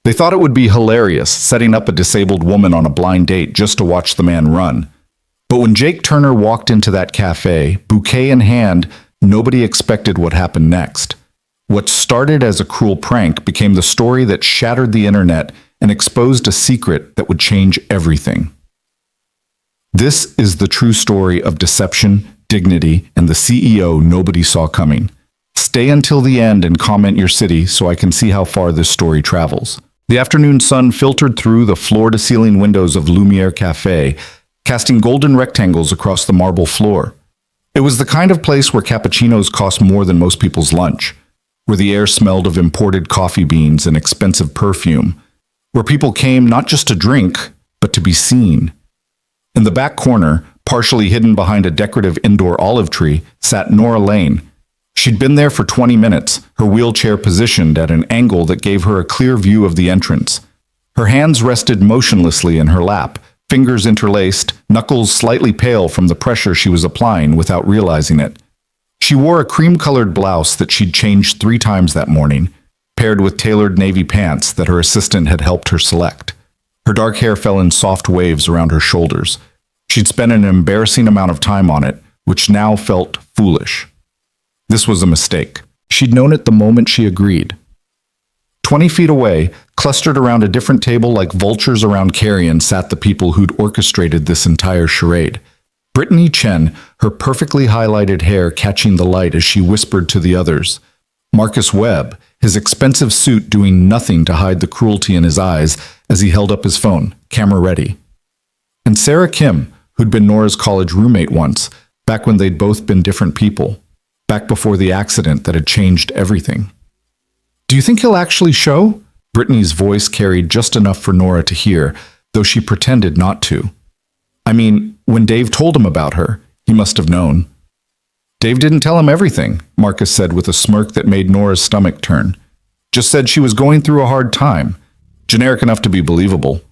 They thought it would be hilarious, setting up a disabled woman on a blind date just to watch the man run. But when Jake Turner walked into that cafe, bouquet in hand, nobody expected what happened next. What started as a cruel prank became the story that shattered the internet and exposed a secret that would change everything. This is the true story of deception, dignity, and the CEO nobody saw coming. Stay until the end and comment your city so I can see how far this story travels. The afternoon sun filtered through the floor-to-ceiling windows of Lumiere Cafe, casting golden rectangles across the marble floor. It was the kind of place where cappuccinos cost more than most people's lunch, where the air smelled of imported coffee beans and expensive perfume, where people came not just to drink, but to be seen. In the back corner, partially hidden behind a decorative indoor olive tree, sat Nora Lane. She'd been there for 20 minutes, her wheelchair positioned at an angle that gave her a clear view of the entrance. Her hands rested motionlessly in her lap, fingers interlaced, knuckles slightly pale from the pressure she was applying without realizing it. She wore a cream-colored blouse that she'd changed 3 times that morning, paired with tailored navy pants that her assistant had helped her select. Her dark hair fell in soft waves around her shoulders. She'd spent an embarrassing amount of time on it, which now felt foolish. This was a mistake. She'd known it the moment she agreed. 20 feet away, clustered around a different table like vultures around carrion, sat the people who'd orchestrated this entire charade. Brittany Chen, her perfectly highlighted hair catching the light as she whispered to the others. Marcus Webb, his expensive suit doing nothing to hide the cruelty in his eyes as he held up his phone, camera ready. And Sarah Kim, who'd been Nora's college roommate once, back when they'd both been different people, back before the accident that had changed everything. "Do you think he'll actually show?" Brittany's voice carried just enough for Nora to hear, though she pretended not to. I mean, when Dave told him about her, he must have known. "Dave didn't tell him everything," Marcus said with a smirk that made Nora's stomach turn. "Just said she was going through a hard time. Generic enough to be believable."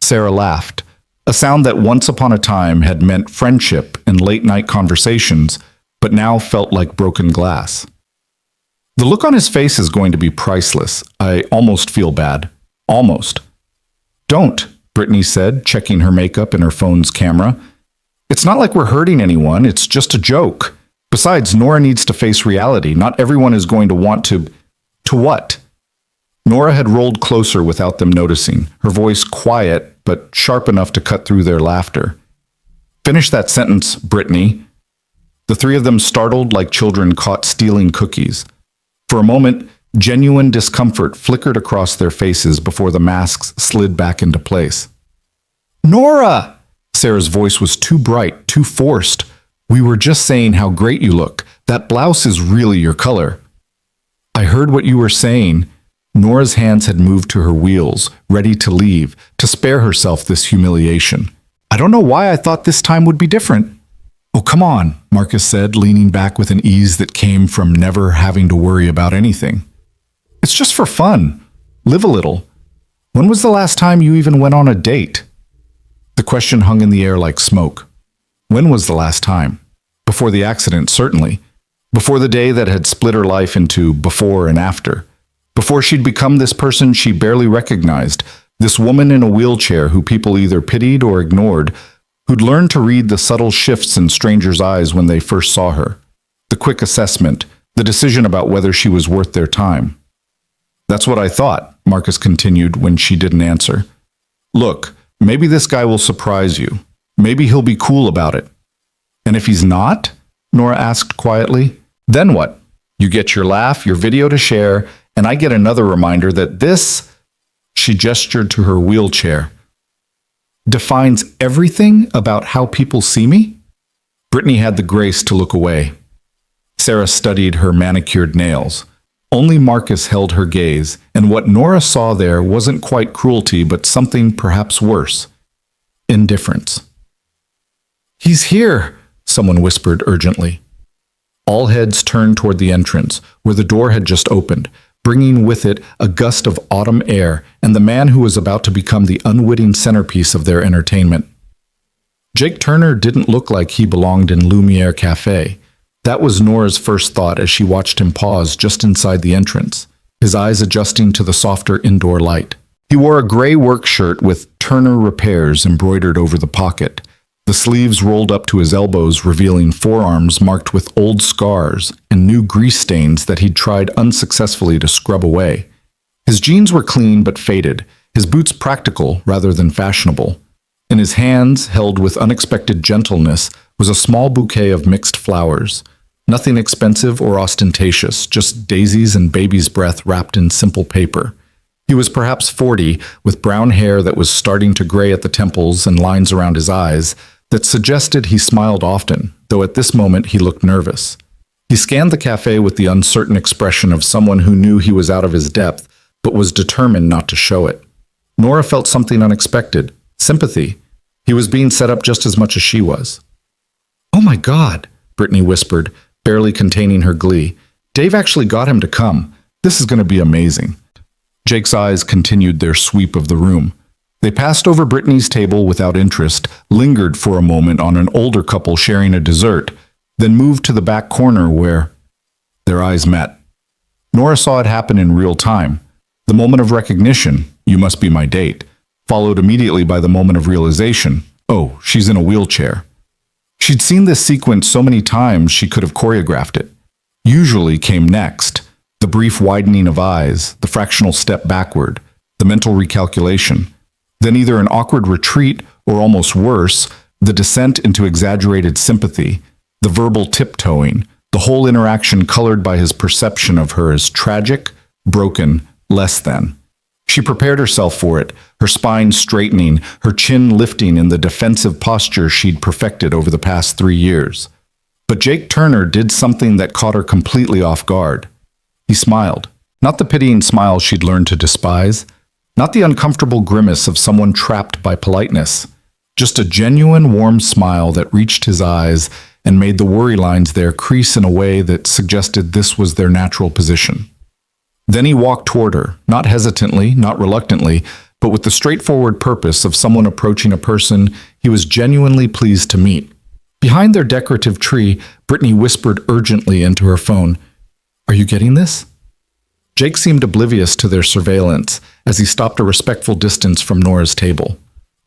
Sarah laughed, a sound that once upon a time had meant friendship and late-night conversations, but now felt like broken glass. "The look on his face is going to be priceless. I almost feel bad. Almost." "Don't," Brittany said, checking her makeup in her phone's camera. "It's not like we're hurting anyone, it's just a joke. Besides, Nora needs to face reality. Not everyone is going to want to... To what?" Nora had rolled closer without them noticing, her voice quiet but sharp enough to cut through their laughter. "Finish that sentence, Brittany." The 3 of them startled like children caught stealing cookies. For a moment, genuine discomfort flickered across their faces before the masks slid back into place. "Nora!" Sarah's voice was too bright, too forced. "We were just saying how great you look. That blouse is really your color." "I heard what you were saying." Nora's hands had moved to her wheels, ready to leave, to spare herself this humiliation. "I don't know why I thought this time would be different." "Oh, come on," Marcus said, leaning back with an ease that came from never having to worry about anything. "It's just for fun. Live a little. When was the last time you even went on a date?" The question hung in the air like smoke. When was the last time? Before the accident, certainly. Before the day that had split her life into before and after. Before she'd become this person she barely recognized, this woman in a wheelchair who people either pitied or ignored, who'd learned to read the subtle shifts in strangers' eyes when they first saw her. The quick assessment, the decision about whether she was worth their time. "That's what I thought," Marcus continued when she didn't answer. "Look, maybe this guy will surprise you. Maybe he'll be cool about it." "And if he's not?" Nora asked quietly. "Then what? You get your laugh, your video to share, and I get another reminder that this," she gestured to her wheelchair, "defines everything about how people see me?" Brittany had the grace to look away. Sarah studied her manicured nails. Only Marcus held her gaze, and what Nora saw there wasn't quite cruelty, but something perhaps worse. Indifference. "He's here," someone whispered urgently. All heads turned toward the entrance, where the door had just opened, bringing with it a gust of autumn air and the man who was about to become the unwitting centerpiece of their entertainment. Jake Turner didn't look like he belonged in Lumiere Cafe. That was Nora's first thought as she watched him pause just inside the entrance. his eyes adjusting to the softer indoor light. He wore a gray work shirt with Turner Repairs embroidered over the pocket, the sleeves rolled up to his elbows, revealing forearms marked with old scars and new grease stains that he'd tried unsuccessfully to scrub away. His jeans were clean but faded, his boots practical rather than fashionable. In his hands, held with unexpected gentleness, was a small bouquet of mixed flowers. Nothing expensive or ostentatious, just daisies and baby's breath wrapped in simple paper. He was perhaps 40, with brown hair that was starting to gray at the temples and lines around his eyes that suggested he smiled often, though at this moment he looked nervous. He scanned the cafe with the uncertain expression of someone who knew he was out of his depth, but was determined not to show it. Nora felt something unexpected, sympathy. He was being set up just as much as she was. "Oh my God," Brittany whispered, barely containing her glee. "Dave actually got him to come. This is going to be amazing." Jake's eyes continued their sweep of the room. They passed over Brittany's table without interest, lingered for a moment on an older couple sharing a dessert, then moved to the back corner where their eyes met. Nora saw it happen in real time. The moment of recognition, "You must be my date," followed immediately by the moment of realization, "Oh, she's in a wheelchair." She'd seen this sequence so many times she could have choreographed it. Usually came next, the brief widening of eyes, the fractional step backward, the mental recalculation, then either an awkward retreat or almost worse, the descent into exaggerated sympathy, the verbal tiptoeing, the whole interaction colored by his perception of her as tragic, broken, less than. She prepared herself for it, her spine straightening, her chin lifting in the defensive posture she'd perfected over the past 3 years. But Jake Turner did something that caught her completely off guard. He smiled, not the pitying smile she'd learned to despise, not the uncomfortable grimace of someone trapped by politeness, just a genuine warm smile that reached his eyes and made the worry lines there crease in a way that suggested this was their natural position. Then he walked toward her, not hesitantly, not reluctantly, but with the straightforward purpose of someone approaching a person he was genuinely pleased to meet. Behind their decorative tree, Brittany whispered urgently into her phone, "Are you getting this?" Jake seemed oblivious to their surveillance as he stopped a respectful distance from Nora's table.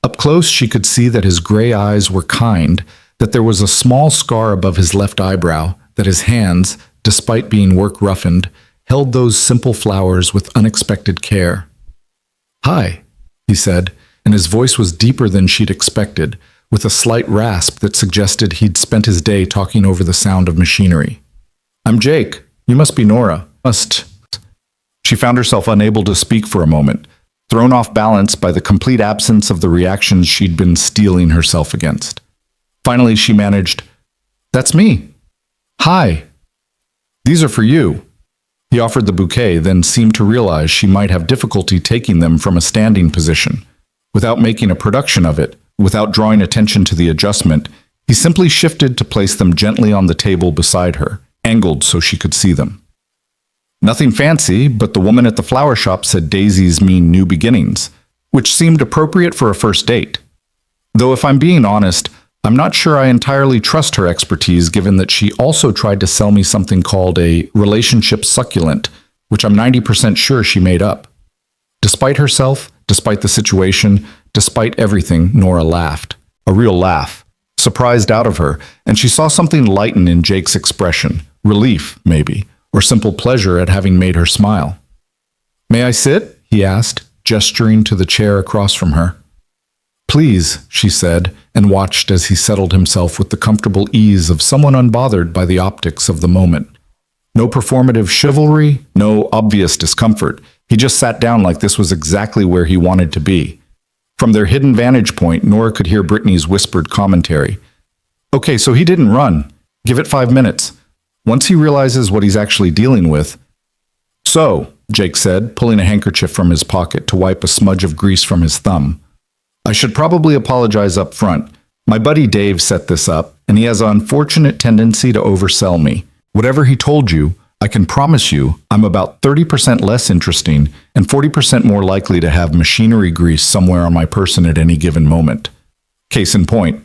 Up close, she could see that his gray eyes were kind, that there was a small scar above his left eyebrow, that his hands, despite being work-roughened, held those simple flowers with unexpected care. "Hi," he said, and his voice was deeper than she'd expected, with a slight rasp that suggested he'd spent his day talking over the sound of machinery. "I'm Jake. You must be Nora." She found herself unable to speak for a moment, thrown off balance by the complete absence of the reactions she'd been steeling herself against. Finally, she managed, "That's me. Hi. These are for you." He offered the bouquet, then seemed to realize she might have difficulty taking them from a standing position. Without making a production of it, without drawing attention to the adjustment, he simply shifted to place them gently on the table beside her, angled so she could see them. Nothing fancy, but the woman at the flower shop said daisies mean new beginnings, which seemed appropriate for a first date. Though if I'm being honest, I'm not sure I entirely trust her expertise given that she also tried to sell me something called a relationship succulent, which I'm 90% sure she made up. Despite herself, despite the situation, despite everything, Nora laughed. A real laugh. Surprised out of her, and she saw something lighten in Jake's expression. Relief, maybe, or simple pleasure at having made her smile. "May I sit?" he asked, gesturing to the chair across from her. "Please," she said, and watched as he settled himself with the comfortable ease of someone unbothered by the optics of the moment. No performative chivalry, no obvious discomfort. He just sat down like this was exactly where he wanted to be. From their hidden vantage point, Nora could hear Brittany's whispered commentary. "Okay, so he didn't run. Give it 5 minutes. Once he realizes what he's actually dealing with." "So," Jake said, pulling a handkerchief from his pocket to wipe a smudge of grease from his thumb. "I should probably apologize up front. My buddy Dave set this up, and he has an unfortunate tendency to oversell me. Whatever he told you, I can promise you I'm about 30% less interesting and 40% more likely to have machinery grease somewhere on my person at any given moment. Case in point."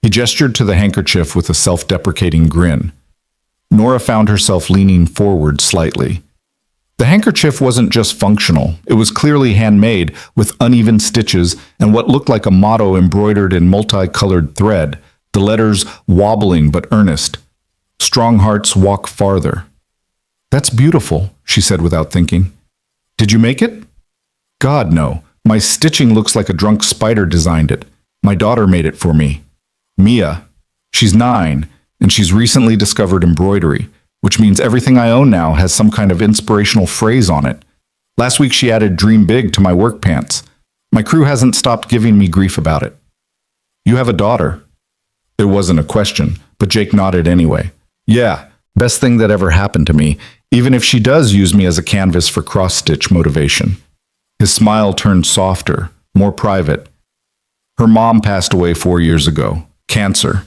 He gestured to the handkerchief with a self-deprecating grin. Nora found herself leaning forward slightly. The handkerchief wasn't just functional, it was clearly handmade with uneven stitches and what looked like a motto embroidered in multicolored thread, the letters wobbling but earnest. Strong hearts walk farther. That's beautiful, she said without thinking. Did you make it? God, no. My stitching looks like a drunk spider designed it. My daughter made it for me. Mia. She's 9, and she's recently discovered embroidery, which means everything I own now has some kind of inspirational phrase on it. Last week she added "Dream Big" to my work pants. My crew hasn't stopped giving me grief about it. You have a daughter. There wasn't a question, but Jake nodded anyway. Yeah, best thing that ever happened to me, even if she does use me as a canvas for cross-stitch motivation. His smile turned softer, more private. Her mom passed away 4 years ago. Cancer.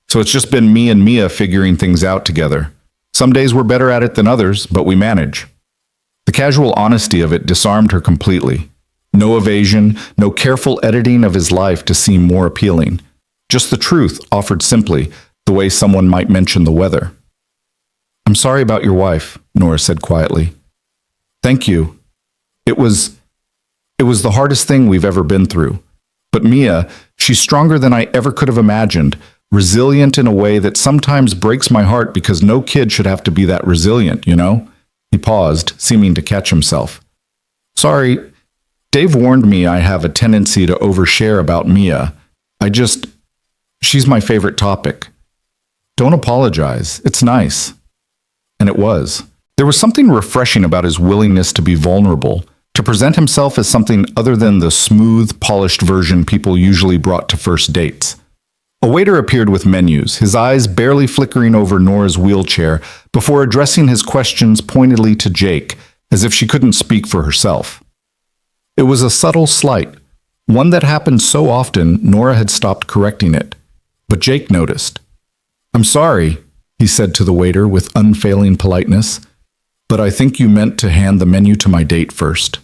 So it's just been me and Mia figuring things out together. Some days we're better at it than others, but we manage. The casual honesty of it disarmed her completely. No evasion, no careful editing of his life to seem more appealing. Just the truth offered simply, the way someone might mention the weather. I'm sorry about your wife, Nora said quietly. Thank you. It was the hardest thing we've ever been through. But Mia, she's stronger than I ever could have imagined, resilient in a way that sometimes breaks my heart because no kid should have to be that resilient, you know? He paused, seeming to catch himself. Sorry, Dave warned me I have a tendency to overshare about Mia. She's my favorite topic. Don't apologize, it's nice. And it was. There was something refreshing about his willingness to be vulnerable, to present himself as something other than the smooth, polished version people usually brought to first dates. A waiter appeared with menus, his eyes barely flickering over Nora's wheelchair before addressing his questions pointedly to Jake, as if she couldn't speak for herself. It was a subtle slight, one that happened so often Nora had stopped correcting it. But Jake noticed. I'm sorry, he said to the waiter with unfailing politeness, but I think you meant to hand the menu to my date first.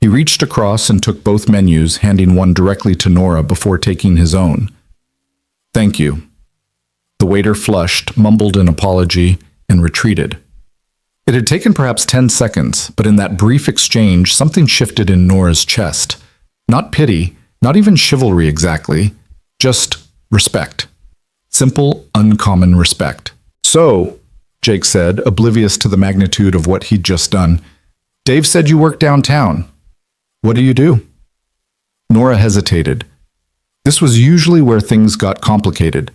He reached across and took both menus, handing one directly to Nora before taking his own. Thank you. The waiter flushed, mumbled an apology, and retreated. It had taken perhaps 10 seconds, but in that brief exchange, something shifted in Nora's chest. Not pity, not even chivalry exactly, just respect. Simple, uncommon respect. So, Jake said, oblivious to the magnitude of what he'd just done, Dave said you work downtown. What do you do? Nora hesitated. This was usually where things got complicated.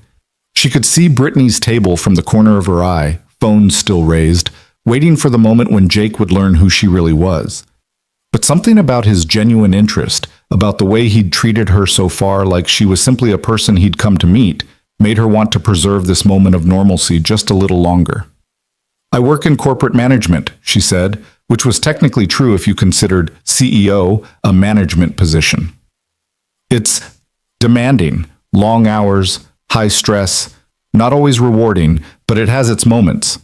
She could see Brittany's table from the corner of her eye, phone still raised, waiting for the moment when Jake would learn who she really was. But something about his genuine interest, about the way he'd treated her so far like she was simply a person he'd come to meet, made her want to preserve this moment of normalcy just a little longer. I work in corporate management, she said, which was technically true if you considered CEO a management position. It's demanding, long hours, high stress, not always rewarding, but it has its moments.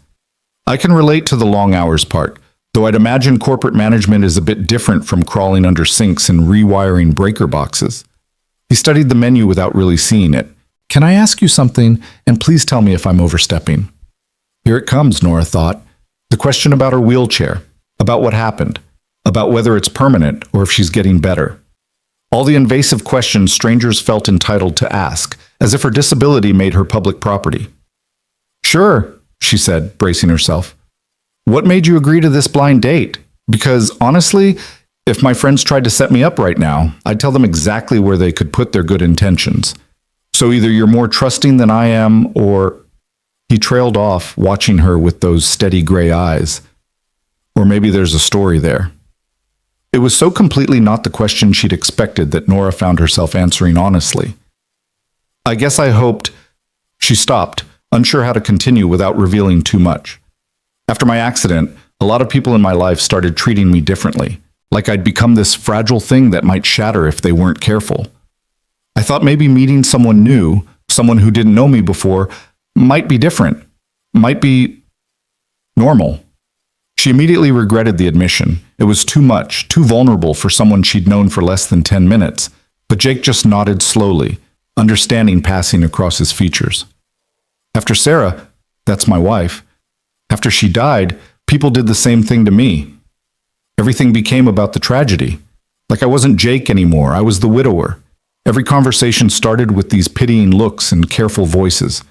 I can relate to the long hours part, though I'd imagine corporate management is a bit different from crawling under sinks and rewiring breaker boxes. He studied the menu without really seeing it. Can I ask you something, and please tell me if I'm overstepping? Here it comes, Nora thought. The question about her wheelchair, about what happened, about whether it's permanent or if she's getting better. All the invasive questions strangers felt entitled to ask, as if her disability made her public property. Sure, she said, bracing herself. What made you agree to this blind date? Because, honestly, if my friends tried to set me up right now, I'd tell them exactly where they could put their good intentions. So either you're more trusting than I am, or... He trailed off, watching her with those steady gray eyes. Or maybe there's a story there. It was so completely not the question she'd expected that Nora found herself answering honestly. I guess I hoped... She stopped, unsure how to continue without revealing too much. After my accident, a lot of people in my life started treating me differently, like I'd become this fragile thing that might shatter if they weren't careful. I thought maybe meeting someone new, someone who didn't know me before, might be different, might be normal. She immediately regretted the admission. It was too much, too vulnerable for someone she'd known for less than 10 minutes, but Jake just nodded slowly, understanding passing across his features. After Sarah, that's my wife, after she died, People did the same thing to me. Everything became about the tragedy. Like I wasn't Jake anymore, I was the widower. Every conversation started with these pitying looks and careful voices.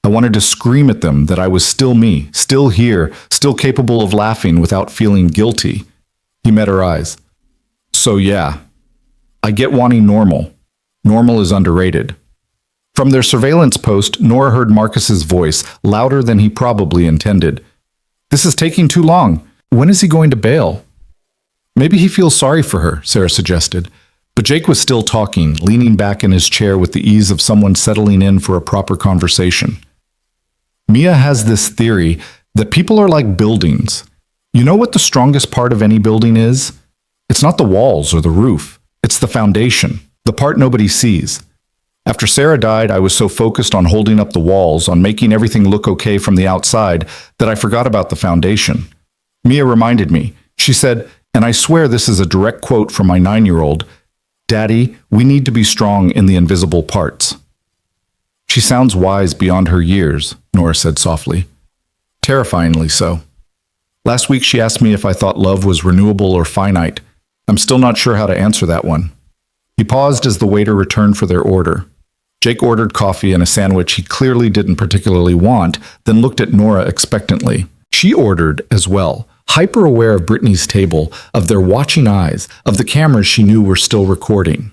I wanted to scream at them that I was still me, still here, still capable of laughing without feeling guilty. He met her eyes. So yeah, I get wanting normal. Normal is underrated. From their surveillance post, Nora heard Marcus's voice, louder than he probably intended. This is taking too long. When is he going to bail? Maybe he feels sorry for her, Sarah suggested. But Jake was still talking, leaning back in his chair with the ease of someone settling in for a proper conversation. Mia has this theory that people are like buildings. You know what the strongest part of any building is? It's not the walls or the roof. It's the foundation, the part nobody sees. After Sarah died, I was so focused on holding up the walls, on making everything look okay from the outside, that I forgot about the foundation. Mia reminded me. She said, and I swear this is a direct quote from my 9-year-old, "Daddy, we need to be strong in the invisible parts." She sounds wise beyond her years, Nora said softly. Terrifyingly so. Last week she asked me if I thought love was renewable or finite. I'm still not sure how to answer that one. He paused as the waiter returned for their order. Jake ordered coffee and a sandwich he clearly didn't particularly want, then looked at Nora expectantly. She ordered as well, hyper-aware of Brittany's table, of their watching eyes, of the cameras she knew were still recording.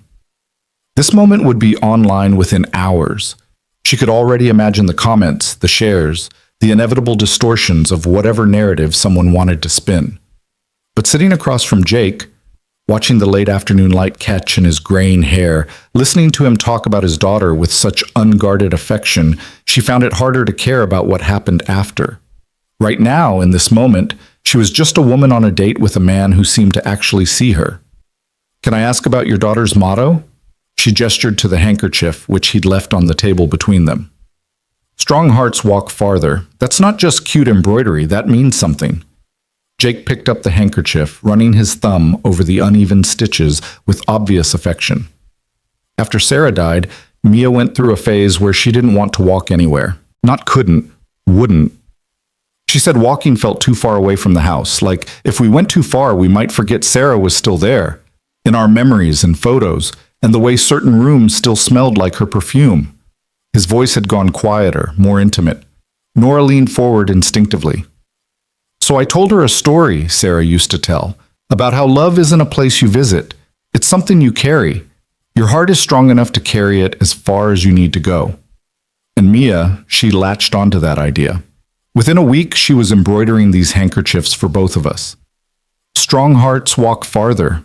This moment would be online within hours. She could already imagine the comments, the shares, the inevitable distortions of whatever narrative someone wanted to spin. But sitting across from Jake, watching the late afternoon light catch in his graying hair, listening to him talk about his daughter with such unguarded affection, she found it harder to care about what happened after. Right now, in this moment, she was just a woman on a date with a man who seemed to actually see her. "Can I ask about your daughter's motto?" She gestured to the handkerchief, which he'd left on the table between them. "Strong hearts walk farther." That's not just cute embroidery, that means something. Jake picked up the handkerchief, running his thumb over the uneven stitches with obvious affection. After Sarah died, Mia went through a phase where she didn't want to walk anywhere. Not couldn't, wouldn't. She said walking felt too far away from the house, like if we went too far we might forget Sarah was still there, in our memories and photos, and the way certain rooms still smelled like her perfume. His voice had gone quieter, more intimate. Nora leaned forward instinctively. "So I told her a story Sarah used to tell, about how love isn't a place you visit. It's something you carry. Your heart is strong enough to carry it as far as you need to go." And Mia, she latched onto that idea. Within a week, she was embroidering these handkerchiefs for both of us. Strong hearts walk farther.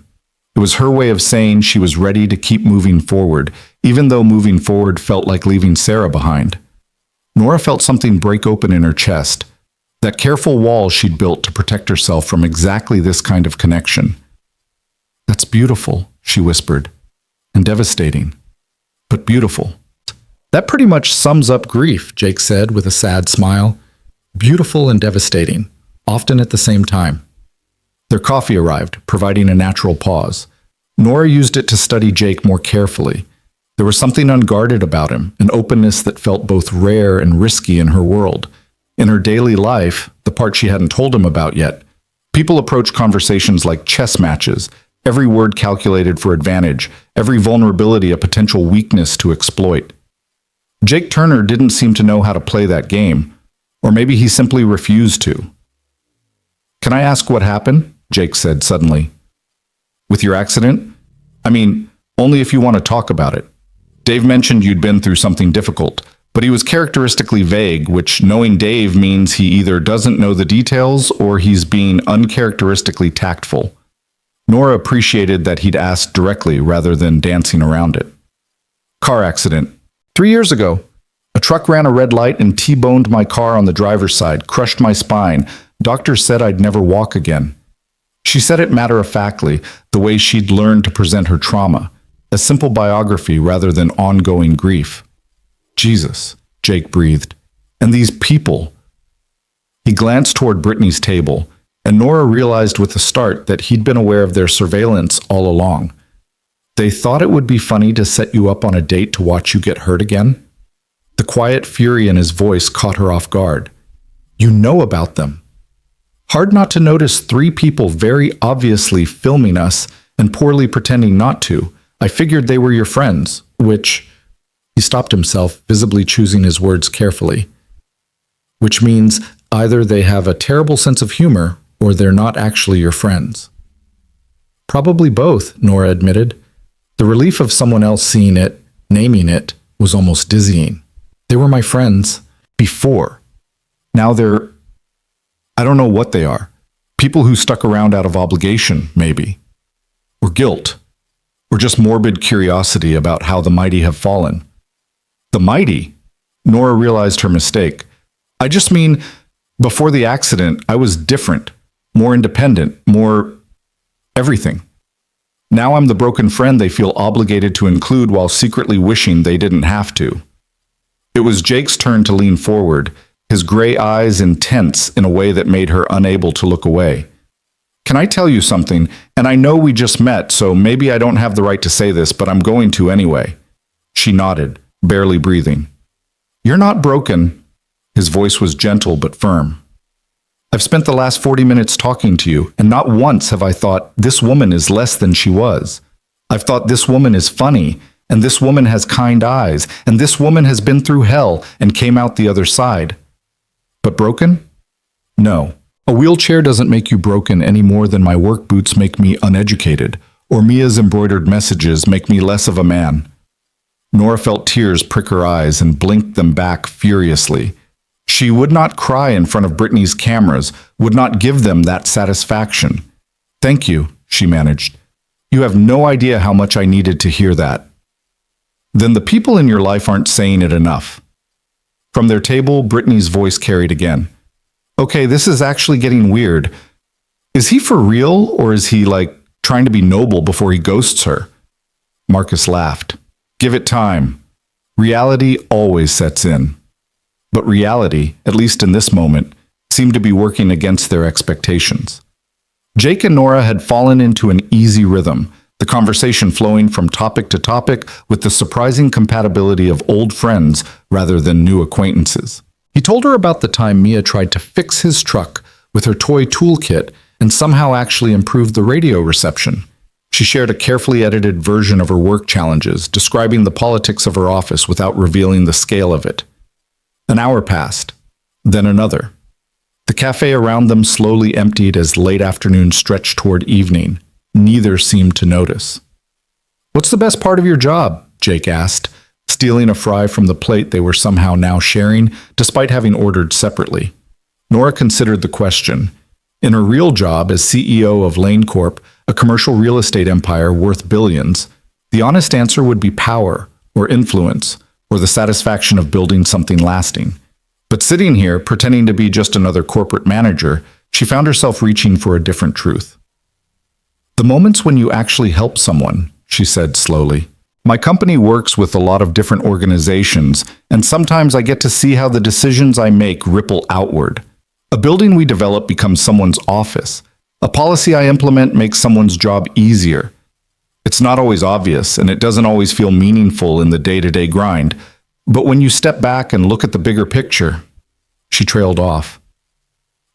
It was her way of saying she was ready to keep moving forward, even though moving forward felt like leaving Sarah behind. Nora felt something break open in her chest, that careful wall she'd built to protect herself from exactly this kind of connection. "That's beautiful," she whispered, "and devastating, but beautiful." "That pretty much sums up grief," Jake said with a sad smile. "Beautiful and devastating, often at the same time." Their coffee arrived, providing a natural pause. Nora used it to study Jake more carefully. There was something unguarded about him, an openness that felt both rare and risky in her world. In her daily life, the part she hadn't told him about yet, people approach conversations like chess matches, every word calculated for advantage, every vulnerability a potential weakness to exploit. Jake Turner didn't seem to know how to play that game, or maybe he simply refused to. "Can I ask what happened?" Jake said suddenly. "With your accident? I mean, only if you want to talk about it. Dave mentioned you'd been through something difficult, but he was characteristically vague, which knowing Dave means he either doesn't know the details or he's being uncharacteristically tactful." Nora appreciated that he'd asked directly rather than dancing around it. "Car accident. 3 years ago. A truck ran a red light and T-boned my car on the driver's side, crushed my spine. Doctors said I'd never walk again." She said it matter-of-factly, the way she'd learned to present her trauma, a simple biography rather than ongoing grief. "Jesus," Jake breathed. "And these people." He glanced toward Brittany's table, and Nora realized with a start that he'd been aware of their surveillance all along. "They thought it would be funny to set you up on a date to watch you get hurt again?" The quiet fury in his voice caught her off guard. "You know about them." Hard not to notice three people very obviously filming us and poorly pretending not to. I figured they were your friends, which... He stopped himself, visibly choosing his words carefully. Which means either they have a terrible sense of humor or they're not actually your friends. Probably both, Nora admitted. The relief of someone else seeing it, naming it, was almost dizzying. They were my friends before. Now they're... I don't know what they are. People who stuck around out of obligation, maybe. Or guilt. Or just morbid curiosity about how the mighty have fallen. The mighty? Nora realized her mistake. I just mean, before the accident, I was different, more independent, more everything. Now I'm the broken friend they feel obligated to include while secretly wishing they didn't have to. It was Jake's turn to lean forward, his gray eyes intense in a way that made her unable to look away. Can I tell you something? And I know we just met, so maybe I don't have the right to say this, but I'm going to anyway. She nodded, barely breathing. You're not broken. His voice was gentle but firm. I've spent the last 40 minutes talking to you, and not once have I thought this woman is less than she was. I've thought this woman is funny, and this woman has kind eyes, and this woman has been through hell and came out the other side. But broken? No. A wheelchair doesn't make you broken any more than my work boots make me uneducated, or Mia's embroidered messages make me less of a man. Nora felt tears prick her eyes and blinked them back furiously. She would not cry in front of Brittany's cameras, would not give them that satisfaction. Thank you, she managed. You have no idea how much I needed to hear that. Then the people in your life aren't saying it enough. From their table, Brittany's voice carried again. Okay, this is actually getting weird. Is he for real, or is he, trying to be noble before he ghosts her? Marcus laughed. Give it time. Reality always sets in. But reality, at least in this moment, seemed to be working against their expectations. Jake and Nora had fallen into an easy rhythm, the conversation flowing from topic to topic with the surprising compatibility of old friends rather than new acquaintances. He told her about the time Mia tried to fix his truck with her toy toolkit and somehow actually improved the radio reception. She shared a carefully edited version of her work challenges, describing the politics of her office without revealing the scale of it. An hour passed, then another. The cafe around them slowly emptied as late afternoon stretched toward evening. Neither seemed to notice. What's the best part of your job? Jake asked, stealing a fry from the plate they were somehow now sharing, despite having ordered separately. Nora considered the question. In her real job as CEO of Lane Corp, a commercial real estate empire worth billions, the honest answer would be power, or influence, or the satisfaction of building something lasting. But sitting here, pretending to be just another corporate manager, she found herself reaching for a different truth. The moments when you actually help someone, she said slowly. My company works with a lot of different organizations, and sometimes I get to see how the decisions I make ripple outward. A building we develop becomes someone's office. A policy I implement makes someone's job easier. It's not always obvious, and it doesn't always feel meaningful in the day-to-day grind. But when you step back and look at the bigger picture, she trailed off.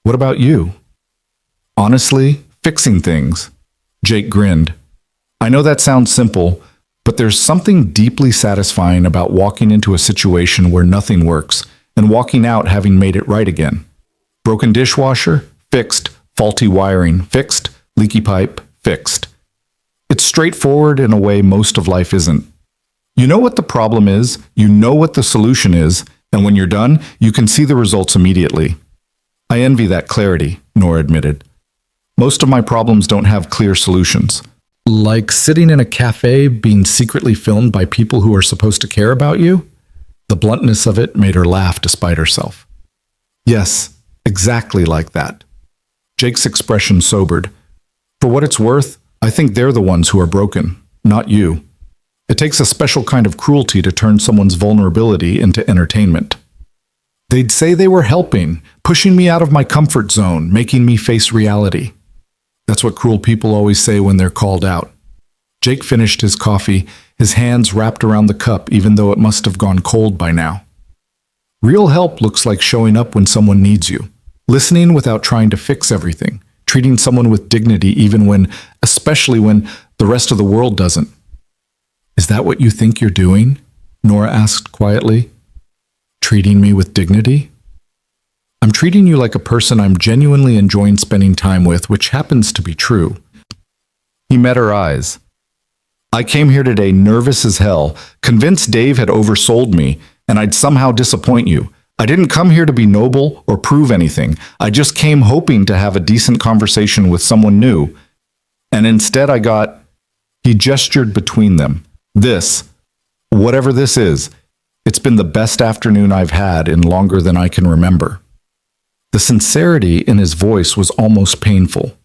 What about you? Honestly, fixing things. Jake grinned. I know that sounds simple, but there's something deeply satisfying about walking into a situation where nothing works and walking out having made it right again. Broken dishwasher? Fixed. Faulty wiring? Fixed. Leaky pipe? Fixed. It's straightforward in a way most of life isn't. You know what the problem is, you know what the solution is, and when you're done, you can see the results immediately. I envy that clarity, Nora admitted. Most of my problems don't have clear solutions. Like sitting in a cafe being secretly filmed by people who are supposed to care about you? The bluntness of it made her laugh despite herself. Yes, exactly like that. Jake's expression sobered. For what it's worth, I think they're the ones who are broken, not you. It takes a special kind of cruelty to turn someone's vulnerability into entertainment. They'd say they were helping, pushing me out of my comfort zone, making me face reality. That's what cruel people always say when they're called out. Jake finished his coffee, his hands wrapped around the cup even though it must have gone cold by now. Real help looks like showing up when someone needs you, listening without trying to fix everything, treating someone with dignity especially when the rest of the world doesn't. Is that what you think you're doing? Nora asked quietly. Treating me with dignity? I'm treating you like a person I'm genuinely enjoying spending time with, which happens to be true. He met her eyes. I came here today nervous as hell, convinced Dave had oversold me, and I'd somehow disappoint you. I didn't come here to be noble or prove anything. I just came hoping to have a decent conversation with someone new. And instead I got... He gestured between them. This, whatever this is, it's been the best afternoon I've had in longer than I can remember. The sincerity in his voice was almost painful.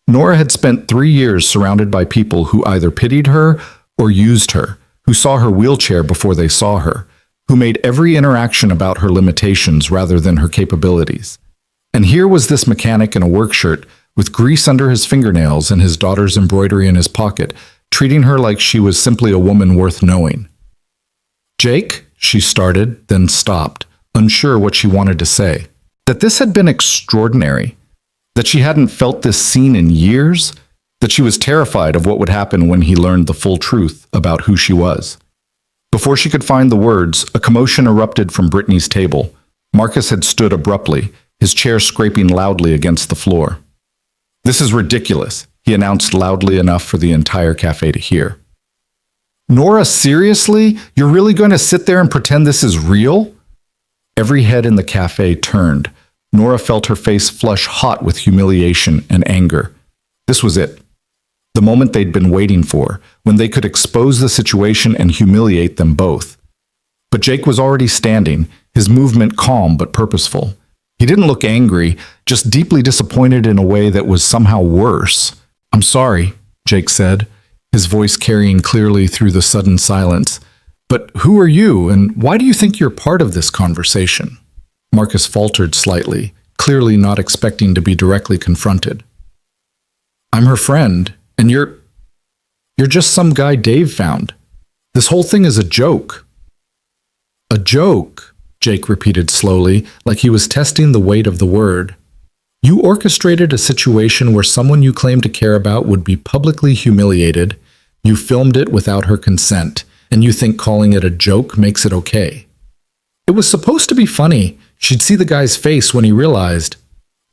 Nora had spent 3 years surrounded by people who either pitied her or used her, who saw her wheelchair before they saw her, who made every interaction about her limitations rather than her capabilities. And here was this mechanic in a work shirt with grease under his fingernails and his daughter's embroidery in his pocket, treating her like she was simply a woman worth knowing. Jake, she started, then stopped, unsure what she wanted to say. That this had been extraordinary, that she hadn't felt this scene in years, that she was terrified of what would happen when he learned the full truth about who she was. Before she could find the words, a commotion erupted from Brittany's table. Marcus had stood abruptly, his chair scraping loudly against the floor. This is ridiculous, he announced loudly enough for the entire cafe to hear. Nora, seriously? You're really going to sit there and pretend this is real? Every head in the cafe turned. Nora felt her face flush hot with humiliation and anger. This was it. The moment they'd been waiting for, when they could expose the situation and humiliate them both. But Jake was already standing, his movement calm but purposeful. He didn't look angry, just deeply disappointed in a way that was somehow worse. I'm sorry, Jake said, his voice carrying clearly through the sudden silence. But who are you, and why do you think you're part of this conversation? Marcus faltered slightly, clearly not expecting to be directly confronted. I'm her friend, and you're just some guy Dave found. This whole thing is a joke. A joke, Jake repeated slowly, like he was testing the weight of the word. You orchestrated a situation where someone you claim to care about would be publicly humiliated. You filmed it without her consent, and you think calling it a joke makes it okay. It was supposed to be funny. She'd see the guy's face when he realized.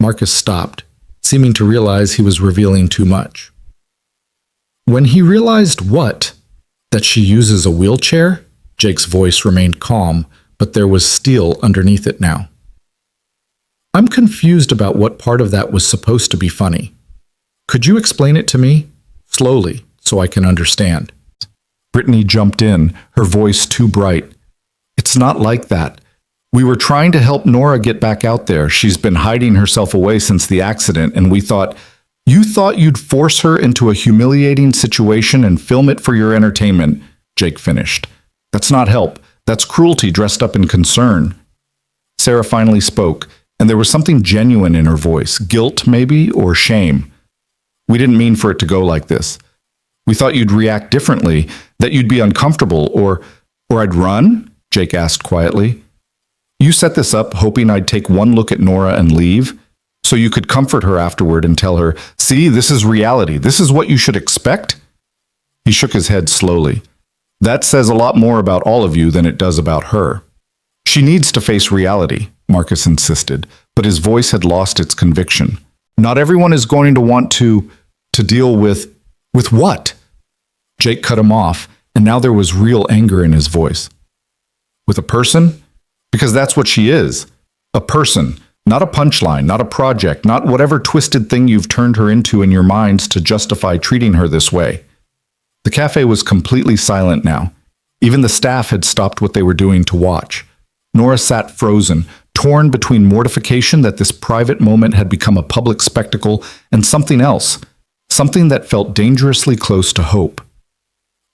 Marcus stopped, seeming to realize he was revealing too much. When he realized what? That she uses a wheelchair? Jake's voice remained calm, but there was steel underneath it now. I'm confused about what part of that was supposed to be funny. Could you explain it to me? Slowly, so I can understand. Brittany jumped in, her voice too bright. It's not like that. We were trying to help Nora get back out there. She's been hiding herself away since the accident, and we thought... You thought you'd force her into a humiliating situation and film it for your entertainment, Jake finished. That's not help. That's cruelty dressed up in concern. Sarah finally spoke, and there was something genuine in her voice, guilt maybe, or shame. We didn't mean for it to go like this. We thought you'd react differently, that you'd be uncomfortable, or I'd run? Jake asked quietly. You set this up hoping I'd take one look at Nora and leave, so you could comfort her afterward and tell her, see, this is reality. This is what you should expect? He shook his head slowly. That says a lot more about all of you than it does about her. She needs to face reality, Marcus insisted, but his voice had lost its conviction. Not everyone is going to want to deal with what? Jake cut him off, and now there was real anger in his voice. With a person? Because that's what she is. A person. Not a punchline, not a project, not whatever twisted thing you've turned her into in your minds to justify treating her this way. The cafe was completely silent now. Even the staff had stopped what they were doing to watch. Nora sat frozen, torn between mortification that this private moment had become a public spectacle and something else, something that felt dangerously close to hope.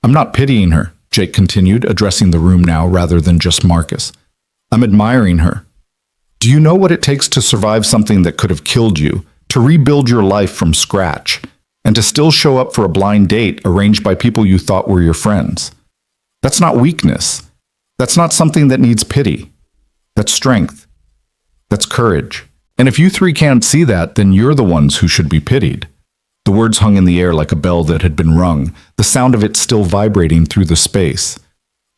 I'm not pitying her, Jake continued, addressing the room now rather than just Marcus. I'm admiring her. Do you know what it takes to survive something that could have killed you, to rebuild your life from scratch, and to still show up for a blind date arranged by people you thought were your friends? That's not weakness. That's not something that needs pity. That's strength. That's courage. And if you three can't see that, then you're the ones who should be pitied. The words hung in the air like a bell that had been rung, the sound of it still vibrating through the space.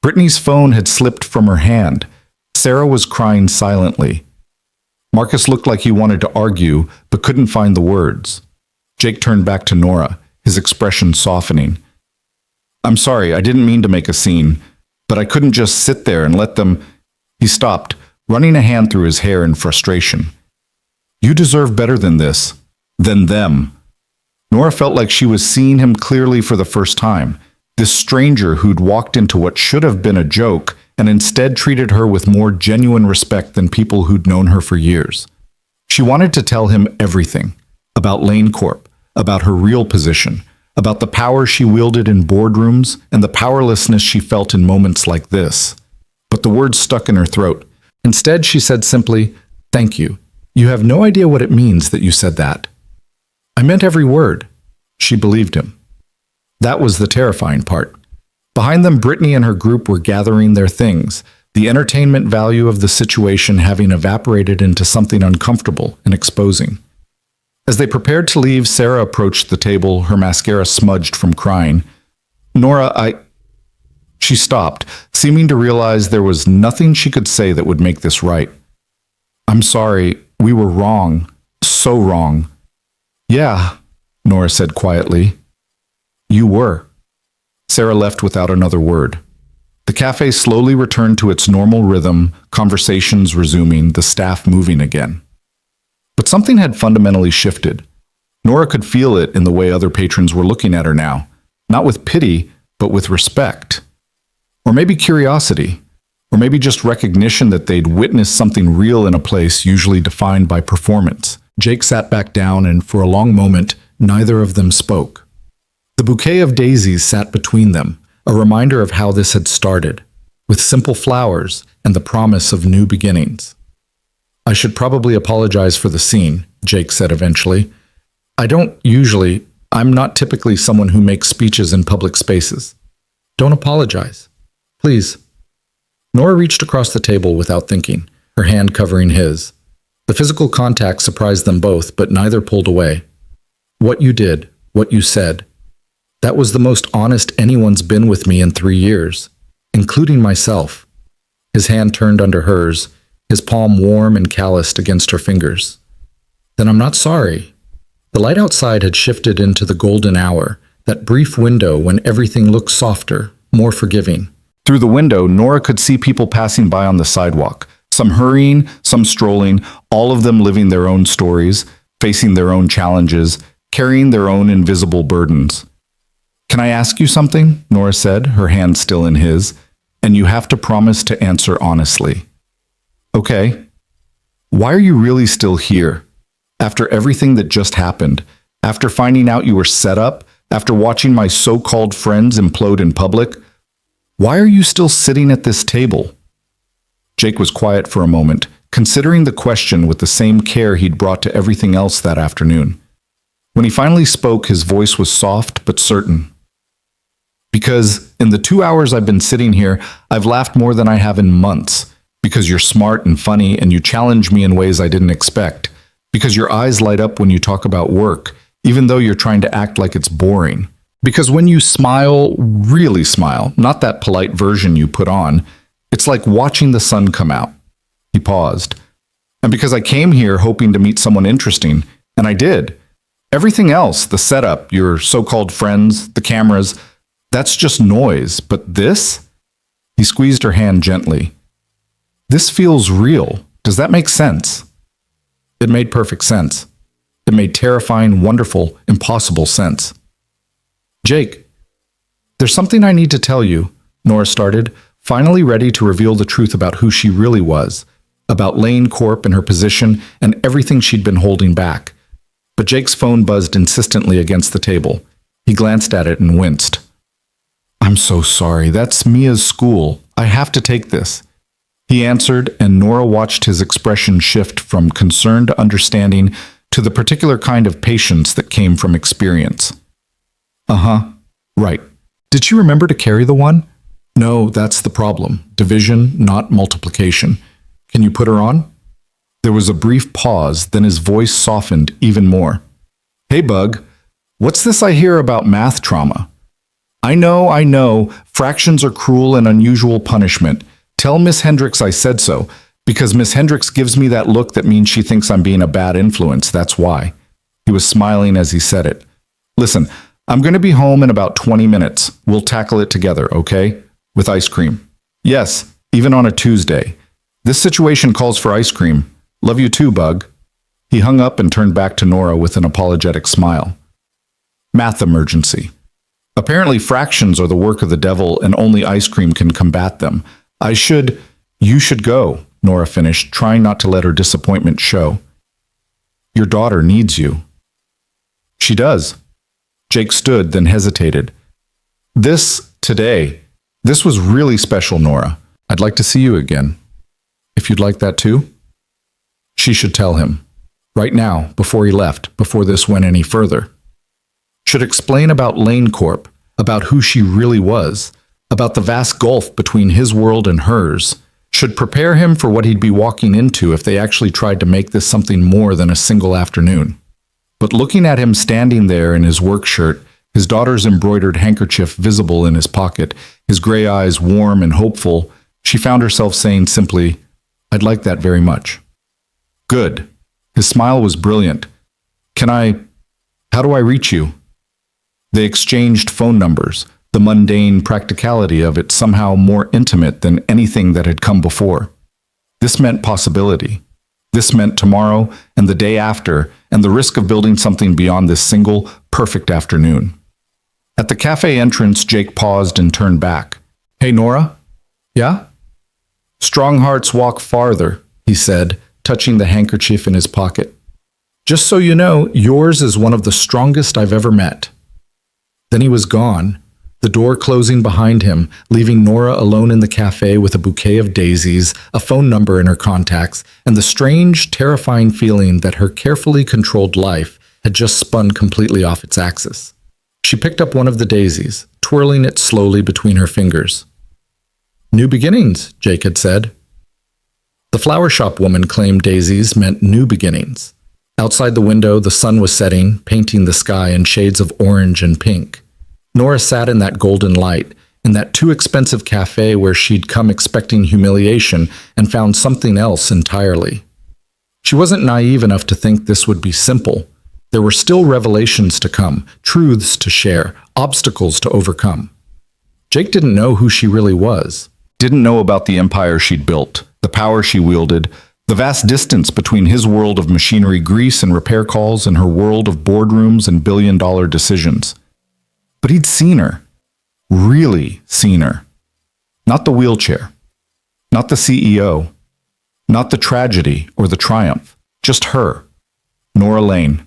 Brittany's phone had slipped from her hand. Sarah was crying silently. Marcus looked like he wanted to argue, but couldn't find the words. Jake turned back to Nora, his expression softening. I'm sorry, I didn't mean to make a scene, but I couldn't just sit there and let them... He stopped, running a hand through his hair in frustration. You deserve better than this. Than them. Nora felt like she was seeing him clearly for the first time. This stranger who'd walked into what should have been a joke and instead treated her with more genuine respect than people who'd known her for years. She wanted to tell him everything. About Lane Corp, about her real position, about the power she wielded in boardrooms and the powerlessness she felt in moments like this. But the words stuck in her throat. Instead, she said simply, "Thank you. You have no idea what it means that you said that." I meant every word. She believed him. That was the terrifying part. Behind them, Brittany and her group were gathering their things, the entertainment value of the situation having evaporated into something uncomfortable and exposing. As they prepared to leave, Sarah approached the table, her mascara smudged from crying. Nora, She stopped, seeming to realize there was nothing she could say that would make this right. I'm sorry, we were wrong. So wrong. Yeah, Nora said quietly. You were. Sarah left without another word. The cafe slowly returned to its normal rhythm, conversations resuming, the staff moving again. But something had fundamentally shifted. Nora could feel it in the way other patrons were looking at her now, not with pity, but with respect. Or maybe curiosity, or maybe just recognition that they'd witnessed something real in a place usually defined by performance. Jake sat back down, and for a long moment, neither of them spoke. The bouquet of daisies sat between them, a reminder of how this had started, with simple flowers and the promise of new beginnings. I should probably apologize for the scene, Jake said eventually. I'm not typically someone who makes speeches in public spaces. Don't apologize. Please. Nora reached across the table without thinking, her hand covering his. The physical contact surprised them both, but neither pulled away. What you did, what you said, that was the most honest anyone's been with me in 3 years, including myself. His hand turned under hers, his palm warm and calloused against her fingers. Then I'm not sorry. The light outside had shifted into the golden hour, that brief window when everything looked softer, more forgiving. Through the window, Nora could see people passing by on the sidewalk, some hurrying, some strolling, all of them living their own stories, facing their own challenges, carrying their own invisible burdens. Can I ask you something? Nora said, her hand still in his, and you have to promise to answer honestly. Okay. Why are you really still here? After everything that just happened, after finding out you were set up, after watching my so-called friends implode in public, why are you still sitting at this table? Jake was quiet for a moment, considering the question with the same care he'd brought to everything else that afternoon. When he finally spoke, his voice was soft but certain. Because in the 2 hours I've been sitting here, I've laughed more than I have in months. Because you're smart and funny and you challenge me in ways I didn't expect. Because your eyes light up when you talk about work, even though you're trying to act like it's boring. Because when you smile, really smile, not that polite version you put on, it's like watching the sun come out. He paused. And because I came here hoping to meet someone interesting, and I did. Everything else, the setup, your so-called friends, the cameras, that's just noise. But this? He squeezed her hand gently. This feels real. Does that make sense? It made perfect sense. It made terrifying, wonderful, impossible sense. Jake, there's something I need to tell you, Nora started, finally ready to reveal the truth about who she really was, about Lane Corp and her position and everything she'd been holding back. But Jake's phone buzzed insistently against the table. He glanced at it and winced. I'm so sorry. That's Mia's school. I have to take this. He answered, and Nora watched his expression shift from concern to understanding to the particular kind of patience that came from experience. Uh-huh. Right. Did she remember to carry the one? No, that's the problem. Division, not multiplication. Can you put her on? There was a brief pause, then his voice softened even more. Hey, Bug, what's this I hear about math trauma? I know, fractions are cruel and unusual punishment. Tell Miss Hendricks I said so, because Miss Hendricks gives me that look that means she thinks I'm being a bad influence, that's why. He was smiling as he said it. Listen, I'm going to be home in about 20 minutes. We'll tackle it together, okay? With ice cream. Yes, even on a Tuesday. This situation calls for ice cream. Love you too, Bug. He hung up and turned back to Nora with an apologetic smile. Math emergency. Apparently fractions are the work of the devil and only ice cream can combat them. You should go, Nora finished, trying not to let her disappointment show. Your daughter needs you. She does. Jake stood, then hesitated. This was really special, Nora. I'd like to see you again. If you'd like that too? She should tell him. Right now, before he left, before this went any further. Should explain about Lane Corp, about who she really was, about the vast gulf between his world and hers. Should prepare him for what he'd be walking into if they actually tried to make this something more than a single afternoon. But looking at him standing there in his work shirt, his daughter's embroidered handkerchief visible in his pocket, his gray eyes warm and hopeful, she found herself saying simply, I'd like that very much. Good. His smile was brilliant. How do I reach you? They exchanged phone numbers, the mundane practicality of it somehow more intimate than anything that had come before. This meant possibility. This meant tomorrow and the day after, and the risk of building something beyond this single, perfect afternoon. At the cafe entrance, Jake paused and turned back. Hey, Nora? Yeah? Strong hearts walk farther, he said, touching the handkerchief in his pocket. Just so you know, yours is one of the strongest I've ever met. Then he was gone, the door closing behind him, leaving Nora alone in the cafe with a bouquet of daisies, a phone number in her contacts, and the strange, terrifying feeling that her carefully controlled life had just spun completely off its axis. She picked up one of the daisies, twirling it slowly between her fingers. New beginnings, Jake had said. The flower shop woman claimed daisies meant new beginnings. Outside the window, the sun was setting, painting the sky in shades of orange and pink. Nora sat in that golden light, in that too-expensive cafe where she'd come expecting humiliation and found something else entirely. She wasn't naive enough to think this would be simple. There were still revelations to come, truths to share, obstacles to overcome. Jake didn't know who she really was. Didn't know about the empire she'd built, the power she wielded, the vast distance between his world of machinery grease and repair calls and her world of boardrooms and billion-dollar decisions. But he'd seen her. Really seen her. Not the wheelchair. Not the CEO. Not the tragedy or the triumph. Just her. Nora Lane.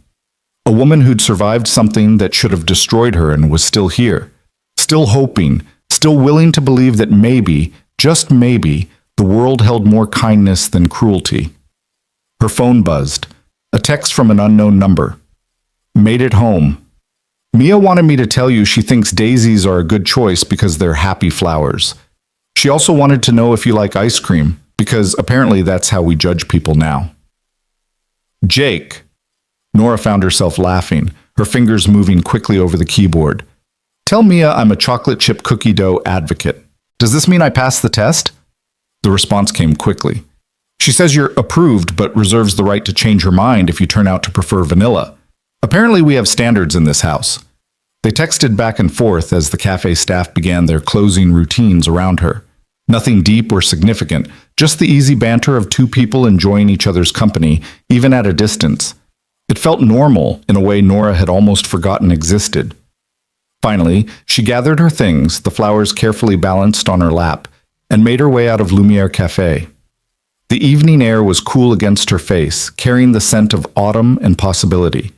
A woman who'd survived something that should have destroyed her and was still here. Still hoping, still willing to believe that maybe, just maybe, the world held more kindness than cruelty. Her phone buzzed. A text from an unknown number. Made it home. Mia wanted me to tell you she thinks daisies are a good choice because they're happy flowers. She also wanted to know if you like ice cream, because apparently that's how we judge people now. Jake. Nora found herself laughing, her fingers moving quickly over the keyboard. Tell Mia I'm a chocolate chip cookie dough advocate. Does this mean I passed the test? The response came quickly. She says you're approved but reserves the right to change her mind if you turn out to prefer vanilla. Apparently we have standards in this house. They texted back and forth as the cafe staff began their closing routines around her. Nothing deep or significant, just the easy banter of two people enjoying each other's company, even at a distance. It felt normal in a way Nora had almost forgotten existed. Finally, she gathered her things, the flowers carefully balanced on her lap, and made her way out of Lumiere Cafe. The evening air was cool against her face, carrying the scent of autumn and possibility.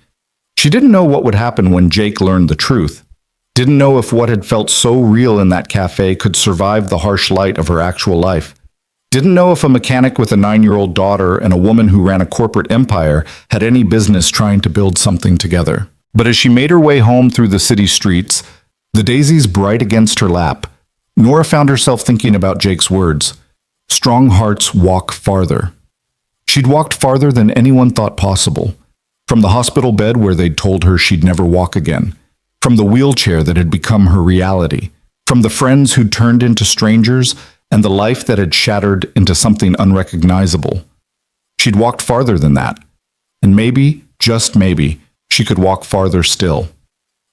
She didn't know what would happen when Jake learned the truth. Didn't know if what had felt so real in that cafe could survive the harsh light of her actual life. Didn't know if a mechanic with a 9-year-old daughter and a woman who ran a corporate empire had any business trying to build something together. But as she made her way home through the city streets, the daisies bright against her lap, Nora found herself thinking about Jake's words. Strong hearts walk farther. She'd walked farther than anyone thought possible. From the hospital bed where they'd told her she'd never walk again. From the wheelchair that had become her reality. From the friends who'd turned into strangers and the life that had shattered into something unrecognizable. She'd walked farther than that. And maybe, just maybe, she could walk farther still.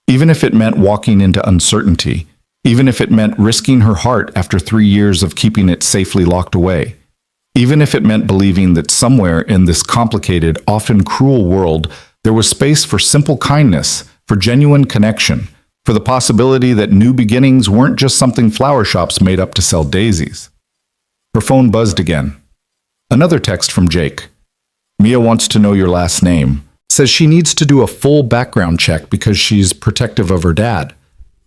Even if it meant walking into uncertainty. Even if it meant risking her heart after 3 years of keeping it safely locked away. Even if it meant believing that somewhere in this complicated, often cruel world, there was space for simple kindness, for genuine connection, for the possibility that new beginnings weren't just something flower shops made up to sell daisies. Her phone buzzed again. Another text from Jake. Mia wants to know your last name. Says she needs to do a full background check because she's protective of her dad.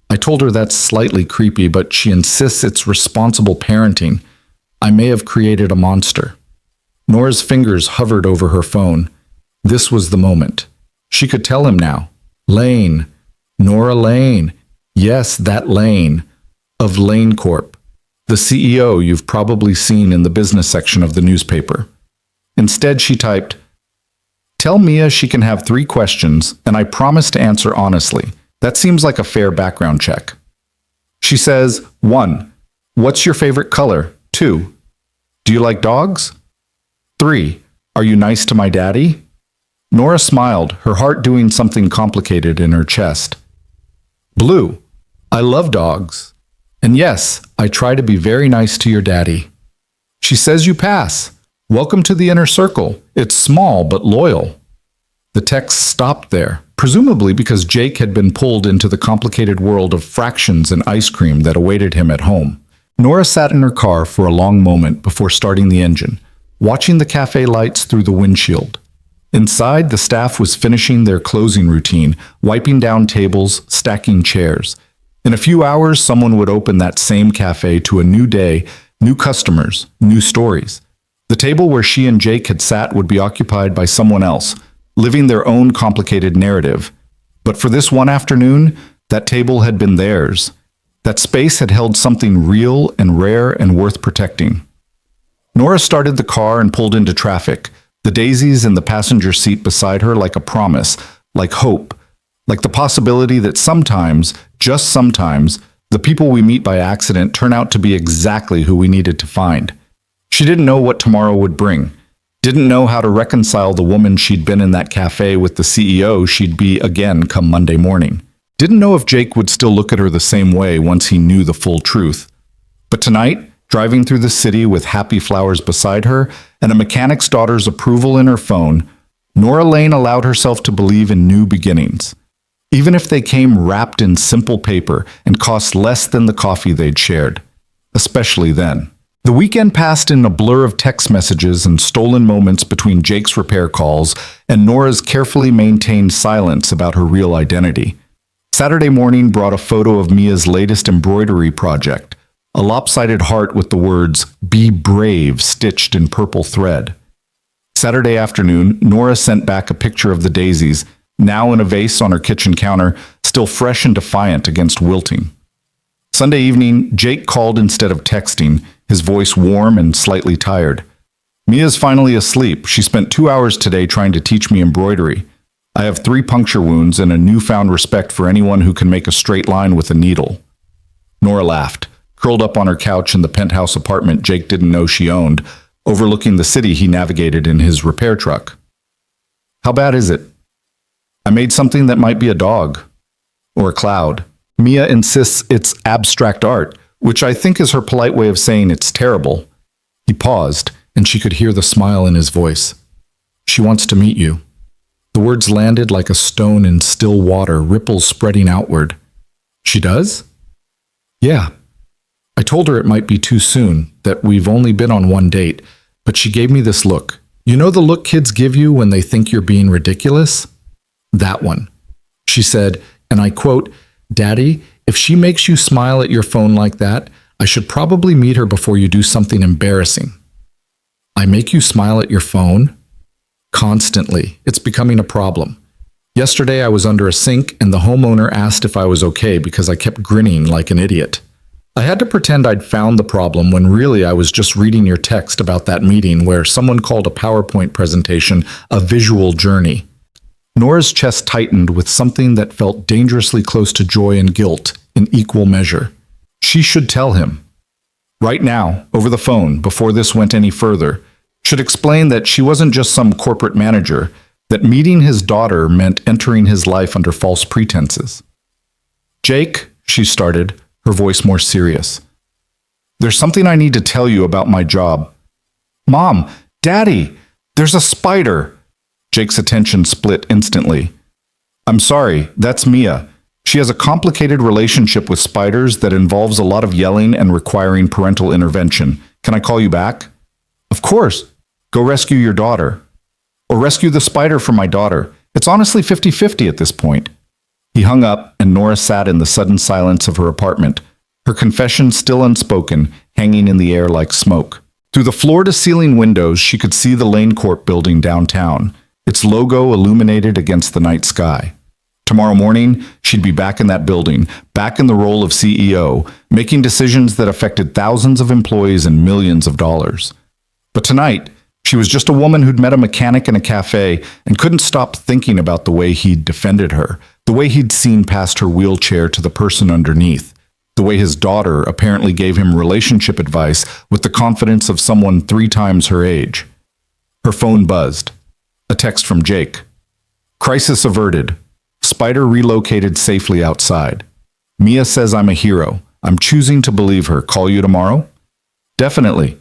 I told her that's slightly creepy, but she insists it's responsible parenting. I may have created a monster. Nora's fingers hovered over her phone. This was the moment. She could tell him now. Lane. Nora Lane. Yes, that Lane. Of Lane Corp. The CEO you've probably seen in the business section of the newspaper. Instead, she typed, Tell Mia she can have 3 questions, and I promise to answer honestly. That seems like a fair background check. She says, 1. What's your favorite color? 2. Do you like dogs? 3. Are you nice to my daddy? Nora smiled, her heart doing something complicated in her chest. Blue. I love dogs. And yes, I try to be very nice to your daddy. She says you pass. Welcome to the inner circle. It's small but loyal. The text stopped there, presumably because Jake had been pulled into the complicated world of fractions and ice cream that awaited him at home. Nora sat in her car for a long moment before starting the engine, watching the cafe lights through the windshield. Inside, the staff was finishing their closing routine, wiping down tables, stacking chairs. In a few hours, someone would open that same cafe to a new day, new customers, new stories. The table where she and Jake had sat would be occupied by someone else, living their own complicated narrative. But for this one afternoon, that table had been theirs. That space had held something real and rare and worth protecting. Nora started the car and pulled into traffic, the daisies in the passenger seat beside her like a promise, like hope, like the possibility that sometimes, just sometimes, the people we meet by accident turn out to be exactly who we needed to find. She didn't know what tomorrow would bring. Didn't know how to reconcile the woman she'd been in that cafe with the CEO she'd be again come Monday morning. Didn't know if Jake would still look at her the same way once he knew the full truth. But tonight, driving through the city with happy flowers beside her and a mechanic's daughter's approval in her phone, Nora Lane allowed herself to believe in new beginnings. Even if they came wrapped in simple paper and cost less than the coffee they'd shared. Especially then. The weekend passed in a blur of text messages and stolen moments between Jake's repair calls and Nora's carefully maintained silence about her real identity. Saturday morning brought a photo of Mia's latest embroidery project, a lopsided heart with the words, "Be brave," stitched in purple thread. Saturday afternoon, Nora sent back a picture of the daisies, now in a vase on her kitchen counter, still fresh and defiant against wilting. Sunday evening, Jake called instead of texting, his voice warm and slightly tired. Mia's finally asleep. She spent 2 hours today trying to teach me embroidery. I have 3 puncture wounds and a newfound respect for anyone who can make a straight line with a needle. Nora laughed, curled up on her couch in the penthouse apartment Jake didn't know she owned, overlooking the city he navigated in his repair truck. How bad is it? I made something that might be a dog. Or a cloud. Mia insists it's abstract art, which I think is her polite way of saying it's terrible. He paused, and she could hear the smile in his voice. She wants to meet you. The words landed like a stone in still water, ripples spreading outward. She does? Yeah. I told her it might be too soon, that we've only been on 1 date, but she gave me this look. You know the look kids give you when they think you're being ridiculous? That one. She said, and I quote, "Daddy, if she makes you smile at your phone like that, I should probably meet her before you do something embarrassing." I make you smile at your phone? Constantly. It's becoming a problem. Yesterday I was under a sink and the homeowner asked if I was okay because I kept grinning like an idiot. I had to pretend I'd found the problem when really I was just reading your text about that meeting where someone called a PowerPoint presentation a visual journey. Nora's chest tightened with something that felt dangerously close to joy and guilt in equal measure. She should tell him. Right now, over the phone, before this went any further, should explain that she wasn't just some corporate manager, that meeting his daughter meant entering his life under false pretenses. Jake, she started, her voice more serious. There's something I need to tell you about my job. Mom, Daddy, there's a spider. Jake's attention split instantly. I'm sorry, that's Mia. She has a complicated relationship with spiders that involves a lot of yelling and requiring parental intervention. Can I call you back? Of course. Go rescue your daughter. Or rescue the spider from my daughter. It's honestly 50-50 at this point. He hung up, and Nora sat in the sudden silence of her apartment, her confession still unspoken, hanging in the air like smoke. Through the floor-to-ceiling windows, she could see the Lane Corp building downtown, its logo illuminated against the night sky. Tomorrow morning, she'd be back in that building, back in the role of CEO, making decisions that affected thousands of employees and millions of dollars. But tonight, she was just a woman who'd met a mechanic in a cafe and couldn't stop thinking about the way he'd defended her, the way he'd seen past her wheelchair to the person underneath, the way his daughter apparently gave him relationship advice with the confidence of someone 3 times her age. Her phone buzzed. A text from Jake. Crisis averted. Spider relocated safely outside. Mia says I'm a hero. I'm choosing to believe her. Call you tomorrow? Definitely.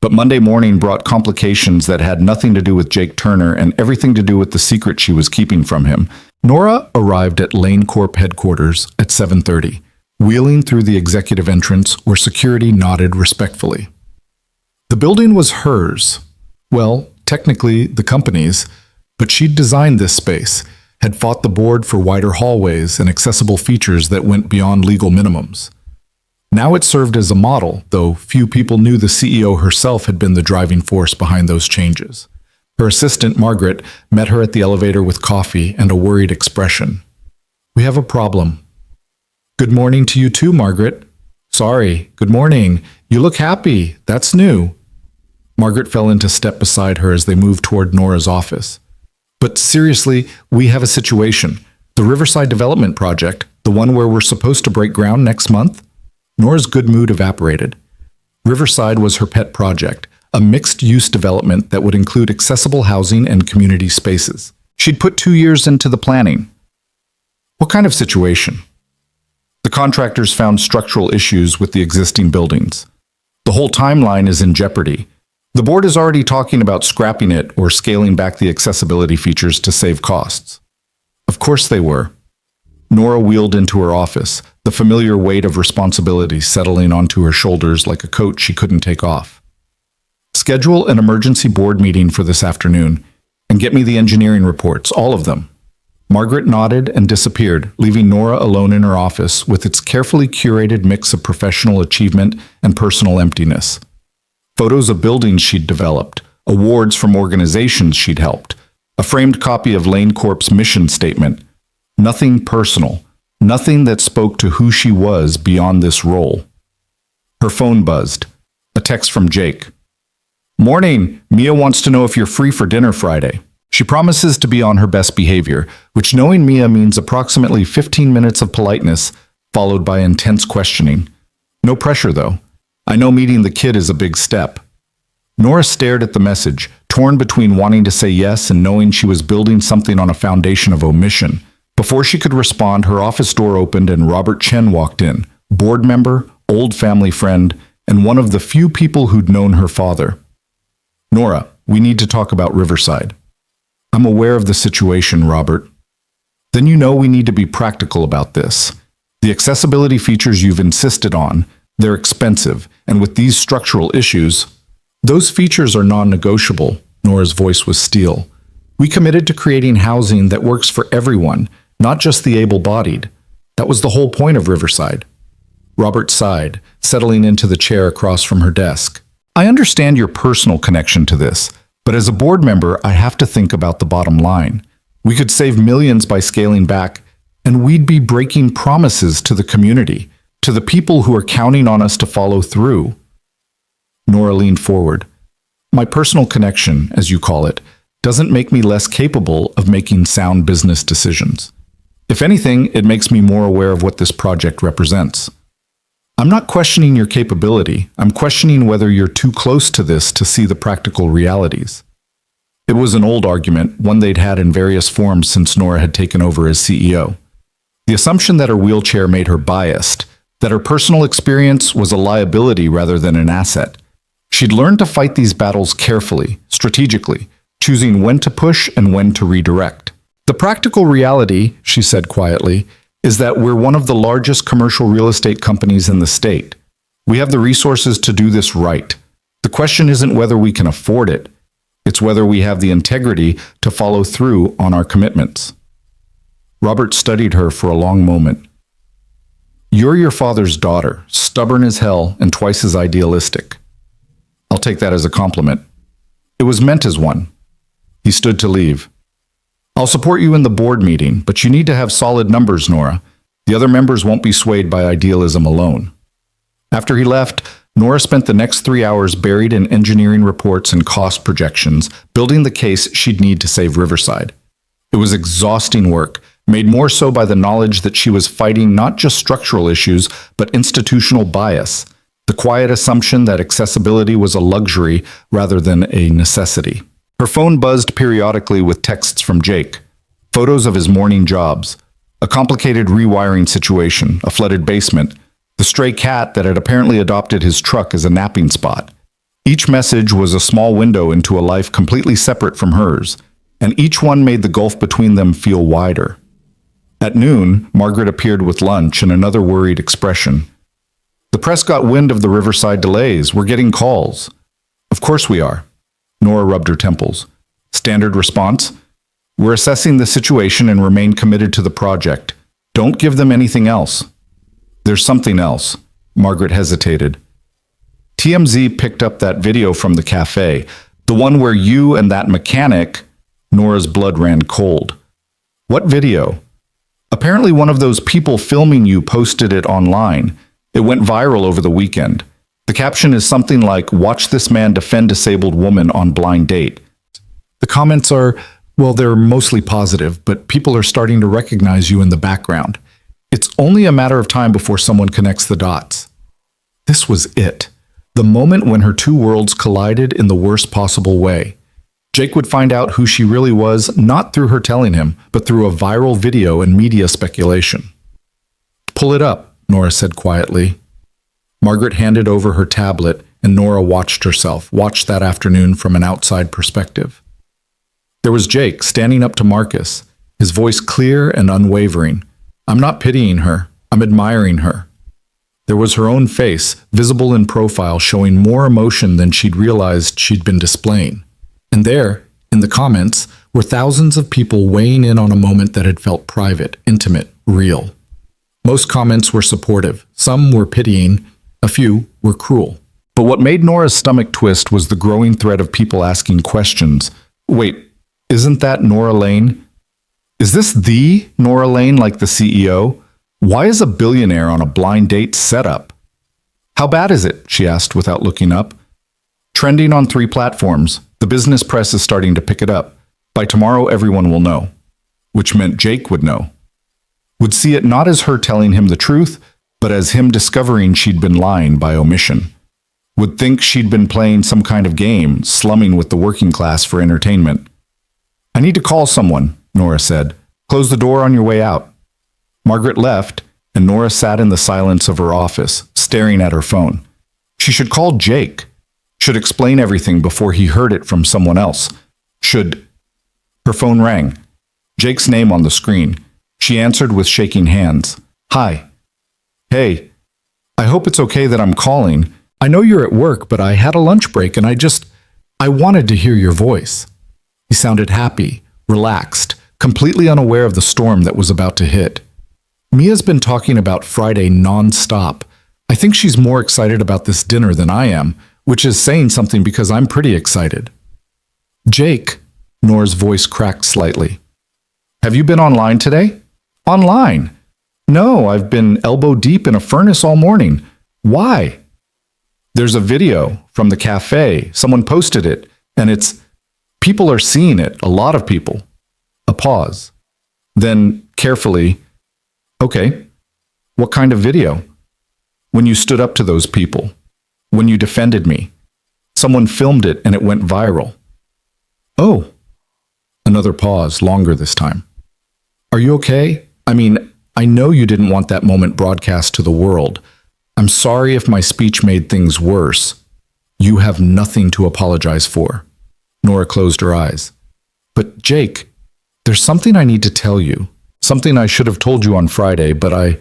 But Monday morning brought complications that had nothing to do with Jake Turner and everything to do with the secret she was keeping from him. Nora arrived at Lane Corp headquarters at 7:30, wheeling through the executive entrance where security nodded respectfully. The building was hers. Well, technically the company's, but she'd designed this space, had fought the board for wider hallways and accessible features that went beyond legal minimums. Now it served as a model, though few people knew the CEO herself had been the driving force behind those changes. Her assistant, Margaret, met her at the elevator with coffee and a worried expression. We have a problem. Good morning to you too, Margaret. Sorry, good morning. You look happy. That's new. Margaret fell into step beside her as they moved toward Nora's office. But seriously, we have a situation. The Riverside Development Project, the one where we're supposed to break ground next month? Nora's good mood evaporated. Riverside was her pet project, a mixed-use development that would include accessible housing and community spaces. She'd put 2 years into the planning. What kind of situation? The contractors found structural issues with the existing buildings. The whole timeline is in jeopardy. The board is already talking about scrapping it or scaling back the accessibility features to save costs. Of course they were. Nora wheeled into her office, the familiar weight of responsibility settling onto her shoulders like a coat she couldn't take off. Schedule an emergency board meeting for this afternoon and get me the engineering reports, all of them. Margaret nodded and disappeared, leaving Nora alone in her office with its carefully curated mix of professional achievement and personal emptiness. Photos of buildings she'd developed, awards from organizations she'd helped, a framed copy of Lane Corp's mission statement. Nothing personal, nothing that spoke to who she was beyond this role. Her phone buzzed. A text from Jake. Morning, Mia wants to know if you're free for dinner Friday. She promises to be on her best behavior, which knowing Mia means approximately 15 minutes of politeness, followed by intense questioning. No pressure, though. I know meeting the kid is a big step. Nora stared at the message, torn between wanting to say yes and knowing she was building something on a foundation of omission. Before she could respond, her office door opened and Robert Chen walked in, board member, old family friend, and one of the few people who'd known her father. Nora, we need to talk about Riverside. I'm aware of the situation, Robert. Then you know we need to be practical about this. The accessibility features you've insisted on, they're expensive, and with these structural issues, those features are non-negotiable. Nora's voice was steel. We committed to creating housing that works for everyone, not just the able-bodied. That was the whole point of Riverside. Robert sighed, settling into the chair across from her desk. I understand your personal connection to this, but as a board member, I have to think about the bottom line. We could save millions by scaling back, and we'd be breaking promises to the community. To the people who are counting on us to follow through. Nora leaned forward. My personal connection, as you call it, doesn't make me less capable of making sound business decisions. If anything, it makes me more aware of what this project represents. I'm not questioning your capability. I'm questioning whether you're too close to this to see the practical realities. It was an old argument, one they'd had in various forms since Nora had taken over as CEO. The assumption that her wheelchair made her biased, that her personal experience was a liability rather than an asset. She'd learned to fight these battles carefully, strategically, choosing when to push and when to redirect. The practical reality, she said quietly, is that we're one of the largest commercial real estate companies in the state. We have the resources to do this right. The question isn't whether we can afford it. It's whether we have the integrity to follow through on our commitments. Robert studied her for a long moment. You're your father's daughter, stubborn as hell and twice as idealistic. I'll take that as a compliment. It was meant as one. He stood to leave. I'll support you in the board meeting, but you need to have solid numbers, Nora. The other members won't be swayed by idealism alone. After he left, Nora spent the next 3 hours buried in engineering reports and cost projections, building the case she'd need to save Riverside. It was exhausting work, made more so by the knowledge that she was fighting not just structural issues, but institutional bias, the quiet assumption that accessibility was a luxury rather than a necessity. Her phone buzzed periodically with texts from Jake, photos of his morning jobs, a complicated rewiring situation, a flooded basement, the stray cat that had apparently adopted his truck as a napping spot. Each message was a small window into a life completely separate from hers, and each one made the gulf between them feel wider. At noon, Margaret appeared with lunch and another worried expression. The press got wind of the Riverside delays. We're getting calls. Of course we are. Nora rubbed her temples. Standard response? We're assessing the situation and remain committed to the project. Don't give them anything else. There's something else. Margaret hesitated. TMZ picked up that video from the cafe, the one where you and that mechanic. Nora's blood ran cold. What video? Apparently one of those people filming you posted it online. It went viral over the weekend. The caption is something like, "Watch this man defend disabled woman on blind date." The comments are, well, they're mostly positive, but people are starting to recognize you in the background. It's only a matter of time before someone connects the dots. This was it. The moment when her two worlds collided in the worst possible way. Jake would find out who she really was, not through her telling him, but through a viral video and media speculation. Pull it up, Nora said quietly. Margaret handed over her tablet, and Nora watched that afternoon from an outside perspective. There was Jake standing up to Marcus, his voice clear and unwavering. I'm not pitying her, I'm admiring her. There was her own face, visible in profile, showing more emotion than she'd realized she'd been displaying. And there, in the comments, were thousands of people weighing in on a moment that had felt private, intimate, real. Most comments were supportive, some were pitying, a few were cruel. But what made Nora's stomach twist was the growing thread of people asking questions. Wait, isn't that Nora Lane? Is this the Nora Lane like the CEO? Why is a billionaire on a blind date setup? How bad is it? She asked without looking up. Trending on 3 platforms. The business press is starting to pick it up. By tomorrow, everyone will know. Which meant Jake would know. Would see it not as her telling him the truth, but as him discovering she'd been lying by omission. Would think she'd been playing some kind of game, slumming with the working class for entertainment. I need to call someone, Nora said. Close the door on your way out. Margaret left, and Nora sat in the silence of her office, staring at her phone. She should call Jake. Should explain everything before he heard it from someone else. Her phone rang. Jake's name on the screen. She answered with shaking hands. Hi. Hey. I hope it's okay that I'm calling. I know you're at work, but I had a lunch break and I wanted to hear your voice. He sounded happy, relaxed, completely unaware of the storm that was about to hit. Mia's been talking about Friday non-stop. I think she's more excited about this dinner than I am, which is saying something because I'm pretty excited. Jake, Nora's voice cracked slightly. Have you been online today? Online? No, I've been elbow deep in a furnace all morning. Why? There's a video from the cafe. Someone posted it, and people are seeing it, a lot of people. A pause. Then, carefully, okay, what kind of video? When you stood up to those people. When you defended me. Someone filmed it and it went viral. Oh. Another pause, longer this time. Are you okay? I mean, I know you didn't want that moment broadcast to the world. I'm sorry if my speech made things worse. You have nothing to apologize for. Nora closed her eyes. But Jake, there's something I need to tell you. Something I should have told you on Friday, but I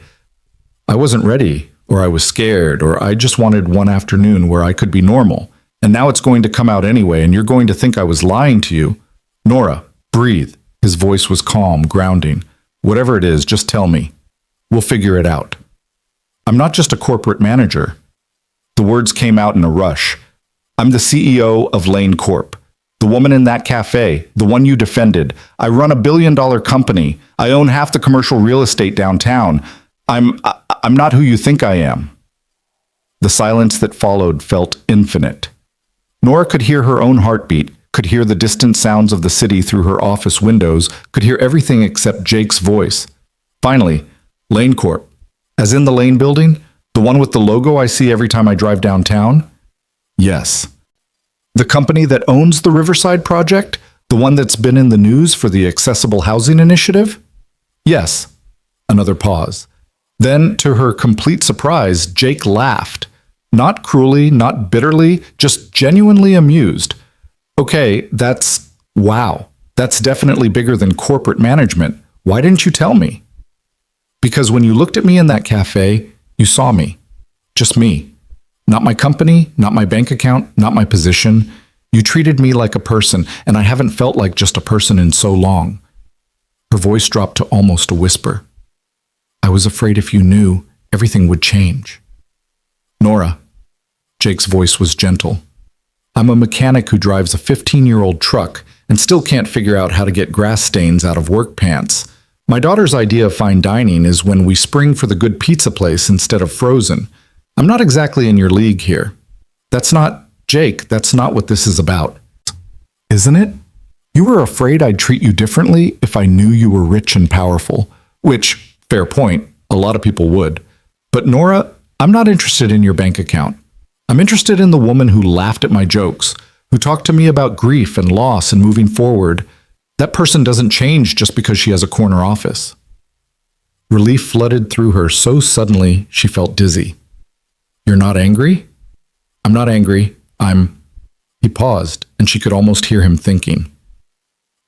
wasn't ready, or I was scared, or I just wanted one afternoon where I could be normal. And now it's going to come out anyway, and you're going to think I was lying to you. Nora, breathe. His voice was calm, grounding. Whatever it is, just tell me. We'll figure it out. I'm not just a corporate manager. The words came out in a rush. I'm the CEO of Lane Corp. The woman in that cafe, the one you defended. I run $1 billion company. I own half the commercial real estate downtown. I'm not who you think I am. The silence that followed felt infinite. Nora could hear her own heartbeat, could hear the distant sounds of the city through her office windows, could hear everything except Jake's voice. Finally, Lane Corp. As in the Lane building? The one with the logo I see every time I drive downtown? Yes. The company that owns the Riverside project? The one that's been in the news for the accessible housing initiative? Yes. Another pause. Then, to her complete surprise, Jake laughed. Not cruelly, not bitterly, just genuinely amused. Okay, wow. That's definitely bigger than corporate management. Why didn't you tell me? Because when you looked at me in that cafe, you saw me. Just me. Not my company, not my bank account, not my position. You treated me like a person, and I haven't felt like just a person in so long. Her voice dropped to almost a whisper. I was afraid if you knew, everything would change. Nora. Jake's voice was gentle. I'm a mechanic who drives a 15-year-old truck and still can't figure out how to get grass stains out of work pants. My daughter's idea of fine dining is when we spring for the good pizza place instead of frozen. I'm not exactly in your league here. Jake, that's not what this is about. Isn't it? You were afraid I'd treat you differently if I knew you were rich and powerful, which, fair point, a lot of people would. But Nora, I'm not interested in your bank account. I'm interested in the woman who laughed at my jokes, who talked to me about grief and loss and moving forward. That person doesn't change just because she has a corner office. Relief flooded through her so suddenly she felt dizzy. You're not angry? I'm not angry. He paused, and she could almost hear him thinking.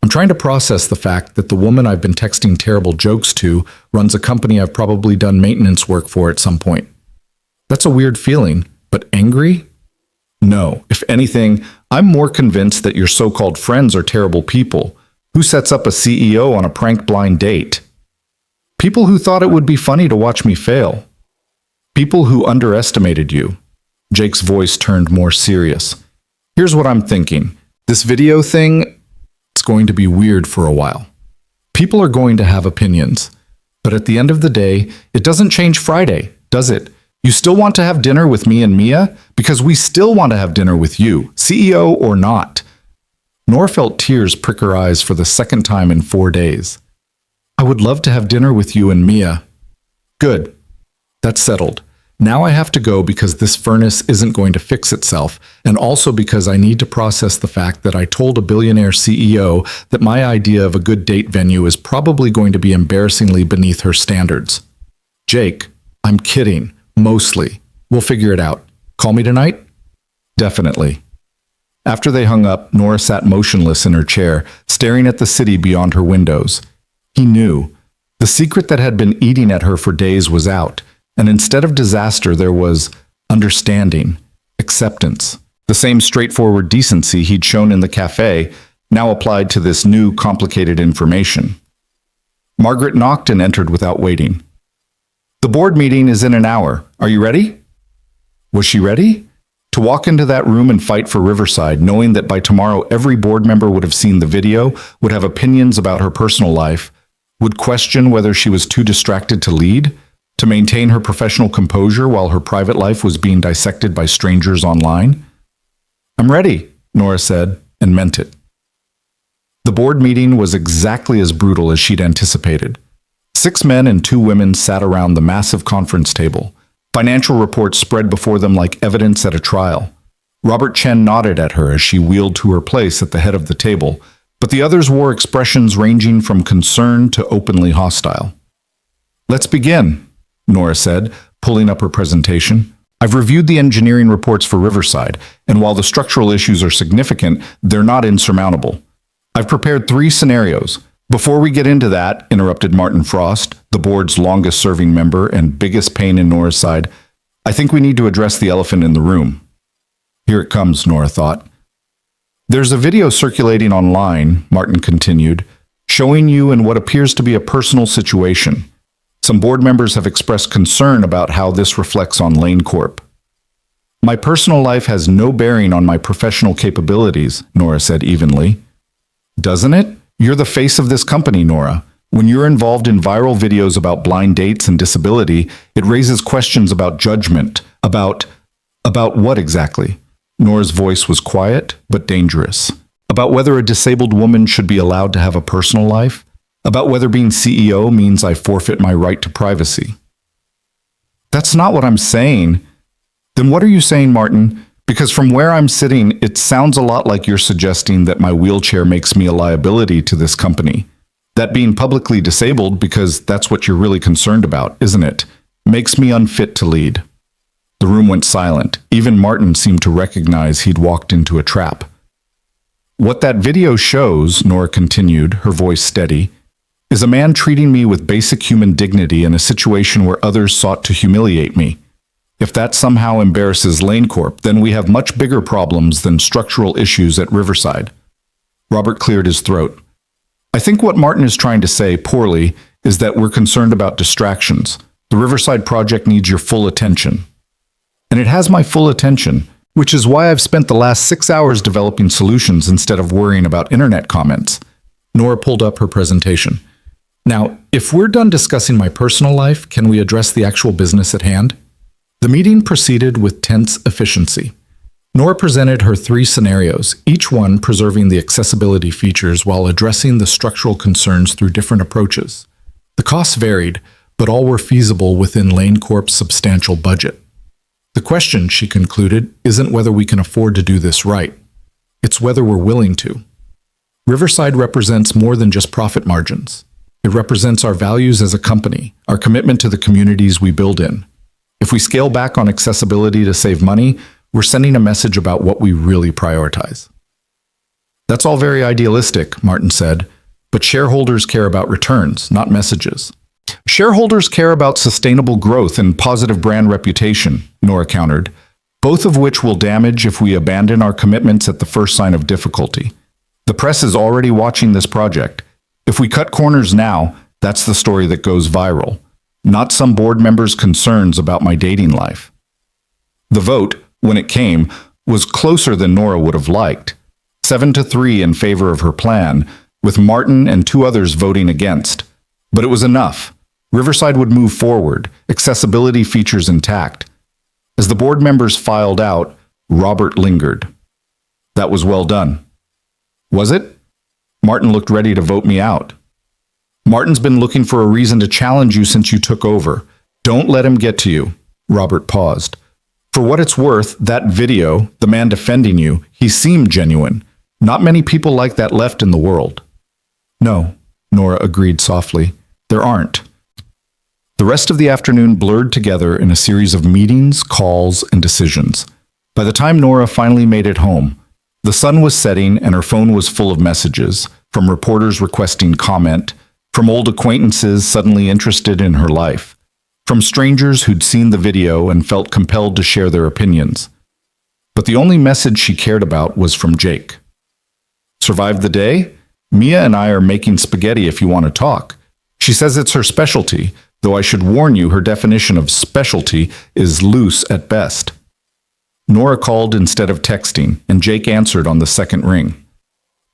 I'm trying to process the fact that the woman I've been texting terrible jokes to runs a company I've probably done maintenance work for at some point. That's a weird feeling, but angry? No, if anything, I'm more convinced that your so-called friends are terrible people. Who sets up a CEO on a prank blind date? People who thought it would be funny to watch me fail. People who underestimated you. Jake's voice turned more serious. Here's what I'm thinking. This video thing, it's going to be weird for a while. People are going to have opinions. But at the end of the day, it doesn't change Friday, does it? You still want to have dinner with me and Mia? Because we still want to have dinner with you, CEO or not. Nora felt tears prick her eyes for the second time in 4 days. I would love to have dinner with you and Mia. Good. That's settled. Now I have to go because this furnace isn't going to fix itself, and also because I need to process the fact that I told a billionaire CEO that my idea of a good date venue is probably going to be embarrassingly beneath her standards. Jake, I'm kidding. Mostly. We'll figure it out. Call me tonight? Definitely. After they hung up, Nora sat motionless in her chair, staring at the city beyond her windows. He knew. The secret that had been eating at her for days was out, and instead of disaster there was understanding, acceptance. The same straightforward decency he'd shown in the cafe, now applied to this new, complicated information. Margaret knocked and entered without waiting. The board meeting is in an hour. Are you ready? Was she ready? To walk into that room and fight for Riverside, knowing that by tomorrow every board member would have seen the video, would have opinions about her personal life. would question whether she was too distracted to lead, to maintain her professional composure while her private life was being dissected by strangers online? "I'm ready," Nora said, and meant it. The board meeting was exactly as brutal as she'd anticipated. 6 men and 2 women sat around the massive conference table. Financial reports spread before them like evidence at a trial. Robert Chen nodded at her as she wheeled to her place at the head of the table, but the others wore expressions ranging from concern to openly hostile. "Let's begin," Nora said, pulling up her presentation. "I've reviewed the engineering reports for Riverside, and while the structural issues are significant, they're not insurmountable. I've prepared 3 scenarios. Before we get into that," interrupted Martin Frost, the board's longest-serving member and biggest pain in Nora's side, "I think we need to address the elephant in the room." Here it comes, Nora thought. "There's a video circulating online," Martin continued, "showing you in what appears to be a personal situation. Some board members have expressed concern about how this reflects on Lane Corp." "My personal life has no bearing on my professional capabilities," Nora said evenly. "Doesn't it? You're the face of this company, Nora. When you're involved in viral videos about blind dates and disability, it raises questions about judgment, about what exactly?" Nora's voice was quiet, but dangerous. "About whether a disabled woman should be allowed to have a personal life? About whether being CEO means I forfeit my right to privacy?" "That's not what I'm saying." "Then what are you saying, Martin? Because from where I'm sitting, it sounds a lot like you're suggesting that my wheelchair makes me a liability to this company. That being publicly disabled, because that's what you're really concerned about, isn't it, makes me unfit to lead." The room went silent. Even Martin seemed to recognize he'd walked into a trap. "What that video shows," Nora continued, her voice steady, "is a man treating me with basic human dignity in a situation where others sought to humiliate me. If that somehow embarrasses Lane Corp, then we have much bigger problems than structural issues at Riverside." Robert cleared his throat. "I think what Martin is trying to say, poorly, is that we're concerned about distractions. The Riverside project needs your full attention." "And it has my full attention, which is why I've spent the last 6 hours developing solutions instead of worrying about internet comments." Nora pulled up her presentation. "Now, if we're done discussing my personal life, can we address the actual business at hand?" The meeting proceeded with tense efficiency. Nora presented her 3 scenarios, each one preserving the accessibility features while addressing the structural concerns through different approaches. The costs varied, but all were feasible within Lane Corp's substantial budget. The question, she concluded, isn't whether we can afford to do this right. It's whether we're willing to. Riverside represents more than just profit margins. It represents our values as a company, our commitment to the communities we build in. If we scale back on accessibility to save money, we're sending a message about what we really prioritize. "That's all very idealistic," Martin said, "but shareholders care about returns, not messages." "Shareholders care about sustainable growth and positive brand reputation," Nora countered, "both of which will damage if we abandon our commitments at the first sign of difficulty. The press is already watching this project. If we cut corners now, that's the story that goes viral, not some board member's concerns about my dating life." The vote, when it came, was closer than Nora would have liked. 7-3 in favor of her plan, with Martin and 2 others voting against. But it was enough. Riverside would move forward, accessibility features intact. As the board members filed out, Robert lingered. "That was well done." "Was it?" Martin looked ready to vote me out. "Martin's been looking for a reason to challenge you since you took over. Don't let him get to you." Robert paused. "For what it's worth, that video, the man defending you, he seemed genuine. Not many people like that left in the world." "No," Nora agreed softly. "There aren't." The rest of the afternoon blurred together in a series of meetings, calls, and decisions. By the time Nora finally made it home, the sun was setting and her phone was full of messages, from reporters requesting comment, from old acquaintances suddenly interested in her life, from strangers who'd seen the video and felt compelled to share their opinions. But the only message she cared about was from Jake. "Survived the day? Mia and I are making spaghetti if you want to talk. She says it's her specialty, though I should warn you her definition of specialty is loose at best." Nora called instead of texting, and Jake answered on the second ring.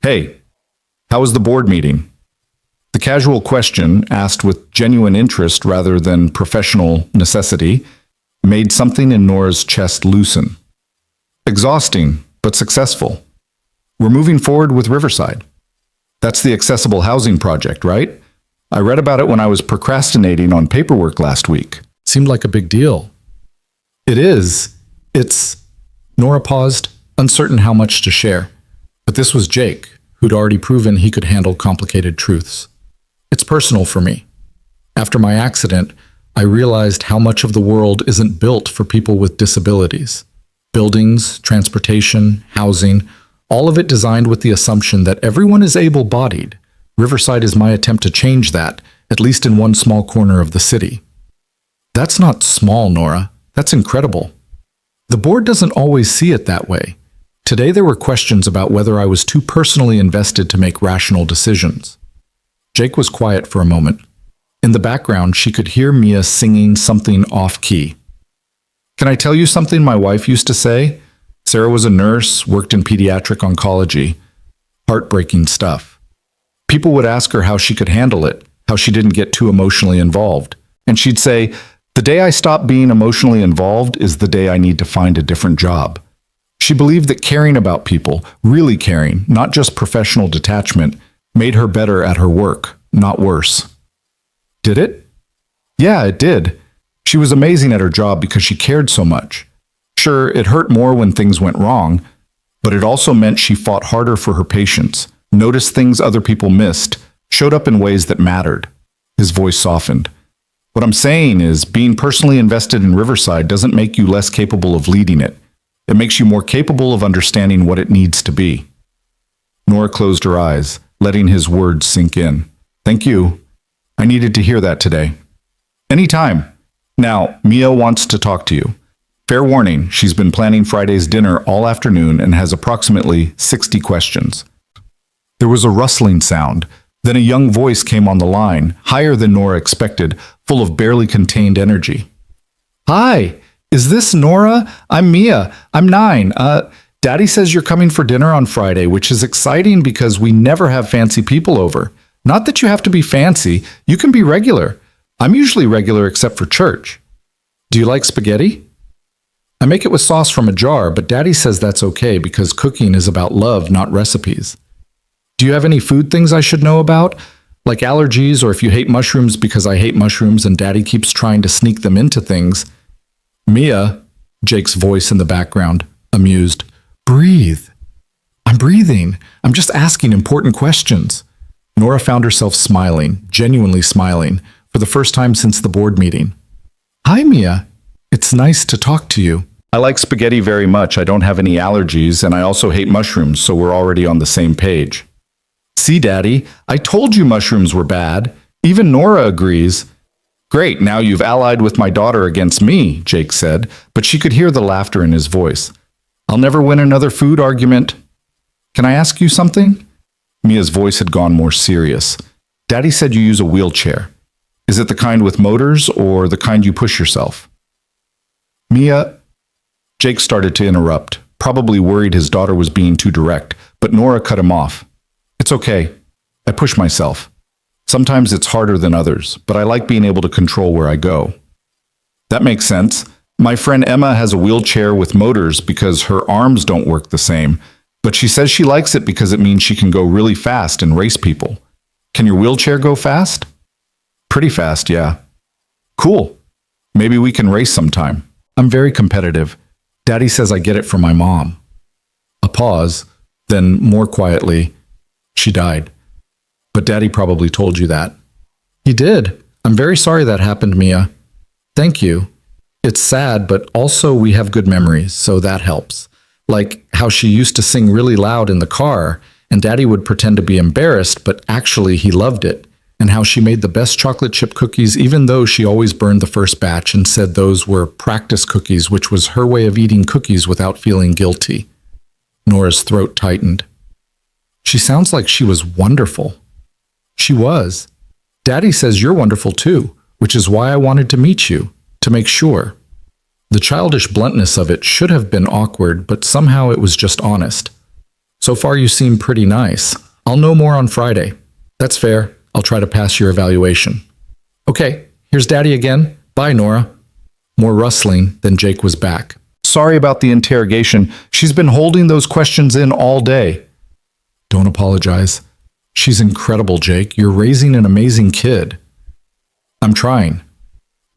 "Hey, how was the board meeting?" The casual question, asked with genuine interest rather than professional necessity, made something in Nora's chest loosen. Exhausting, but successful. We're moving forward with Riverside. That's the accessible housing project, right? I read about it when I was procrastinating on paperwork last week. Seemed like a big deal. It is. It's... Nora paused, uncertain how much to share. But this was Jake, who'd already proven he could handle complicated truths. It's personal for me. After my accident, I realized how much of the world isn't built for people with disabilities. Buildings, transportation, housing, all of it designed with the assumption that everyone is able-bodied. Riverside is my attempt to change that, at least in one small corner of the city. That's not small, Nora. That's incredible. The board doesn't always see it that way. Today there were questions about whether I was too personally invested to make rational decisions. Jake was quiet for a moment. In the background, she could hear Mia singing something off-key. Can I tell you something my wife used to say? Sarah was a nurse, worked in pediatric oncology. Heartbreaking stuff. People would ask her how she could handle it, how she didn't get too emotionally involved. And she'd say, "The day I stop being emotionally involved is the day I need to find a different job." She believed that caring about people, really caring, not just professional detachment, made her better at her work, not worse. Did it? Yeah, it did. She was amazing at her job because she cared so much. Sure, it hurt more when things went wrong, but it also meant she fought harder for her patients, noticed things other people missed, showed up in ways that mattered. His voice softened. What I'm saying is, being personally invested in Riverside doesn't make you less capable of leading it. It makes you more capable of understanding what it needs to be. Nora closed her eyes, letting his words sink in. Thank you. I needed to hear that today. Anytime. Now, Mia wants to talk to you. Fair warning, she's been planning Friday's dinner all afternoon and has approximately 60 questions. There was a rustling sound. Then a young voice came on the line, higher than Nora expected, full of barely contained energy. Hi, is this Nora? I'm Mia. I'm 9. Daddy says you're coming for dinner on Friday, which is exciting because we never have fancy people over. Not that you have to be fancy, you can be regular. I'm usually regular except for church. Do you like spaghetti? I make it with sauce from a jar, but Daddy says that's okay because cooking is about love, not recipes. Do you have any food things I should know about? Like allergies, or if you hate mushrooms because I hate mushrooms and Daddy keeps trying to sneak them into things. Mia, Jake's voice in the background, amused. Breathe. I'm breathing. I'm just asking important questions. Nora found herself smiling, genuinely smiling, for the first time since the board meeting. Hi, Mia. It's nice to talk to you. I like spaghetti very much. I don't have any allergies, and I also hate mushrooms, so we're already on the same page. See, Daddy, I told you mushrooms were bad. Even Nora agrees. Great, now you've allied with my daughter against me, Jake said, but she could hear the laughter in his voice. I'll never win another food argument. Can I ask you something? Mia's voice had gone more serious. Daddy said you use a wheelchair. Is it the kind with motors or the kind you push yourself? Mia... Jake started to interrupt, probably worried his daughter was being too direct, but Nora cut him off. It's okay. I push myself. Sometimes it's harder than others, but I like being able to control where I go. That makes sense. My friend Emma has a wheelchair with motors because her arms don't work the same, but she says she likes it because it means she can go really fast and race people. Can your wheelchair go fast? Pretty fast, yeah. Cool. Maybe we can race sometime. I'm very competitive. Daddy says I get it from my mom. A pause, then more quietly, she died. But Daddy probably told you that. He did. I'm very sorry that happened, Mia. Thank you. It's sad, but also we have good memories, so that helps. Like how she used to sing really loud in the car, and Daddy would pretend to be embarrassed, but actually he loved it. And how she made the best chocolate chip cookies even though she always burned the first batch and said those were practice cookies, which was her way of eating cookies without feeling guilty. Nora's throat tightened. She sounds like she was wonderful. She was. Daddy says you're wonderful too, which is why I wanted to meet you, to make sure. The childish bluntness of it should have been awkward, but somehow it was just honest. So far you seem pretty nice. I'll know more on Friday. That's fair. I'll try to pass your evaluation. Okay, here's Daddy again. Bye, Nora. More rustling, then Jake was back. Sorry about the interrogation. She's been holding those questions in all day. Don't apologize. She's incredible, Jake. You're raising an amazing kid. I'm trying.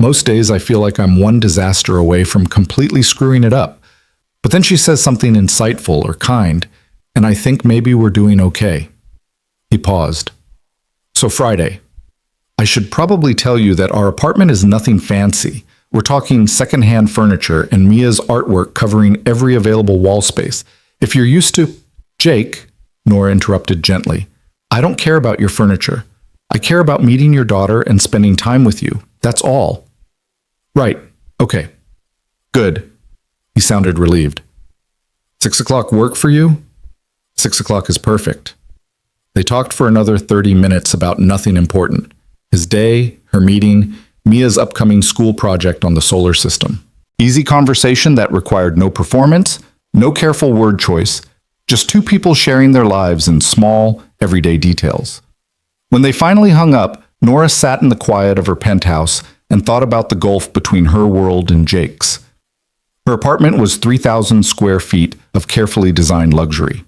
Most days I feel like I'm one disaster away from completely screwing it up. But then she says something insightful or kind, and I think maybe we're doing okay. He paused. So Friday. I should probably tell you that our apartment is nothing fancy. We're talking secondhand furniture and Mia's artwork covering every available wall space. If you're used to... Jake, Nora interrupted gently, I don't care about your furniture. I care about meeting your daughter and spending time with you. That's all. Right. Okay. Good. He sounded relieved. 6 o'clock work for you? 6 o'clock is perfect. They talked for another 30 minutes about nothing important. His day, her meeting, Mia's upcoming school project on the solar system. Easy conversation that required no performance, no careful word choice, just two people sharing their lives in small, everyday details. When they finally hung up, Nora sat in the quiet of her penthouse and thought about the gulf between her world and Jake's. Her apartment was 3,000 square feet of carefully designed luxury.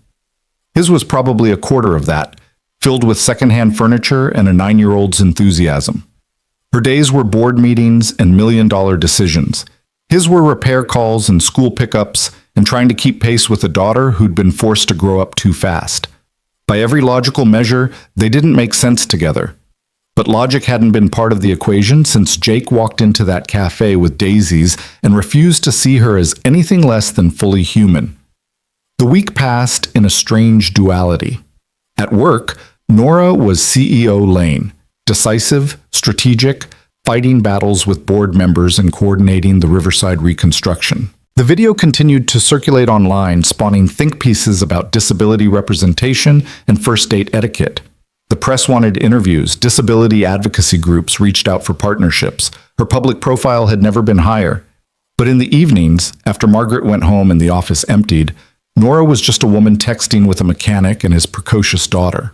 His was probably a quarter of that, filled with secondhand furniture and a 9-year-old's enthusiasm. Her days were board meetings and million-dollar decisions. His were repair calls and school pickups and trying to keep pace with a daughter who'd been forced to grow up too fast. By every logical measure, they didn't make sense together. But logic hadn't been part of the equation since Jake walked into that cafe with daisies and refused to see her as anything less than fully human. The week passed in a strange duality. At work, Nora was CEO Lane, decisive, strategic, fighting battles with board members and coordinating the Riverside reconstruction. The video continued to circulate online, spawning think pieces about disability representation and first date etiquette. The press wanted interviews, disability advocacy groups reached out for partnerships. Her public profile had never been higher. But in the evenings, after Margaret went home and the office emptied, Nora was just a woman texting with a mechanic and his precocious daughter.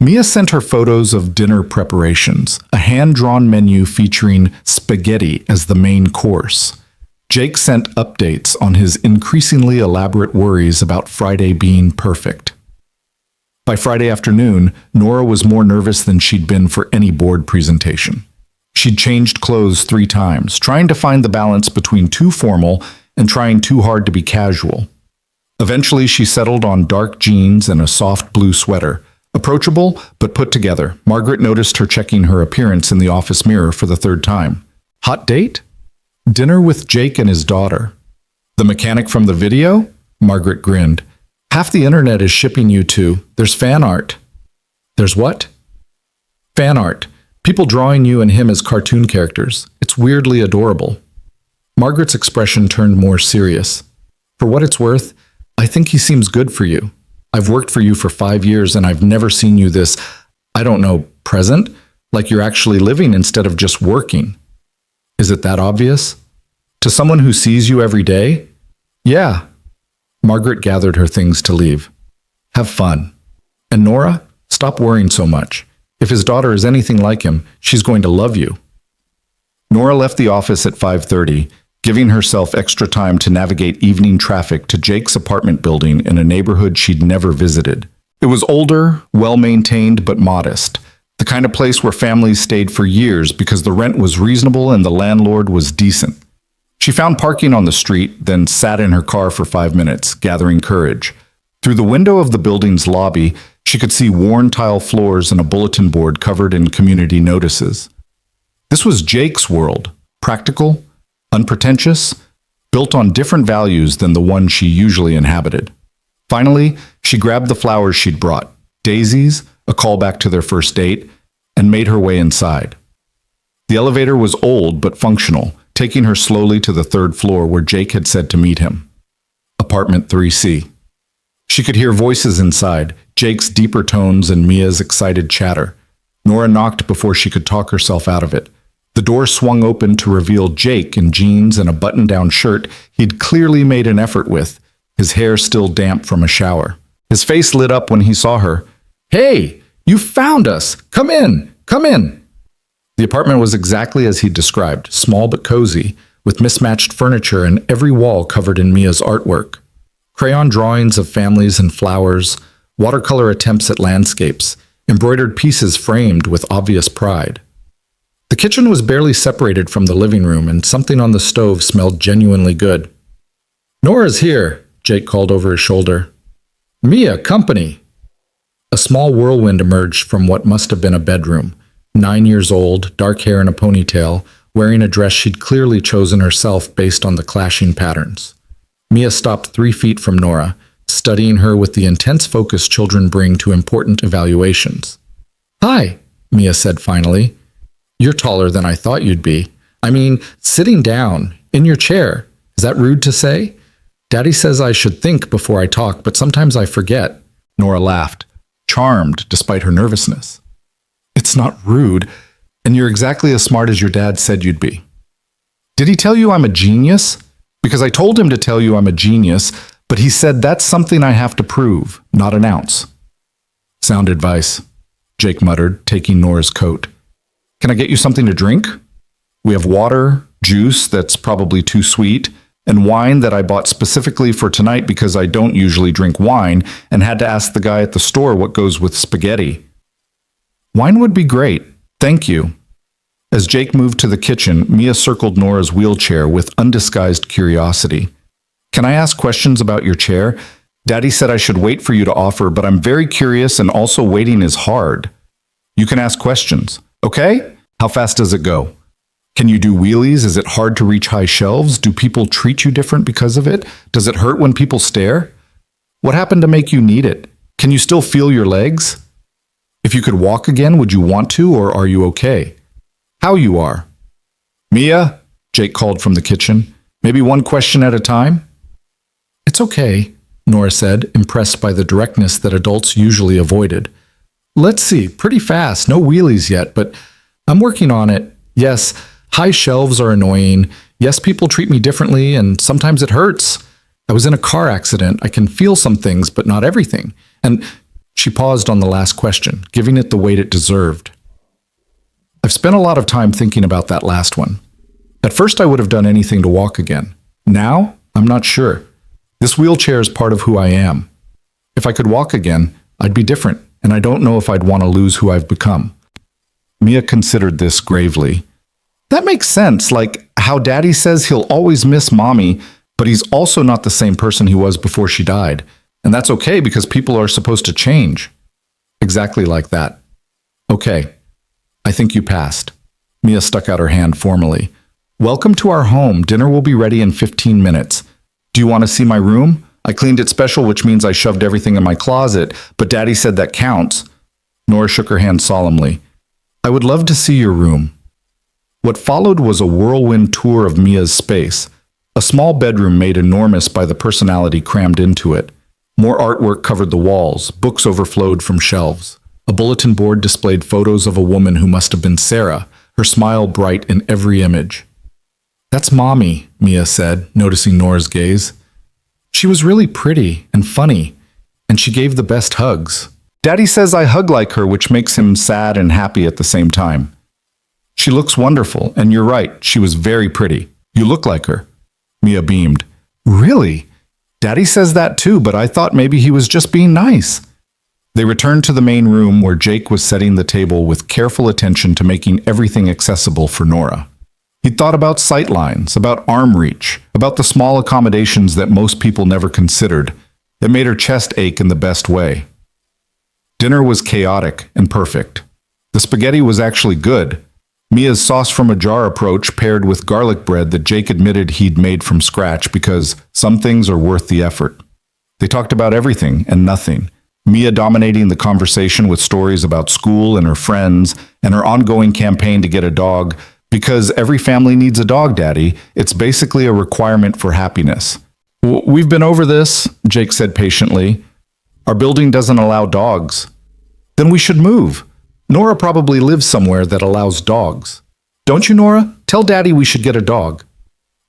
Mia sent her photos of dinner preparations, a hand-drawn menu featuring spaghetti as the main course. Jake sent updates on his increasingly elaborate worries about Friday being perfect. By Friday afternoon, Nora was more nervous than she'd been for any board presentation. She'd changed clothes 3 times, trying to find the balance between too formal and trying too hard to be casual. Eventually, she settled on dark jeans and a soft blue sweater. Approachable, but put together, Margaret noticed her checking her appearance in the office mirror for the 3rd time. Hot date? Dinner with Jake and his daughter. The mechanic from the video? Margaret grinned. Half the internet is shipping you two. There's fan art. There's what? Fan art. People drawing you and him as cartoon characters. It's weirdly adorable. Margaret's expression turned more serious. For what it's worth, I think he seems good for you. I've worked for you for 5 years and I've never seen you this, I don't know, present? Like you're actually living instead of just working. Is it that obvious? To someone who sees you every day? Yeah. Margaret gathered her things to leave. Have fun. And Nora, stop worrying so much. If his daughter is anything like him, she's going to love you. Nora left the office at 5:30, giving herself extra time to navigate evening traffic to Jake's apartment building in a neighborhood she'd never visited. It was older, well-maintained, but modest. The kind of place where families stayed for years because the rent was reasonable and the landlord was decent. She found parking on the street, then sat in her car for 5 minutes, gathering courage. Through the window of the building's lobby, she could see worn tile floors and a bulletin board covered in community notices. This was Jake's world, practical, unpretentious, built on different values than the one she usually inhabited. Finally, she grabbed the flowers she'd brought, daisies, a callback to their first date, and made her way inside. The elevator was old but functional, taking her slowly to the 3rd floor where Jake had said to meet him. Apartment 3C. She could hear voices inside, Jake's deeper tones and Mia's excited chatter. Nora knocked before she could talk herself out of it. The door swung open to reveal Jake in jeans and a button-down shirt he'd clearly made an effort with, his hair still damp from a shower. His face lit up when he saw her. "Hey, You found us! Come in! Come in! The apartment was exactly as he'd described, small but cozy, with mismatched furniture and every wall covered in Mia's artwork. Crayon drawings of families and flowers, watercolor attempts at landscapes, embroidered pieces framed with obvious pride. The kitchen was barely separated from the living room, and something on the stove smelled genuinely good. "Nora's here," Jake called over his shoulder. "Mia, company!" A small whirlwind emerged from what must have been a bedroom. 9 years old, dark hair in a ponytail, wearing a dress she'd clearly chosen herself based on the clashing patterns. Mia stopped 3 feet from Nora, studying her with the intense focus children bring to important evaluations. "Hi," Mia said finally. "You're taller than I thought you'd be. I mean, sitting down, in your chair. Is that rude to say? Daddy says I should think before I talk, but sometimes I forget." Nora laughed, charmed despite her nervousness. "It's not rude, and you're exactly as smart as your dad said you'd be." "Did he tell you I'm a genius?" "Because I told him to tell you I'm a genius, but he said that's something I have to prove, not announce." "Sound advice," Jake muttered, taking Nora's coat. "Can I get you something to drink? We have water, juice that's probably too sweet, and wine that I bought specifically for tonight because I don't usually drink wine and had to ask the guy at the store what goes with spaghetti." "Wine would be great. Thank you." As Jake moved to the kitchen, Mia circled Nora's wheelchair with undisguised curiosity. "Can I ask questions about your chair? Daddy said I should wait for you to offer, but I'm very curious and also waiting is hard." "You can ask questions. Okay? How fast does it go? Can you do wheelies? Is it hard to reach high shelves? Do people treat you different because of it? Does it hurt when people stare? What happened to make you need it? Can you still feel your legs? If you could walk again, would you want to, or are you okay? How you are?" "Mia," Jake called from the kitchen, "maybe one question at a time?" "It's okay," Nora said, impressed by the directness that adults usually avoided. "Let's see, pretty fast, no wheelies yet, but I'm working on it. Yes, high shelves are annoying. Yes, people treat me differently, and sometimes it hurts. I was in a car accident. I can feel some things, but not everything." And she paused on the last question, giving it the weight it deserved. "I've spent a lot of time thinking about that last one. At first, I would have done anything to walk again. Now, I'm not sure. This wheelchair is part of who I am. If I could walk again, I'd be different, and I don't know if I'd want to lose who I've become." Mia considered this gravely. "That makes sense, like how Daddy says he'll always miss Mommy, but he's also not the same person he was before she died. And that's okay because people are supposed to change." "Exactly like that." "Okay, I think you passed." Mia stuck out her hand formally. "Welcome to our home. Dinner will be ready in 15 minutes. Do you want to see my room? I cleaned it special, which means I shoved everything in my closet, but Daddy said that counts." Nora shook her hand solemnly. "I would love to see your room." What followed was a whirlwind tour of Mia's space. A small bedroom made enormous by the personality crammed into it. More artwork covered the walls, books overflowed from shelves. A bulletin board displayed photos of a woman who must have been Sarah, her smile bright in every image. "That's Mommy," Mia said, noticing Nora's gaze. "She was really pretty and funny, and she gave the best hugs. Daddy says I hug like her, which makes him sad and happy at the same time. She looks wonderful, and you're right, she was very pretty. You look like her." Mia beamed. "Really? Daddy says that too, but I thought maybe he was just being nice." They returned to the main room where Jake was setting the table with careful attention to making everything accessible for Nora. He'd thought about sight lines, about arm reach, about the small accommodations that most people never considered. It made her chest ache in the best way. Dinner was chaotic and perfect. The spaghetti was actually good. Mia's sauce from a jar approach paired with garlic bread that Jake admitted he'd made from scratch because some things are worth the effort. They talked about everything and nothing. Mia dominating the conversation with stories about school and her friends and her ongoing campaign to get a dog. Because every family needs a dog, Daddy. It's basically a requirement for happiness. "We've been over this," Jake said patiently. "Our building doesn't allow dogs." "Then we should move. Nora probably lives somewhere that allows dogs. Don't you, Nora? Tell Daddy we should get a dog."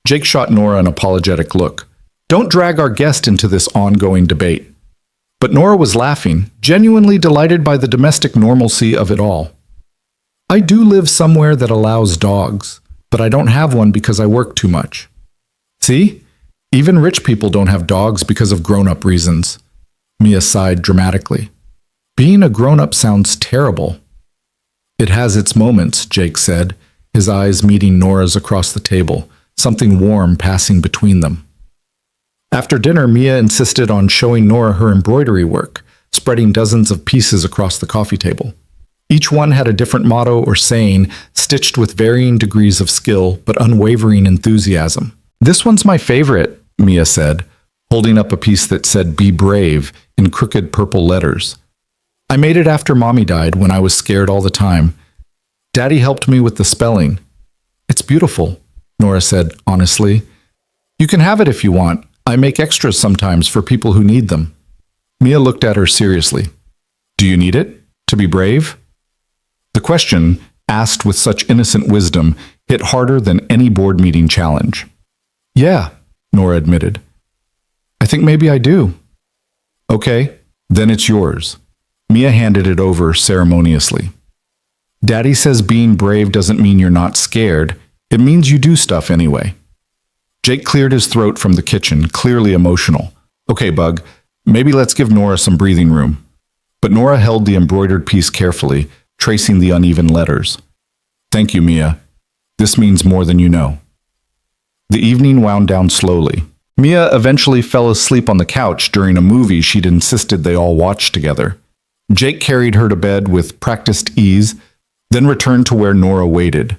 Jake shot Nora an apologetic look. "Don't drag our guest into this ongoing debate." But Nora was laughing, genuinely delighted by the domestic normalcy of it all. I do live somewhere that allows dogs, but I don't have one because I work too much. See? Even rich people don't have dogs because of grown-up reasons. Mia sighed dramatically. Being a grown-up sounds terrible. It has its moments, Jake said, his eyes meeting Nora's across the table, something warm passing between them. After dinner, Mia insisted on showing Nora her embroidery work, spreading dozens of pieces across the coffee table. Each one had a different motto or saying, stitched with varying degrees of skill but unwavering enthusiasm. This one's my favorite, Mia said, holding up a piece that said, "Be brave," in crooked purple letters. I made it after Mommy died when I was scared all the time. Daddy helped me with the spelling. It's beautiful, Nora said honestly. You can have it if you want. I make extras sometimes for people who need them. Mia looked at her seriously. Do you need it? To be brave? The question, asked with such innocent wisdom, hit harder than any board meeting challenge. Yeah, Nora admitted. I think maybe I do. Okay, then it's yours. Mia handed it over ceremoniously. Daddy says being brave doesn't mean you're not scared. It means you do stuff anyway. Jake cleared his throat from the kitchen, clearly emotional. Okay, Bug, maybe let's give Nora some breathing room. But Nora held the embroidered piece carefully, tracing the uneven letters. Thank you, Mia. This means more than you know. The evening wound down slowly. Mia eventually fell asleep on the couch during a movie she'd insisted they all watch together. Jake carried her to bed with practiced ease, then returned to where Nora waited.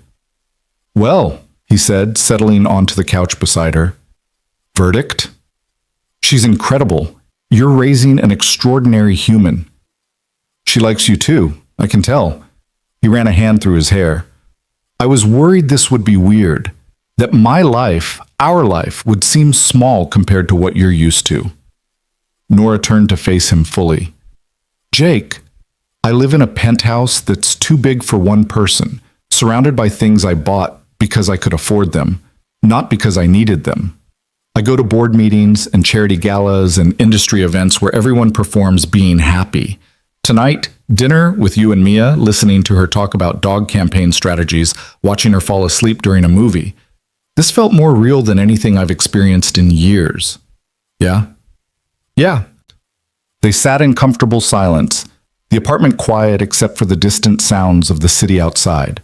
Well, he said, settling onto the couch beside her. Verdict? She's incredible. You're raising an extraordinary human. She likes you too, I can tell. He ran a hand through his hair. I was worried this would be weird, that my life, our life, would seem small compared to what you're used to. Nora turned to face him fully. Jake, I live in a penthouse that's too big for one person, surrounded by things I bought because I could afford them, not because I needed them. I go to board meetings and charity galas and industry events where everyone performs being happy. Tonight, dinner with you and Mia, listening to her talk about dog campaign strategies, watching her fall asleep during a movie. This felt more real than anything I've experienced in years. Yeah? Yeah. They sat in comfortable silence, the apartment quiet except for the distant sounds of the city outside.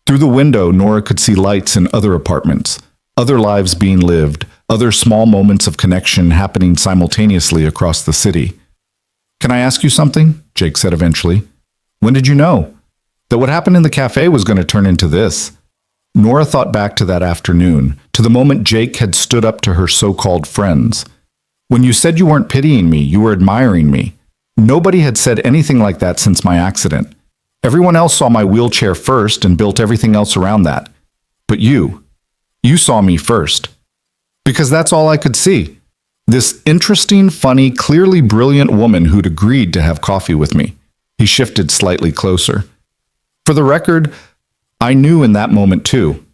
Through the window, Nora could see lights in other apartments, other lives being lived, other small moments of connection happening simultaneously across the city. Can I ask you something? Jake said eventually. When did you know that what happened in the cafe was going to turn into this? Nora thought back to that afternoon, to the moment Jake had stood up to her so-called friends. When you said you weren't pitying me, you were admiring me. Nobody had said anything like that since my accident. Everyone else saw my wheelchair first and built everything else around that. But you saw me first. Because that's all I could see. This interesting, funny, clearly brilliant woman who'd agreed to have coffee with me. He shifted slightly closer. For the record, I knew in that moment too.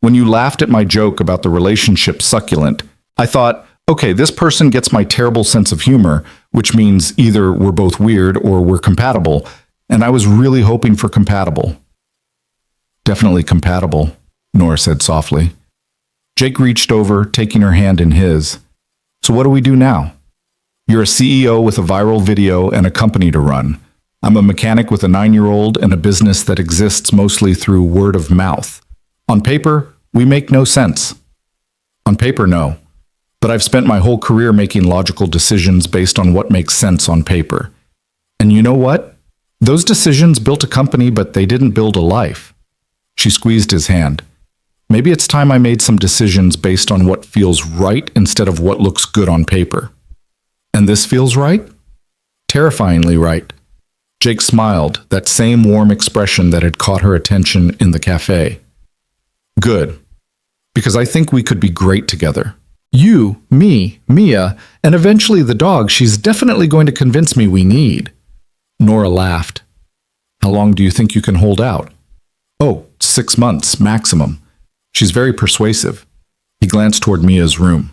When you laughed at my joke about the relationship succulent, I thought, okay, this person gets my terrible sense of humor, which means either we're both weird or we're compatible, and I was really hoping for compatible. Definitely compatible, Nora said softly. Jake reached over, taking her hand in his. So what do we do now? You're a CEO with a viral video and a company to run. I'm a mechanic with a 9-year-old and a business that exists mostly through word of mouth. On paper, we make no sense. On paper, no. But I've spent my whole career making logical decisions based on what makes sense on paper. And you know what? Those decisions built a company, but they didn't build a life. She squeezed his hand. Maybe it's time I made some decisions based on what feels right instead of what looks good on paper. And this feels right? Terrifyingly right. Jake smiled, that same warm expression that had caught her attention in the cafe. Good. Because I think we could be great together. You, me, Mia, and eventually the dog she's definitely going to convince me we need. Nora laughed. How long do you think you can hold out? Oh, 6 months, maximum. She's very persuasive. He glanced toward Mia's room.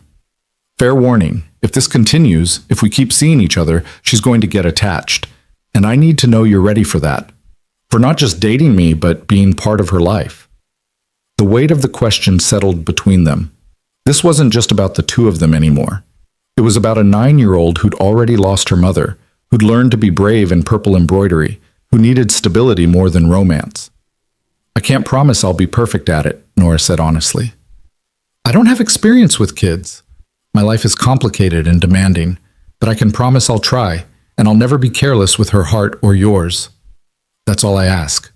Fair warning, If this continues, if we keep seeing each other, she's going to get attached. And I need to know you're ready for that. For not just dating me, but being part of her life. The weight of the question settled between them. This wasn't just about the two of them anymore. It was about a 9-year-old who'd already lost her mother, who'd learned to be brave in purple embroidery, who needed stability more than romance. I can't promise I'll be perfect at it, Nora said honestly. I don't have experience with kids. My life is complicated and demanding, but I can promise I'll try, and I'll never be careless with her heart or yours. That's all I ask.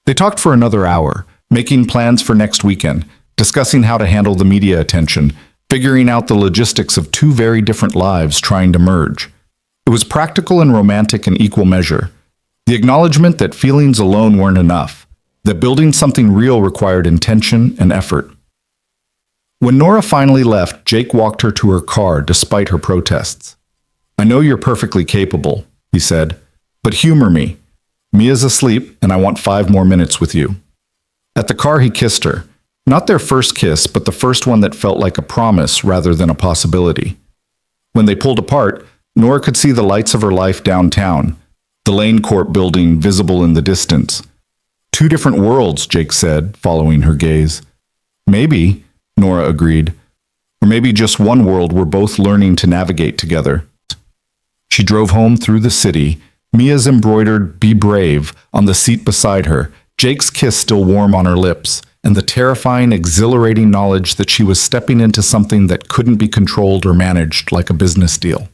They talked for another hour, making plans for next weekend, discussing how to handle the media attention, figuring out the logistics of two very different lives trying to merge. It was practical and romantic in equal measure. The acknowledgement that feelings alone weren't enough, that building something real required intention and effort. When Nora finally left, Jake walked her to her car despite her protests. I know you're perfectly capable, he said, but humor me. Mia's asleep, and I want 5 more minutes with you. At the car, he kissed her. Not their first kiss, but the first one that felt like a promise rather than a possibility. When they pulled apart, Nora could see the lights of her life downtown, the Lane Corp building visible in the distance. 2 different worlds, Jake said, following her gaze. Maybe, Nora agreed, or maybe just one world we're both learning to navigate together. She drove home through the city, Mia's embroidered "Be Brave" on the seat beside her, Jake's kiss still warm on her lips, and the terrifying, exhilarating knowledge that she was stepping into something that couldn't be controlled or managed like a business deal.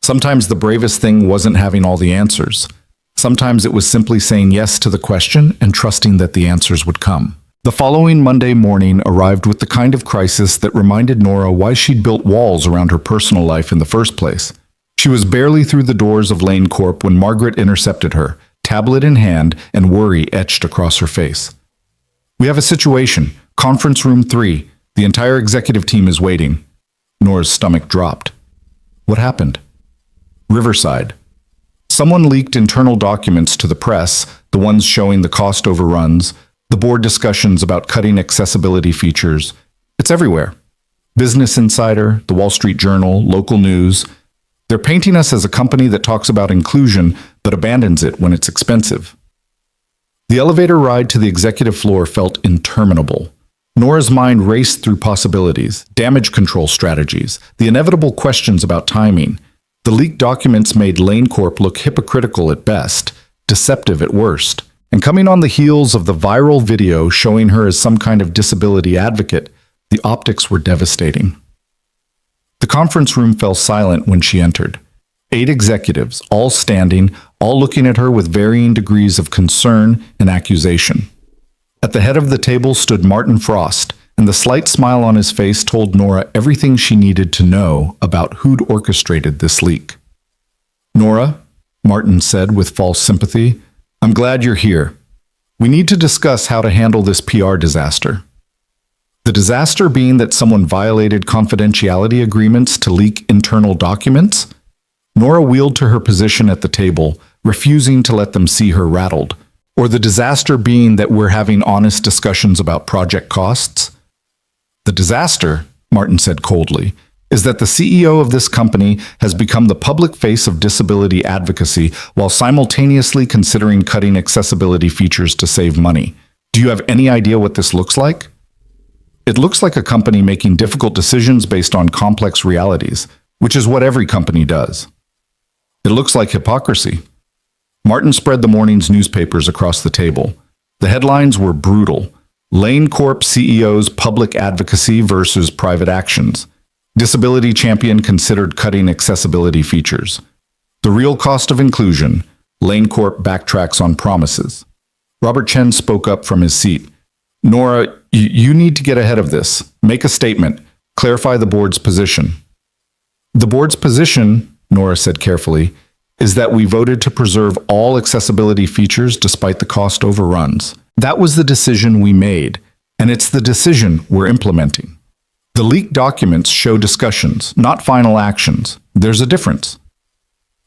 Sometimes the bravest thing wasn't having all the answers. Sometimes it was simply saying yes to the question and trusting that the answers would come. The following Monday morning arrived with the kind of crisis that reminded Nora why she'd built walls around her personal life in the first place. She was barely through the doors of Lane Corp when Margaret intercepted her, tablet in hand and worry etched across her face. We have a situation. Conference room 3. The entire executive team is waiting. Nora's stomach dropped. What happened? Riverside. Someone leaked internal documents to the press, the ones showing the cost overruns, the board discussions about cutting accessibility features. It's everywhere. Business Insider, the Wall Street Journal, local news. They're painting us as a company that talks about inclusion but abandons it when it's expensive. The elevator ride to the executive floor felt interminable. Nora's mind raced through possibilities, damage control strategies, the inevitable questions about timing. The leaked documents made Lane Corp look hypocritical at best, deceptive at worst. And coming on the heels of the viral video showing her as some kind of disability advocate, the optics were devastating. The conference room fell silent when she entered. 8 executives, all standing, all looking at her with varying degrees of concern and accusation. At the head of the table stood Martin Frost, and the slight smile on his face told Nora everything she needed to know about who'd orchestrated this leak. Nora, Martin said with false sympathy, I'm glad you're here. We need to discuss how to handle this PR disaster. The disaster being that someone violated confidentiality agreements to leak internal documents? Nora wheeled to her position at the table, refusing to let them see her rattled. Or the disaster being that we're having honest discussions about project costs? The disaster, Martin said coldly, is that the CEO of this company has become the public face of disability advocacy while simultaneously considering cutting accessibility features to save money. Do you have any idea what this looks like? It looks like a company making difficult decisions based on complex realities, which is what every company does. It looks like hypocrisy. Martin spread the morning's newspapers across the table. The headlines were brutal. Lane Corp CEO's public advocacy versus private actions. Disability champion considered cutting accessibility features. The real cost of inclusion. Lane Corp backtracks on promises. Robert Chen spoke up from his seat. Nora, you need to get ahead of this. Make a statement. Clarify the board's position. The board's position, Nora said carefully, is that we voted to preserve all accessibility features despite the cost overruns. That was the decision we made, and it's the decision we're implementing. The leaked documents show discussions, not final actions. There's a difference.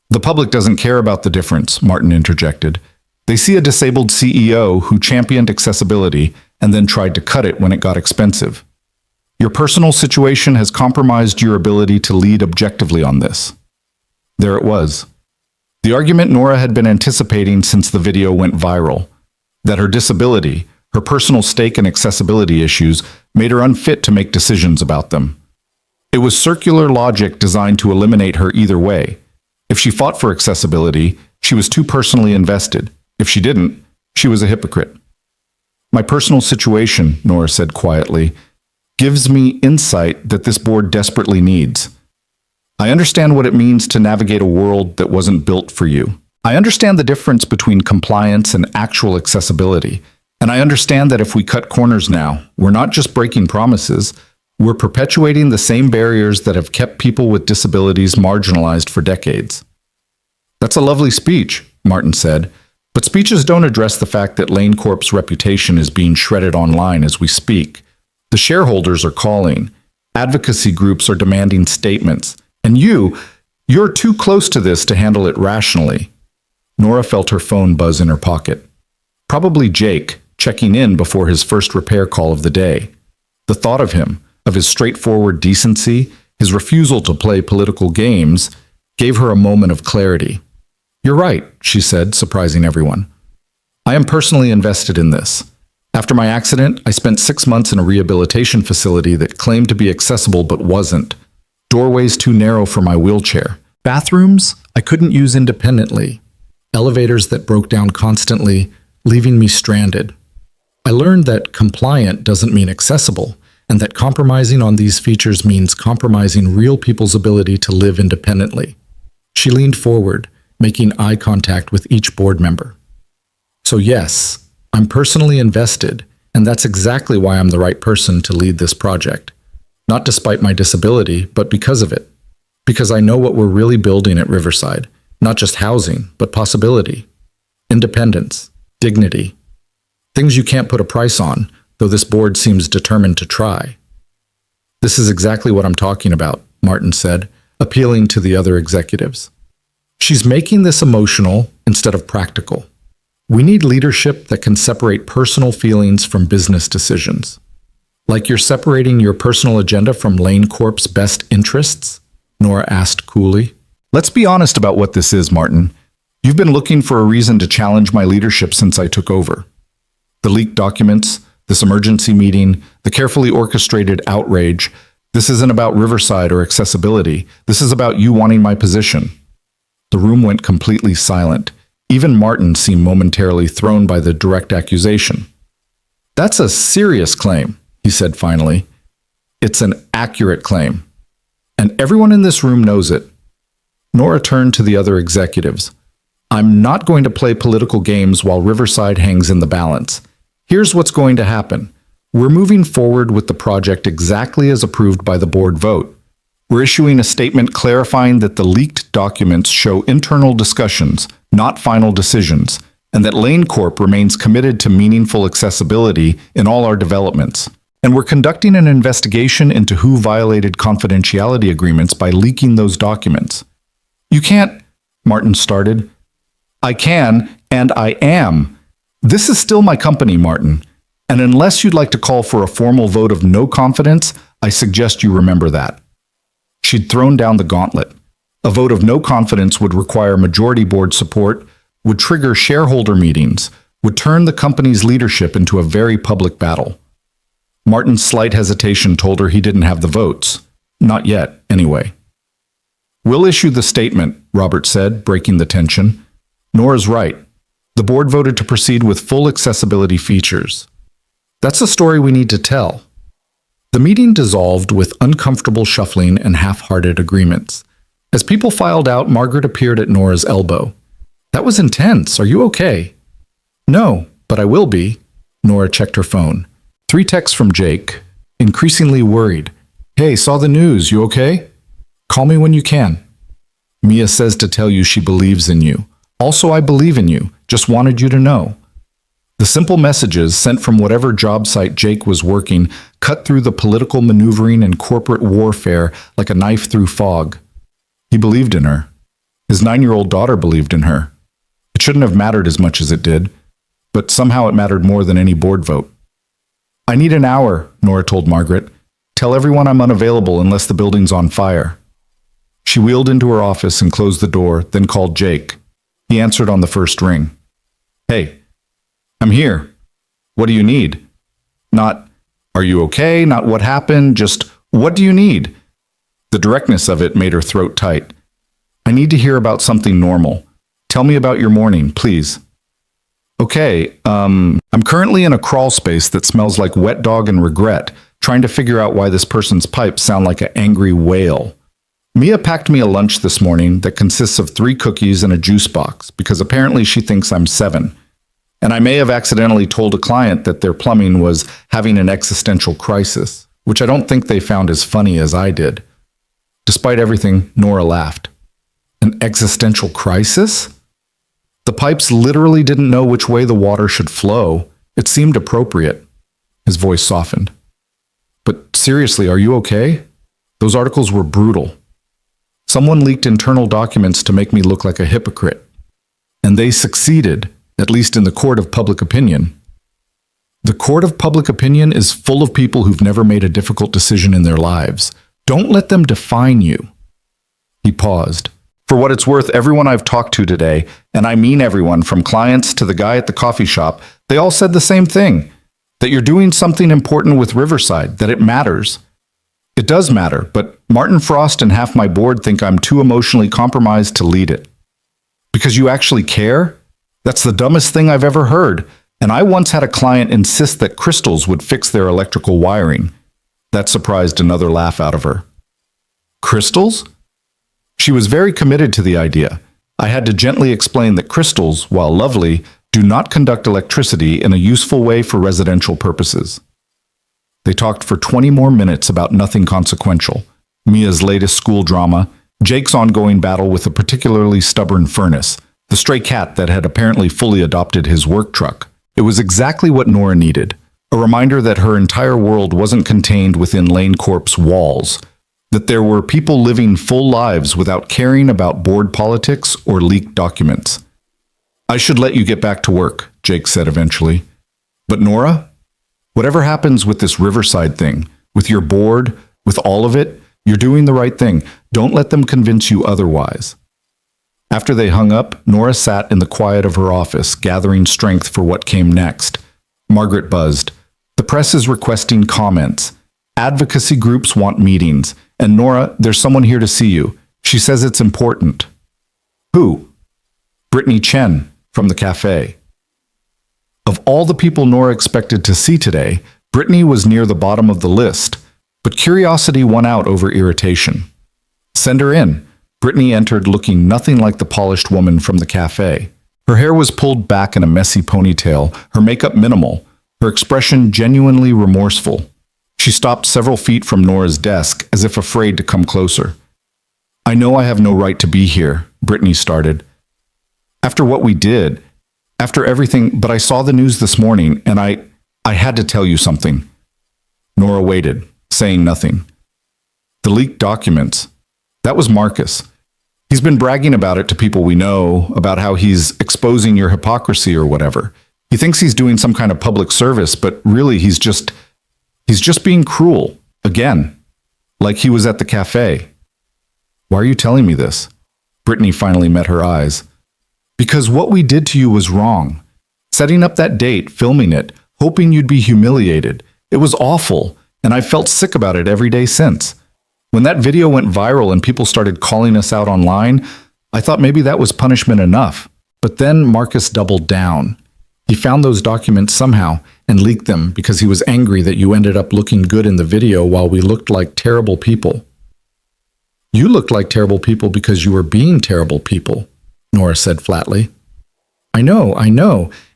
The public doesn't care about the difference, Martin interjected. They see a disabled CEO who championed accessibility and then tried to cut it when it got expensive. Your personal situation has compromised your ability to lead objectively on this. There it was. The argument Nora had been anticipating since the video went viral. That her disability, her personal stake and accessibility issues, made her unfit to make decisions about them. It was circular logic designed to eliminate her either way. If she fought for accessibility, she was too personally invested. If she didn't, she was a hypocrite. My personal situation, Nora said quietly, gives me insight that this board desperately needs. I understand what it means to navigate a world that wasn't built for you. I understand the difference between compliance and actual accessibility. And I understand that if we cut corners now, we're not just breaking promises, we're perpetuating the same barriers that have kept people with disabilities marginalized for decades. That's a lovely speech, Martin said, but speeches don't address the fact that Lane Corp's reputation is being shredded online as we speak. The shareholders are calling. Advocacy groups are demanding statements. And you're too close to this to handle it rationally. Nora felt her phone buzz in her pocket. Probably Jake, checking in before his first repair call of the day. The thought of him, of his straightforward decency, his refusal to play political games, gave her a moment of clarity. You're right, she said, surprising everyone. I am personally invested in this. After my accident, I spent 6 months in a rehabilitation facility that claimed to be accessible but wasn't. Doorways too narrow for my wheelchair. Bathrooms I couldn't use independently. Elevators that broke down constantly, leaving me stranded. I learned that compliant doesn't mean accessible, and that compromising on these features means compromising real people's ability to live independently. She leaned forward, making eye contact with each board member. So yes, I'm personally invested, and that's exactly why I'm the right person to lead this project. Not despite my disability, but because of it. Because I know what we're really building at Riverside. Not just housing, but possibility. Independence. Dignity. Things you can't put a price on, though this board seems determined to try. This is exactly what I'm talking about, Martin said, appealing to the other executives. She's making this emotional instead of practical. We need leadership that can separate personal feelings from business decisions. Like you're separating your personal agenda from Lane Corp's best interests? Nora asked coolly. Let's be honest about what this is, Martin. You've been looking for a reason to challenge my leadership since I took over. The leaked documents, this emergency meeting, the carefully orchestrated outrage. This isn't about Riverside or accessibility. This is about you wanting my position. The room went completely silent. Even Martin seemed momentarily thrown by the direct accusation. That's a serious claim, he said finally. It's an accurate claim. And everyone in this room knows it. Nora turned to the other executives. I'm not going to play political games while Riverside hangs in the balance. Here's what's going to happen. We're moving forward with the project exactly as approved by the board vote. We're issuing a statement clarifying that the leaked documents show internal discussions, not final decisions, and that Lane Corp remains committed to meaningful accessibility in all our developments. And we're conducting an investigation into who violated confidentiality agreements by leaking those documents. You can't, Martin started. I can, and I am. This is still my company, Martin. And unless you'd like to call for a formal vote of no confidence, I suggest you remember that. She'd thrown down the gauntlet. A vote of no confidence would require majority board support, would trigger shareholder meetings, would turn the company's leadership into a very public battle. Martin's slight hesitation told her he didn't have the votes. Not yet, anyway. We'll issue the statement, Robert said, breaking the tension. Nora's right. The board voted to proceed with full accessibility features. That's a story we need to tell. The meeting dissolved with uncomfortable shuffling and half-hearted agreements. As people filed out, Margaret appeared at Nora's elbow. That was intense. Are you okay? No, but I will be. Nora checked her phone. 3 texts from Jake, increasingly worried. Hey, saw the news. You okay? Call me when you can. Mia says to tell you she believes in you. Also, I believe in you. Just wanted you to know. The simple messages sent from whatever job site Jake was working cut through the political maneuvering and corporate warfare like a knife through fog. He believed in her. His 9-year-old daughter believed in her. It shouldn't have mattered as much as it did, but somehow it mattered more than any board vote. I need an hour, Nora told Margaret. Tell everyone I'm unavailable unless the building's on fire." She wheeled into her office and closed the door, then called Jake. He answered on the first ring. "Hey, I'm here. What do you need?" Not, "Are you okay?" Not, "What happened?" Just, "What do you need?" The directness of it made her throat tight. "I need to hear about something normal. Tell me about your morning, please." "Okay, I'm currently in a crawl space that smells like wet dog and regret, trying to figure out why this person's pipes sound like an angry whale. Mia packed me a lunch this morning that consists of 3 cookies and a juice box, because apparently she thinks I'm 7. And I may have accidentally told a client that their plumbing was having an existential crisis, which I don't think they found as funny as I did." Despite everything, Nora laughed. "An existential crisis?" The pipes literally didn't know which way the water should flow. It seemed appropriate. His voice softened. "But seriously, are you okay? Those articles were brutal. Someone leaked internal documents to make me look like a hypocrite. And they succeeded, at least in the court of public opinion. The court of public opinion is full of people who've never made a difficult decision in their lives. Don't let them define you." He paused. "For what it's worth, everyone I've talked to today, and I mean everyone from clients to the guy at the coffee shop, they all said the same thing. That you're doing something important with Riverside, that it matters. It does matter, but Martin Frost and half my board think I'm too emotionally compromised to lead it. Because you actually care? That's the dumbest thing I've ever heard. And I once had a client insist that crystals would fix their electrical wiring." That surprised another laugh out of her. "Crystals?" She was very committed to the idea. I had to gently explain that crystals, while lovely, do not conduct electricity in a useful way for residential purposes. They talked for 20 more minutes about nothing consequential. Mia's latest school drama, Jake's ongoing battle with a particularly stubborn furnace, the stray cat that had apparently fully adopted his work truck. It was exactly what Nora needed, a reminder that her entire world wasn't contained within Lane Corp's walls, that there were people living full lives without caring about board politics or leaked documents. "I should let you get back to work," Jake said eventually. "But Nora, whatever happens with this Riverside thing, with your board, with all of it, you're doing the right thing. Don't let them convince you otherwise." After they hung up, Nora sat in the quiet of her office, gathering strength for what came next. Margaret buzzed. "The press is requesting comments. Advocacy groups want meetings. And Nora, there's someone here to see you. She says it's important." "Who?" "Brittany Chen, from the cafe." Of all the people Nora expected to see today, Brittany was near the bottom of the list, but curiosity won out over irritation. "Send her in." Brittany entered looking nothing like the polished woman from the cafe. Her hair was pulled back in a messy ponytail, her makeup minimal, her expression genuinely remorseful. She stopped several feet from Nora's desk, as if afraid to come closer. "I know I have no right to be here," Brittany started. "After what we did, after everything, but I saw the news this morning, and I had to tell you something." Nora waited, saying nothing. "The leaked documents. That was Marcus. He's been bragging about it to people we know, about how he's exposing your hypocrisy or whatever. He thinks he's doing some kind of public service, but really he's just being cruel, again, like he was at the cafe." "Why are you telling me this?" Brittany finally met her eyes. "Because what we did to you was wrong. Setting up that date, filming it, hoping you'd be humiliated. It was awful, and I've felt sick about it every day since. When that video went viral and people started calling us out online, I thought maybe that was punishment enough. But then Marcus doubled down. He found those documents somehow and leaked them because he was angry that you ended up looking good in the video while we looked like terrible people." "You looked like terrible people because you were being terrible people," Nora said flatly. I know,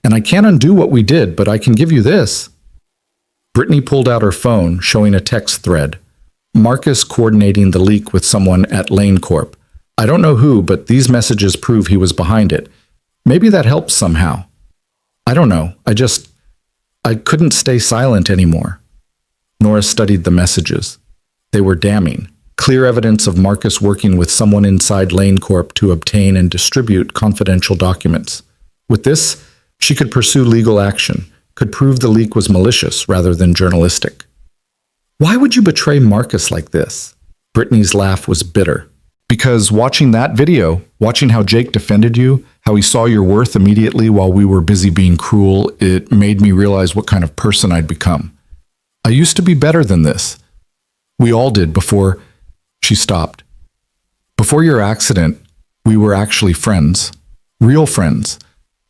and I can't undo what we did, but I can give you this." Brittany pulled out her phone, showing a text thread. Marcus coordinating the leak with someone at Lane Corp. I don't know who, but these messages prove he was behind it. Maybe that helps somehow. I don't know. I couldn't stay silent anymore. Nora studied the messages. They were damning. Clear evidence of Marcus working with someone inside Lane Corp to obtain and distribute confidential documents. With this, she could pursue legal action, could prove the leak was malicious rather than journalistic. Why would you betray Marcus like this? Brittany's laugh was bitter. Because watching that video, watching how Jake defended you, how he saw your worth immediately while we were busy being cruel, it made me realize what kind of person I'd become. I used to be better than this. We all did before she stopped. Before your accident, we were actually friends. Real friends.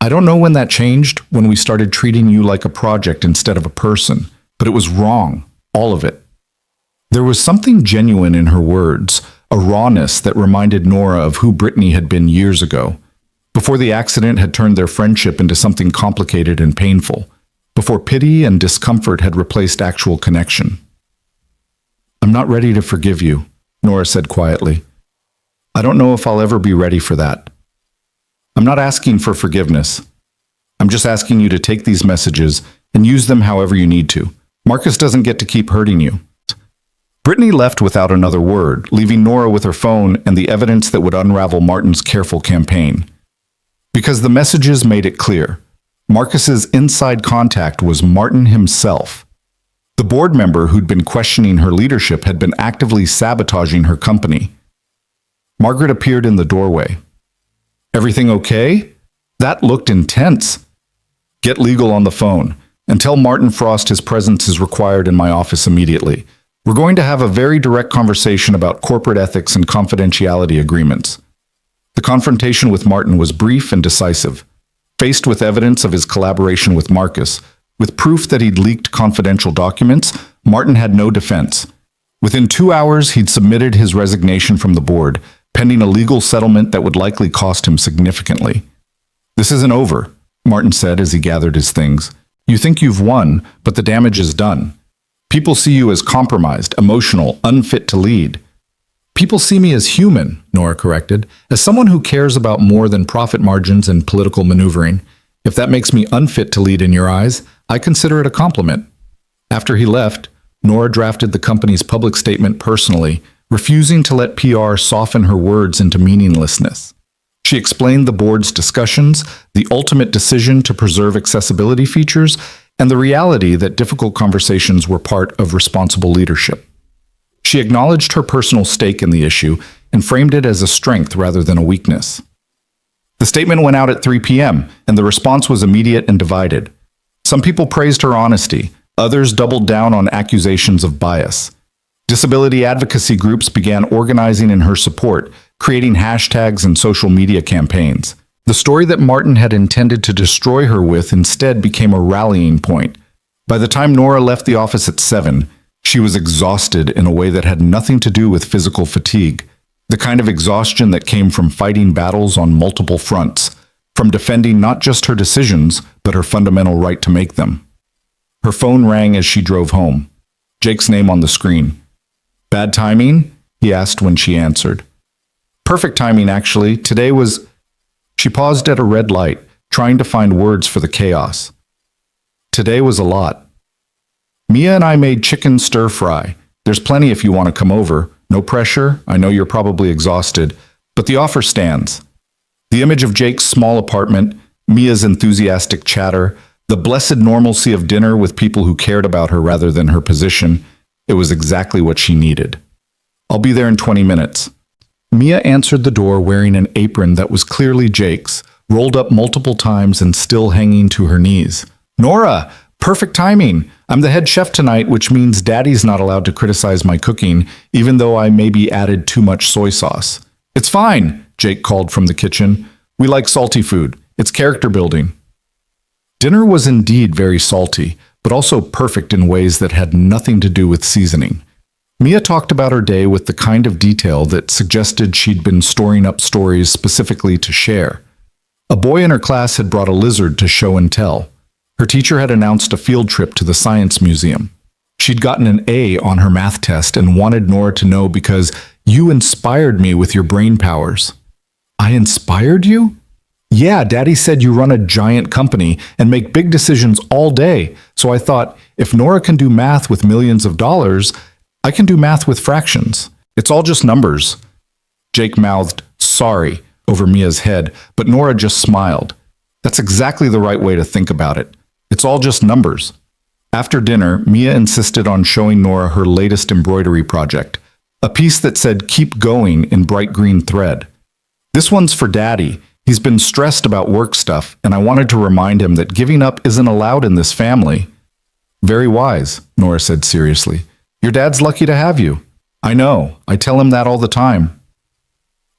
I don't know when that changed, when we started treating you like a project instead of a person, but it was wrong, all of it. There was something genuine in her words, a rawness that reminded Nora of who Brittany had been years ago, before the accident had turned their friendship into something complicated and painful, before pity and discomfort had replaced actual connection. I'm not ready to forgive you, Nora said quietly. I don't know if I'll ever be ready for that. I'm not asking for forgiveness. I'm just asking you to take these messages and use them however you need to. Marcus doesn't get to keep hurting you. Brittany left without another word, leaving Nora with her phone and the evidence that would unravel Martin's careful campaign. Because the messages made it clear. Marcus's inside contact was Martin himself. The board member who'd been questioning her leadership had been actively sabotaging her company. Margaret appeared in the doorway. Everything okay? That looked intense. Get legal on the phone and tell Martin Frost his presence is required in my office immediately. We're going to have a very direct conversation about corporate ethics and confidentiality agreements. The confrontation with Martin was brief and decisive. Faced with evidence of his collaboration with Marcus, with proof that he'd leaked confidential documents, Martin had no defense. Within 2 hours, he'd submitted his resignation from the board, pending a legal settlement that would likely cost him significantly. This isn't over, Martin said as he gathered his things. You think you've won, but the damage is done. People see you as compromised, emotional, unfit to lead. People see me as human, Nora corrected, as someone who cares about more than profit margins and political maneuvering. If that makes me unfit to lead in your eyes, I consider it a compliment. After he left, Nora drafted the company's public statement personally, refusing to let PR soften her words into meaninglessness. She explained the board's discussions, the ultimate decision to preserve accessibility features, and the reality that difficult conversations were part of responsible leadership. She acknowledged her personal stake in the issue and framed it as a strength rather than a weakness. The statement went out at 3 p.m., and the response was immediate and divided. Some people praised her honesty, others doubled down on accusations of bias. Disability advocacy groups began organizing in her support, creating hashtags and social media campaigns. The story that Martin had intended to destroy her with instead became a rallying point. By the time Nora left the office at 7, she was exhausted in a way that had nothing to do with physical fatigue, the kind of exhaustion that came from fighting battles on multiple fronts, from defending not just her decisions, but her fundamental right to make them. Her phone rang as she drove home. Jake's name on the screen. Bad timing? He asked when she answered. Perfect timing, actually. Today was... She paused at a red light, trying to find words for the chaos. Today was a lot. Mia and I made chicken stir-fry. There's plenty if you want to come over. No pressure. I know you're probably exhausted, but the offer stands. The image of Jake's small apartment, Mia's enthusiastic chatter, the blessed normalcy of dinner with people who cared about her rather than her position, it was exactly what she needed. I'll be there in 20 minutes. Mia answered the door wearing an apron that was clearly Jake's, rolled up multiple times and still hanging to her knees. Nora, perfect timing. I'm the head chef tonight, which means Daddy's not allowed to criticize my cooking, even though I maybe added too much soy sauce. It's fine, Jake called from the kitchen. We like salty food. It's character building. Dinner was indeed very salty, but also perfect in ways that had nothing to do with seasoning. Mia talked about her day with the kind of detail that suggested she'd been storing up stories specifically to share. A boy in her class had brought a lizard to show and tell. Her teacher had announced a field trip to the science museum. She'd gotten an A on her math test and wanted Nora to know because you inspired me with your brain powers. I inspired you? Yeah, Daddy said you run a giant company and make big decisions all day. So I thought, if Nora can do math with millions of dollars, I can do math with fractions. It's all just numbers. Jake mouthed, sorry, over Mia's head, but Nora just smiled. That's exactly the right way to think about it. It's all just numbers. After dinner, Mia insisted on showing Nora her latest embroidery project, a piece that said "Keep Going" in bright green thread. This one's for Daddy. He's been stressed about work stuff, and I wanted to remind him that giving up isn't allowed in this family. Very wise, Nora said seriously. Your dad's lucky to have you. I know. I tell him that all the time.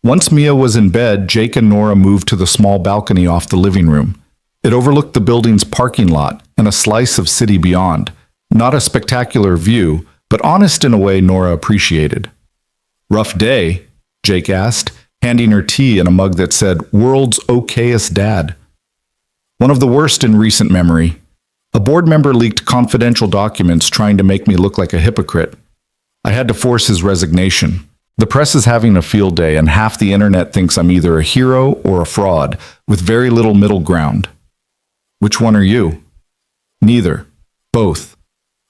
Once Mia was in bed, Jake and Nora moved to the small balcony off the living room. It overlooked the building's parking lot and a slice of city beyond. Not a spectacular view, but honest in a way Nora appreciated. Rough day? Jake asked, handing her tea in a mug that said, World's Okayest Dad. One of the worst in recent memory. A board member leaked confidential documents trying to make me look like a hypocrite. I had to force his resignation. The press is having a field day, and half the internet thinks I'm either a hero or a fraud, with very little middle ground. Which one are you? Neither. Both.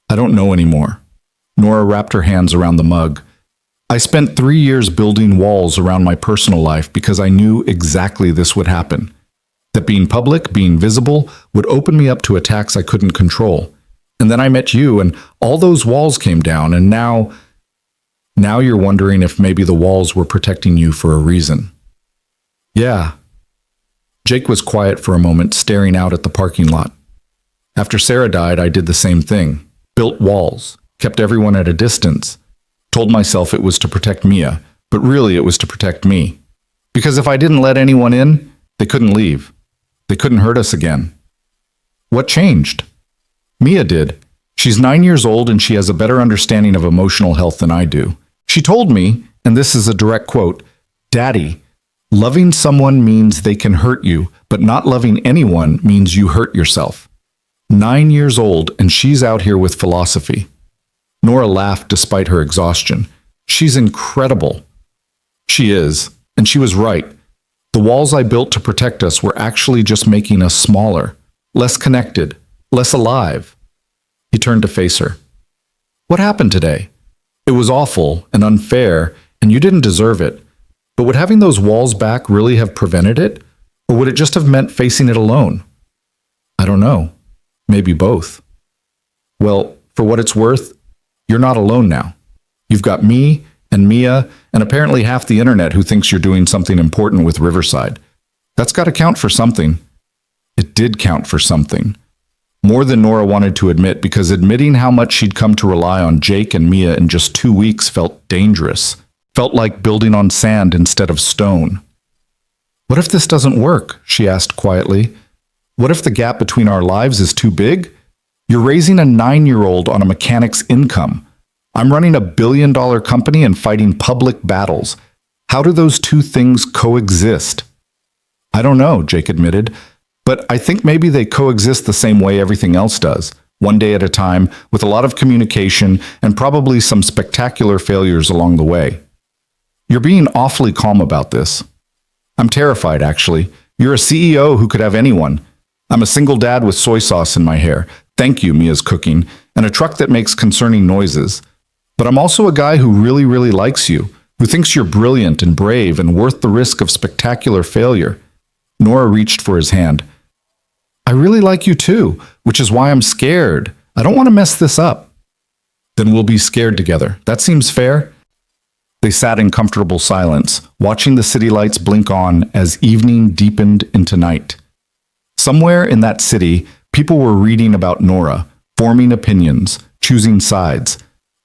I don't know anymore. Nora wrapped her hands around the mug. I spent 3 years building walls around my personal life because I knew exactly this would happen. That being public, being visible, would open me up to attacks I couldn't control. And then I met you, and all those walls came down, and now you're wondering if maybe the walls were protecting you for a reason. Yeah. Jake was quiet for a moment, staring out at the parking lot. After Sarah died, I did the same thing. Built walls, kept everyone at a distance. Told myself it was to protect Mia, but really it was to protect me. Because if I didn't let anyone in, they couldn't leave. They couldn't hurt us again. What changed? Mia did. She's 9 years old and she has a better understanding of emotional health than I do. She told me, and this is a direct quote, Daddy, loving someone means they can hurt you, but not loving anyone means you hurt yourself. 9 years old and she's out here with philosophy. Nora laughed despite her exhaustion. She's incredible. She is, and she was right. The walls I built to protect us were actually just making us smaller, less connected, less alive. He turned to face her. What happened today? It was awful and unfair, and you didn't deserve it. But would having those walls back really have prevented it? Or would it just have meant facing it alone? I don't know. Maybe both. Well, for what it's worth, you're not alone now. You've got me and Mia and apparently half the internet who thinks you're doing something important with Riverside. That's got to count for something. It did count for something. More than Nora wanted to admit, because admitting how much she'd come to rely on Jake and Mia in just 2 weeks felt dangerous. Felt like building on sand instead of stone. What if this doesn't work? She asked quietly. What if the gap between our lives is too big? You're raising a 9-year-old on a mechanic's income. I'm running a billion-dollar company and fighting public battles. How do those two things coexist? I don't know, Jake admitted, but I think maybe they coexist the same way everything else does, one day at a time, with a lot of communication and probably some spectacular failures along the way. You're being awfully calm about this. I'm terrified, actually. You're a CEO who could have anyone. I'm a single dad with soy sauce in my hair. Thank you, Mia's cooking, and a truck that makes concerning noises. But I'm also a guy who really, really likes you, who thinks you're brilliant and brave and worth the risk of spectacular failure. Nora reached for his hand. I really like you too, which is why I'm scared. I don't want to mess this up. Then we'll be scared together. That seems fair. They sat in comfortable silence, watching the city lights blink on as evening deepened into night. Somewhere in that city, people were reading about Nora, forming opinions, choosing sides.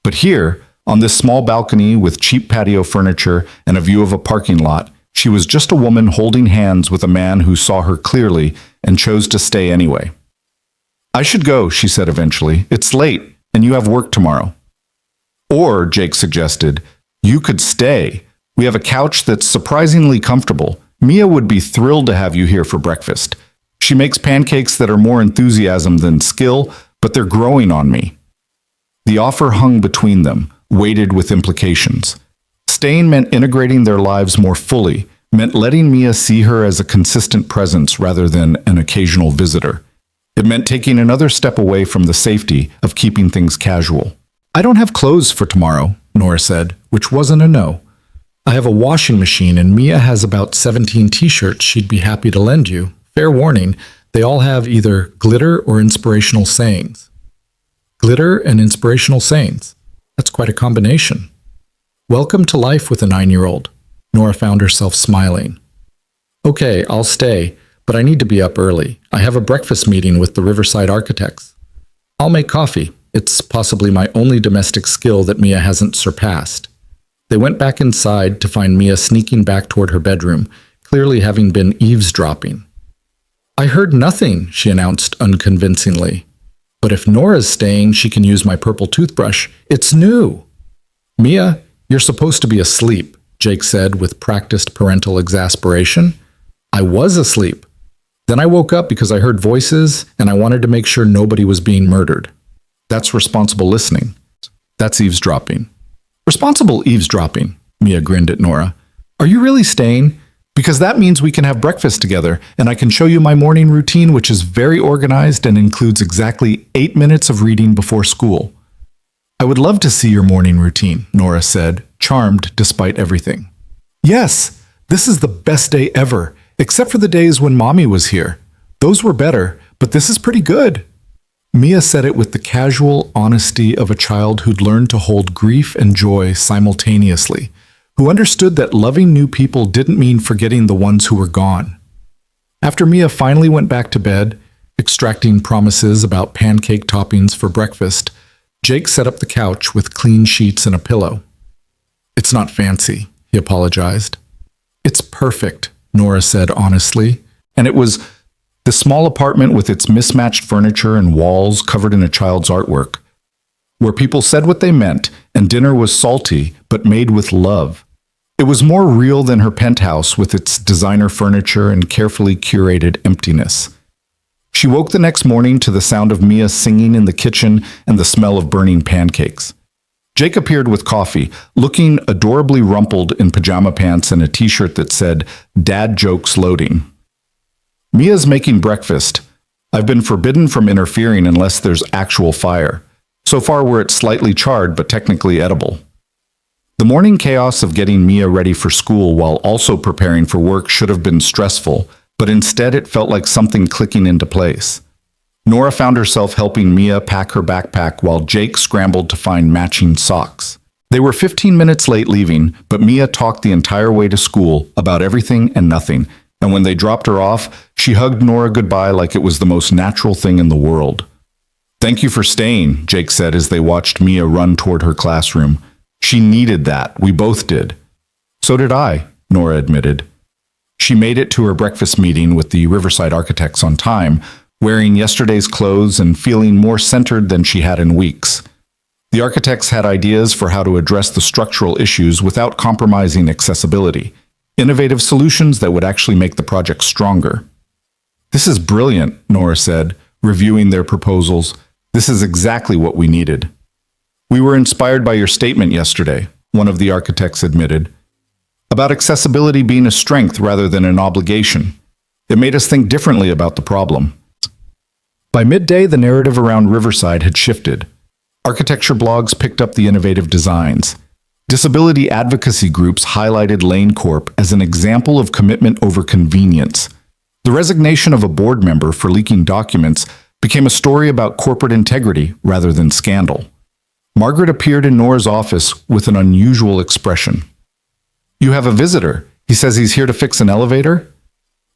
But here, on this small balcony with cheap patio furniture and a view of a parking lot, she was just a woman holding hands with a man who saw her clearly and chose to stay anyway. I should go, she said eventually. It's late, and you have work tomorrow. Or, Jake suggested, you could stay. We have a couch that's surprisingly comfortable. Mia would be thrilled to have you here for breakfast. She makes pancakes that are more enthusiasm than skill, but they're growing on me. The offer hung between them, weighted with implications. Staying meant integrating their lives more fully, meant letting Mia see her as a consistent presence rather than an occasional visitor. It meant taking another step away from the safety of keeping things casual. I don't have clothes for tomorrow, Nora said, which wasn't a no. I have a washing machine and Mia has about 17 t-shirts she'd be happy to lend you. Fair warning, they all have either glitter or inspirational sayings. glitter and inspirational sayings. That's quite a combination. Welcome to life with a 9-year-old. Nora found herself smiling. Okay, I'll stay, but I need to be up early. I have a breakfast meeting with the Riverside architects. I'll make coffee. It's possibly my only domestic skill that Mia hasn't surpassed. They went back inside to find Mia sneaking back toward her bedroom, clearly having been eavesdropping. I heard nothing, she announced unconvincingly. But if Nora's staying, she can use my purple toothbrush. It's new. Mia, you're supposed to be asleep, Jake said with practiced parental exasperation. I was asleep. Then I woke up because I heard voices and I wanted to make sure nobody was being murdered. That's responsible listening. That's eavesdropping. Responsible eavesdropping, Mia grinned at Nora. Are you really staying? Because that means we can have breakfast together, and I can show you my morning routine, which is very organized and includes exactly 8 minutes of reading before school. I would love to see your morning routine, Nora said, charmed despite everything. Yes, this is the best day ever, except for the days when Mommy was here. Those were better, but this is pretty good. Mia said it with the casual honesty of a child who'd learned to hold grief and joy simultaneously, who understood that loving new people didn't mean forgetting the ones who were gone. After Mia finally went back to bed, extracting promises about pancake toppings for breakfast, Jake set up the couch with clean sheets and a pillow. It's not fancy, he apologized. It's perfect, Nora said honestly, and it was the small apartment with its mismatched furniture and walls covered in a child's artwork, where people said what they meant and dinner was salty but made with love. It was more real than her penthouse with its designer furniture and carefully curated emptiness. She woke the next morning to the sound of Mia singing in the kitchen and the smell of burning pancakes. Jake appeared with coffee, looking adorably rumpled in pajama pants and a t-shirt that said, "Dad jokes loading." Mia's making breakfast. I've been forbidden from interfering unless there's actual fire. So far we're at slightly charred but technically edible. The morning chaos of getting Mia ready for school while also preparing for work should have been stressful, but instead it felt like something clicking into place. Nora found herself helping Mia pack her backpack while Jake scrambled to find matching socks. They were 15 minutes late leaving, but Mia talked the entire way to school about everything and nothing, and when they dropped her off, she hugged Nora goodbye like it was the most natural thing in the world. "Thank you for staying," Jake said as they watched Mia run toward her classroom. "She needed that. We both did." "So did I," Nora admitted. She made it to her breakfast meeting with the Riverside architects on time, wearing yesterday's clothes and feeling more centered than she had in weeks. The architects had ideas for how to address the structural issues without compromising accessibility, innovative solutions that would actually make the project stronger. "This is brilliant," Nora said, reviewing their proposals. "This is exactly what we needed." "We were inspired by your statement yesterday," one of the architects admitted, "about accessibility being a strength rather than an obligation. It made us think differently about the problem." By midday, the narrative around Riverside had shifted. Architecture blogs picked up the innovative designs. Disability advocacy groups highlighted Lane Corp as an example of commitment over convenience. The resignation of a board member for leaking documents became a story about corporate integrity rather than scandal. Margaret appeared in Nora's office with an unusual expression. "You have a visitor. He says he's here to fix an elevator?"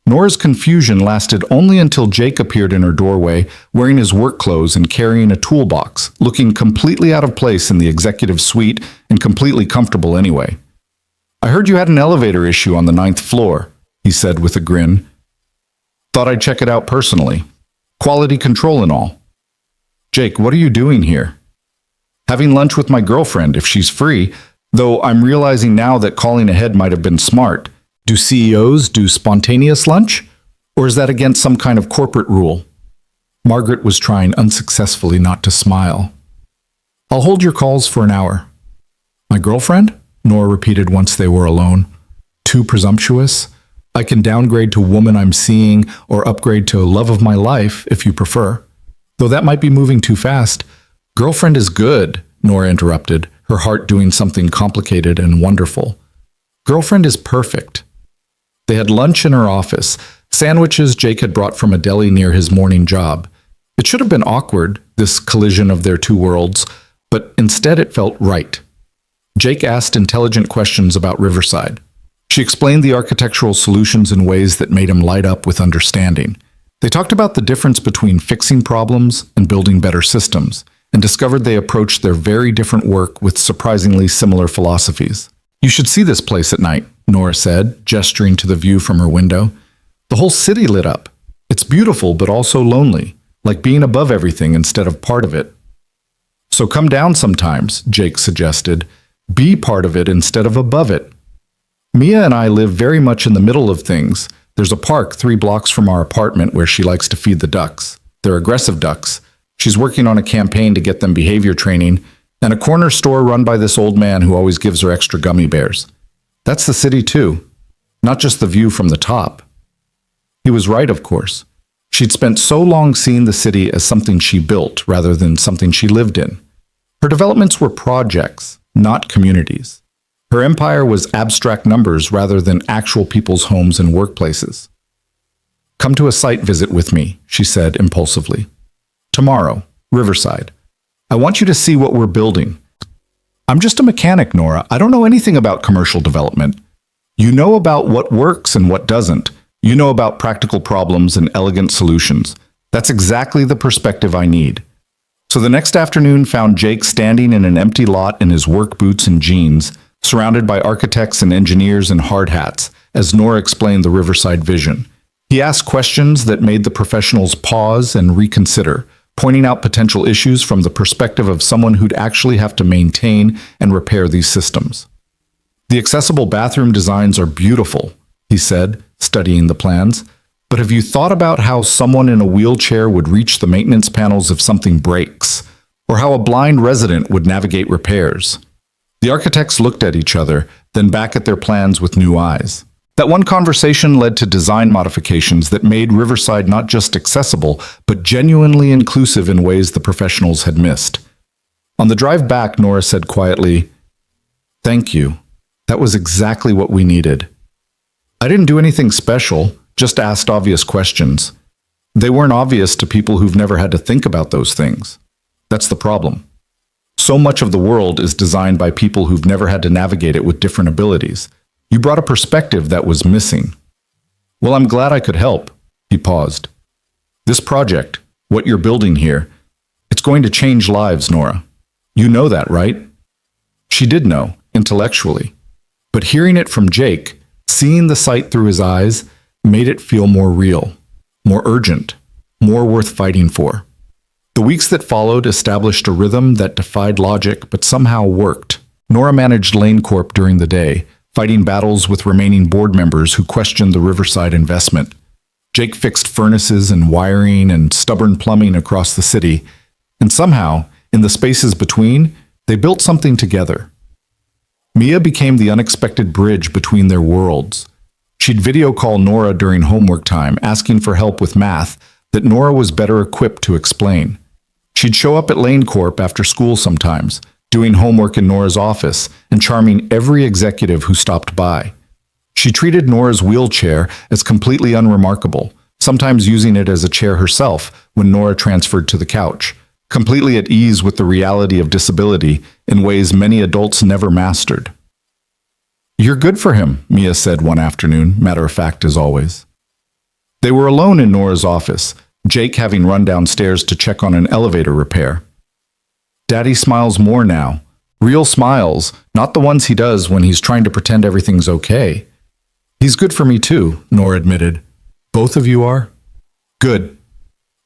Nora's confusion lasted only until Jake appeared in her doorway, wearing his work clothes and carrying a toolbox, looking completely out of place in the executive suite and completely comfortable anyway. "I heard you had an elevator issue on the 9th floor," he said with a grin. "Thought I'd check it out personally. Quality control and all." "Jake, what are you doing here?" "Having lunch with my girlfriend if she's free, though I'm realizing now that calling ahead might have been smart. Do CEOs do spontaneous lunch? Or is that against some kind of corporate rule?" Margaret was trying unsuccessfully not to smile. "I'll hold your calls for an hour." "My girlfriend?" Nora repeated once they were alone. "Too presumptuous? I can downgrade to woman I'm seeing or upgrade to love of my life if you prefer. Though that might be moving too fast." "Girlfriend is good," Nora interrupted, her heart doing something complicated and wonderful. "Girlfriend is perfect." They had lunch in her office, sandwiches Jake had brought from a deli near his morning job. It should have been awkward, this collision of their two worlds, but instead it felt right. Jake asked intelligent questions about Riverside. She explained the architectural solutions in ways that made him light up with understanding. They talked about the difference between fixing problems and building better systems, and discovered they approached their very different work with surprisingly similar philosophies. "You should see this place at night," Nora said, gesturing to the view from her window. "The whole city lit up. It's beautiful, but also lonely, like being above everything instead of part of it." "So come down sometimes," Jake suggested. "Be part of it instead of above it." "Mia and I live very much in the middle of things. There's a park 3 blocks from our apartment where she likes to feed the ducks. They're aggressive ducks. She's working on a campaign to get them behavior training, and a corner store run by this old man who always gives her extra gummy bears. That's the city too, not just the view from the top." He was right, of course. She'd spent so long seeing the city as something she built rather than something she lived in. Her developments were projects, not communities. Her empire was abstract numbers rather than actual people's homes and workplaces. "Come to a site visit with me," she said impulsively. "Tomorrow, Riverside. I want you to see what we're building." "I'm just a mechanic, Nora. I don't know anything about commercial development." "You know about what works and what doesn't. You know about practical problems and elegant solutions. That's exactly the perspective I need." So the next afternoon found Jake standing in an empty lot in his work boots and jeans, surrounded by architects and engineers in hard hats, as Nora explained the Riverside vision. He asked questions that made the professionals pause and reconsider, pointing out potential issues from the perspective of someone who'd actually have to maintain and repair these systems. "The accessible bathroom designs are beautiful," he said, studying the plans. "But have you thought about how someone in a wheelchair would reach the maintenance panels if something breaks? Or how a blind resident would navigate repairs?" The architects looked at each other, then back at their plans with new eyes. That one conversation led to design modifications that made Riverside not just accessible, but genuinely inclusive in ways the professionals had missed. On the drive back, Nora said quietly, "Thank you. That was exactly what we needed. I didn't do anything special, just asked obvious questions. They weren't obvious to people who've never had to think about those things. That's the problem. So much of the world is designed by people who've never had to navigate it with different abilities. You brought a perspective that was missing." "Well, I'm glad I could help." He paused. "This project, what you're building here, it's going to change lives, Nora. You know that, right?" She did know, intellectually. But hearing it from Jake, seeing the sight through his eyes, made it feel more real, more urgent, more worth fighting for. The weeks that followed established a rhythm that defied logic but somehow worked. Nora managed Lane Corp during the day, fighting battles with remaining board members who questioned the Riverside investment. Jake fixed furnaces and wiring and stubborn plumbing across the city, and somehow, in the spaces between, they built something together. Mia became the unexpected bridge between their worlds. She'd video call Nora during homework time, asking for help with math that Nora was better equipped to explain. She'd show up at Lane Corp after school sometimes, doing homework in Nora's office and charming every executive who stopped by. She treated Nora's wheelchair as completely unremarkable, sometimes using it as a chair herself when Nora transferred to the couch, completely at ease with the reality of disability in ways many adults never mastered. "You're good for him," Mia said one afternoon, matter of fact as always. They were alone in Nora's office, Jake having run downstairs to check on an elevator repair. "Daddy smiles more now. Real smiles, not the ones he does when he's trying to pretend everything's okay." "He's good for me too," Nora admitted. "Both of you are?" "Good.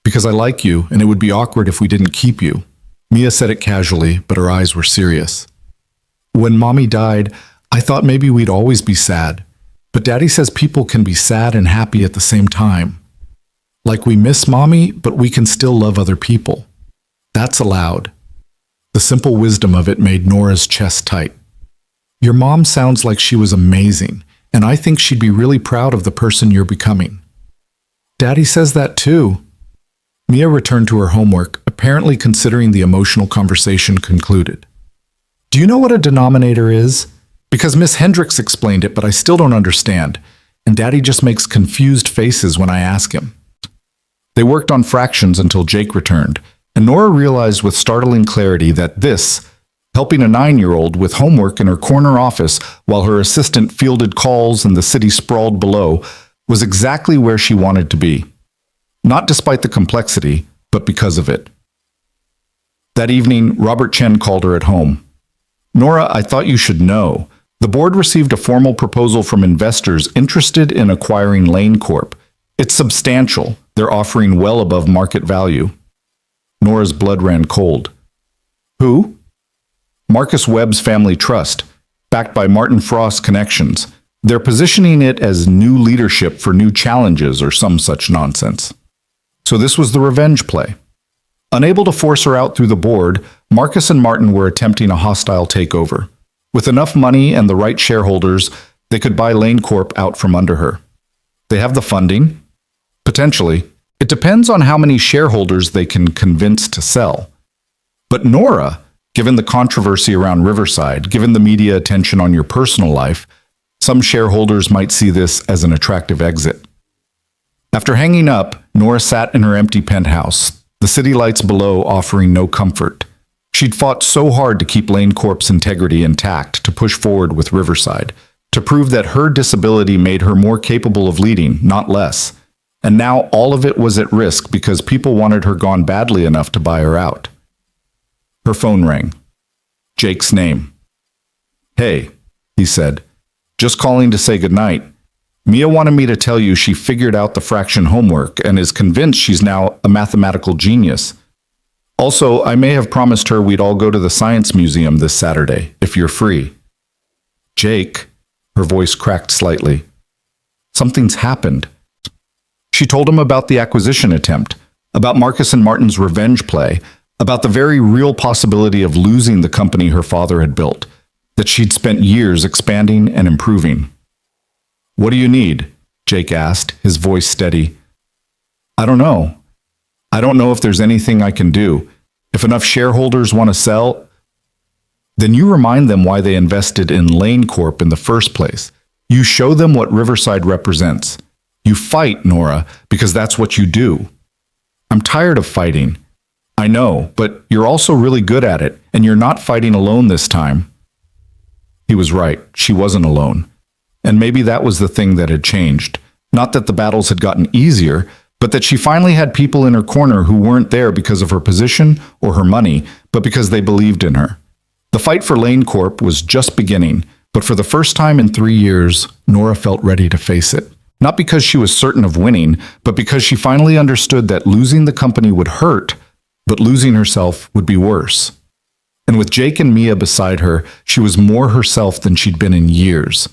Because I like you, and it would be awkward if we didn't keep you." Mia said it casually, but her eyes were serious. "When Mommy died, I thought maybe we'd always be sad. But Daddy says people can be sad and happy at the same time. Like we miss Mommy, but we can still love other people. That's allowed." The simple wisdom of it made Nora's chest tight. "Your mom sounds like she was amazing, and I think she'd be really proud of the person you're becoming." "Daddy says that too." Mia returned to her homework, apparently considering the emotional conversation concluded. "Do you know what a denominator is? Because Miss Hendricks explained it, but I still don't understand, and Daddy just makes confused faces when I ask him." They worked on fractions until Jake returned, and Nora realized with startling clarity that this, helping a 9-year-old with homework in her corner office while her assistant fielded calls and the city sprawled below, was exactly where she wanted to be. Not despite the complexity, but because of it. That evening, Robert Chen called her at home. "Nora, I thought you should know. The board received a formal proposal from investors interested in acquiring Lane Corp. It's substantial. They're offering well above market value." Nora's blood ran cold. "Who?" "Marcus Webb's Family Trust, backed by Martin Frost's connections. They're positioning it as new leadership for new challenges or some such nonsense." So this was the revenge play. Unable to force her out through the board, Marcus and Martin were attempting a hostile takeover. With enough money and the right shareholders, they could buy Lane Corp out from under her. They have the funding? Potentially. It depends on how many shareholders they can convince to sell. But Nora, given the controversy around Riverside, given the media attention on your personal life, some shareholders might see this as an attractive exit. After hanging up, Nora sat in her empty penthouse, the city lights below offering no comfort. She'd fought so hard to keep Lane Corp's integrity intact, to push forward with Riverside, to prove that her disability made her more capable of leading, not less. And now all of it was at risk because people wanted her gone badly enough to buy her out. Her phone rang. Jake's name. "Hey," he said, "just calling to say goodnight. Mia wanted me to tell you she figured out the fraction homework and is convinced she's now a mathematical genius. Also, I may have promised her we'd all go to the Science Museum this Saturday, if you're free." "Jake," her voice cracked slightly. "Something's happened." She told him about the acquisition attempt, about Marcus and Martin's revenge play, about the very real possibility of losing the company her father had built, that she'd spent years expanding and improving. "What do you need?" Jake asked, his voice steady. "I don't know. I don't know if there's anything I can do. If enough shareholders want to sell, then you remind them why they invested in Lane Corp in the first place. You show them what Riverside represents. You fight, Nora, because that's what you do." "I'm tired of fighting." "I know, but you're also really good at it, and you're not fighting alone this time." He was right. She wasn't alone. And maybe that was the thing that had changed. Not that the battles had gotten easier, but that she finally had people in her corner who weren't there because of her position or her money, but because they believed in her. The fight for Lane Corp was just beginning, but for the first time in 3 years, Nora felt ready to face it. Not because she was certain of winning, but because she finally understood that losing the company would hurt, but losing herself would be worse. And with Jake and Mia beside her, she was more herself than she'd been in years.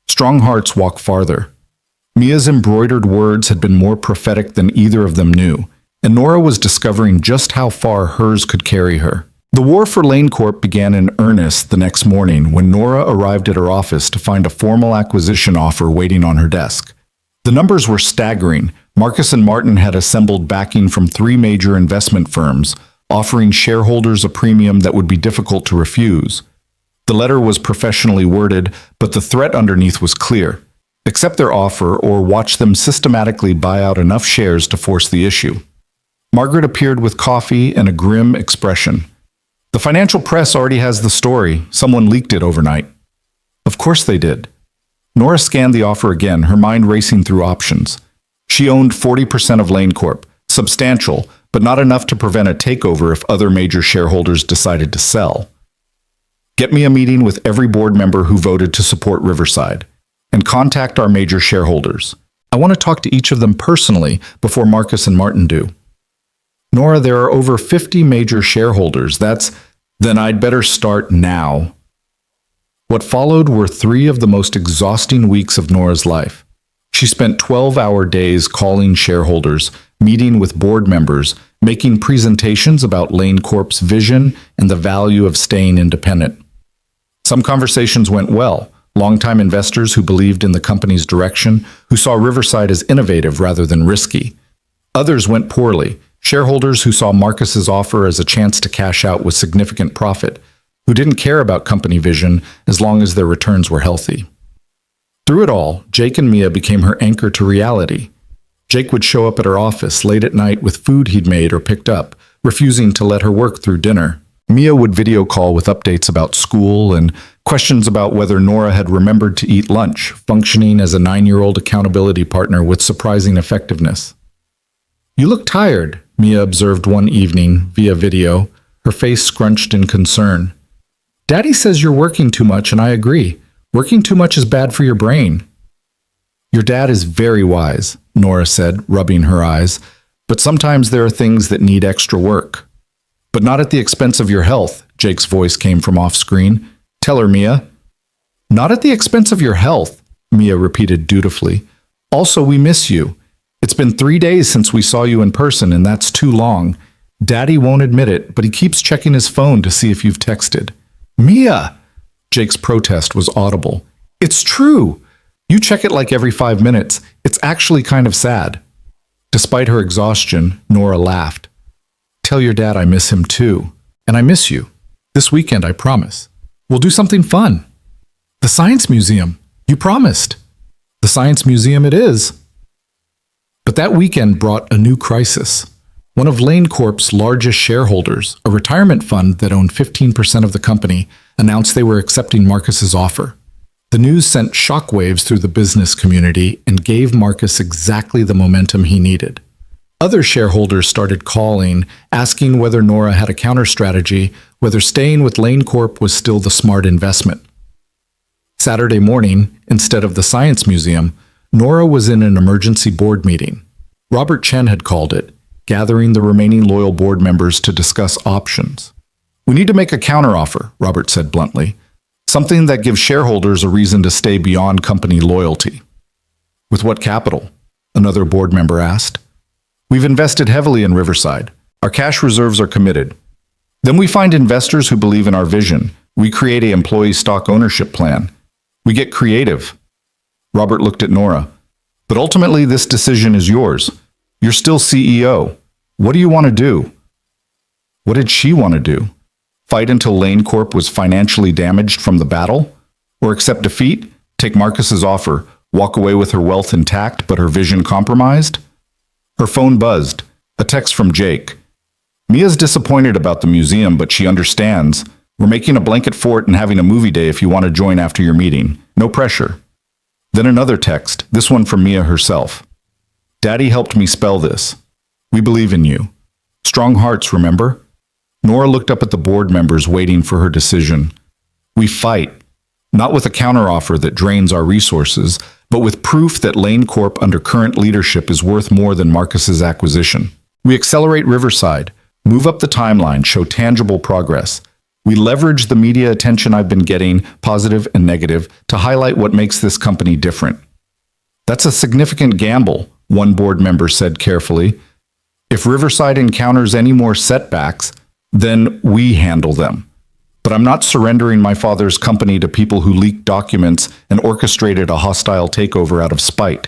Strong hearts walk farther. Mia's embroidered words had been more prophetic than either of them knew, and Nora was discovering just how far hers could carry her. The war for Lane Corp began in earnest the next morning when Nora arrived at her office to find a formal acquisition offer waiting on her desk. The numbers were staggering. Marcus and Martin had assembled backing from 3 major investment firms, offering shareholders a premium that would be difficult to refuse. The letter was professionally worded, but the threat underneath was clear. Accept their offer or watch them systematically buy out enough shares to force the issue. Margaret appeared with coffee and a grim expression. "The financial press already has the story. Someone leaked it overnight." Of course they did. Nora scanned the offer again, her mind racing through options. She owned 40% of Lane Corp, substantial, but not enough to prevent a takeover if other major shareholders decided to sell. "Get me a meeting with every board member who voted to support Riverside, and contact our major shareholders. I want to talk to each of them personally before Marcus and Martin do." "Nora, there are over 50 major shareholders. Then I'd better start now." What followed were 3 of the most exhausting weeks of Nora's life. She spent 12-hour days calling shareholders, meeting with board members, making presentations about Lane Corp's vision and the value of staying independent. Some conversations went well. Longtime investors who believed in the company's direction, who saw Riverside as innovative rather than risky. Others went poorly. Shareholders who saw Marcus's offer as a chance to cash out with significant profit, who didn't care about company vision as long as their returns were healthy. Through it all, Jake and Mia became her anchor to reality. Jake would show up at her office late at night with food he'd made or picked up, refusing to let her work through dinner. Mia would video call with updates about school and questions about whether Nora had remembered to eat lunch. Functioning as a 9-year-old accountability partner with surprising effectiveness. "You look tired," Mia observed one evening via video, her face scrunched in concern. "Daddy says you're working too much, and I agree. Working too much is bad for your brain." "Your dad is very wise," Nora said, rubbing her eyes, "but sometimes there are things that need extra work." "But not at the expense of your health," Jake's voice came from off-screen. "Tell her, Mia." "Not at the expense of your health," Mia repeated dutifully. "Also, we miss you. It's been 3 days since we saw you in person, and that's too long. Daddy won't admit it, but he keeps checking his phone to see if you've texted." "Mia!" Jake's protest was audible. "It's true. You check it like every 5 minutes. It's actually kind of sad." Despite her exhaustion, Nora laughed. "Tell your dad I miss him too. And I miss you. This weekend, I promise. We'll do something fun." "The Science Museum. You promised." "The Science Museum it is." But that weekend brought a new crisis. One of Lane Corp's largest shareholders, a retirement fund that owned 15% of the company, announced they were accepting Marcus's offer. The news sent shockwaves through the business community and gave Marcus exactly the momentum he needed. Other shareholders started calling, asking whether Nora had a counter-strategy, whether staying with Lane Corp was still the smart investment. Saturday morning, instead of the Science Museum, Nora was in an emergency board meeting. Robert Chen had called it, gathering the remaining loyal board members to discuss options. "We need to make a counteroffer," Robert said bluntly. "Something that gives shareholders a reason to stay beyond company loyalty." "With what capital?" another board member asked. "We've invested heavily in Riverside. Our cash reserves are committed. Then we find investors who believe in our vision. We create an employee stock ownership plan. We get creative." Robert looked at Nora. "But ultimately, this decision is yours. You're still CEO. What do you want to do?" What did she want to do? Fight until Lane Corp was financially damaged from the battle? Or accept defeat, take Marcus's offer, walk away with her wealth intact but her vision compromised? Her phone buzzed. A text from Jake. "Mia's disappointed about the museum, but she understands. We're making a blanket fort and having a movie day if you want to join after your meeting. No pressure." Then another text, this one from Mia herself. "Daddy helped me spell this. We believe in you. Strong hearts, remember?" Nora looked up at the board members waiting for her decision. "We fight, not with a counteroffer that drains our resources, but with proof that Lane Corp under current leadership is worth more than Marcus's acquisition. We accelerate Riverside, move up the timeline, show tangible progress. We leverage the media attention I've been getting, positive and negative, to highlight what makes this company different." "That's a significant gamble," one board member said carefully. "If Riverside encounters any more setbacks, then we handle them. But I'm not surrendering my father's company to people who leaked documents and orchestrated a hostile takeover out of spite.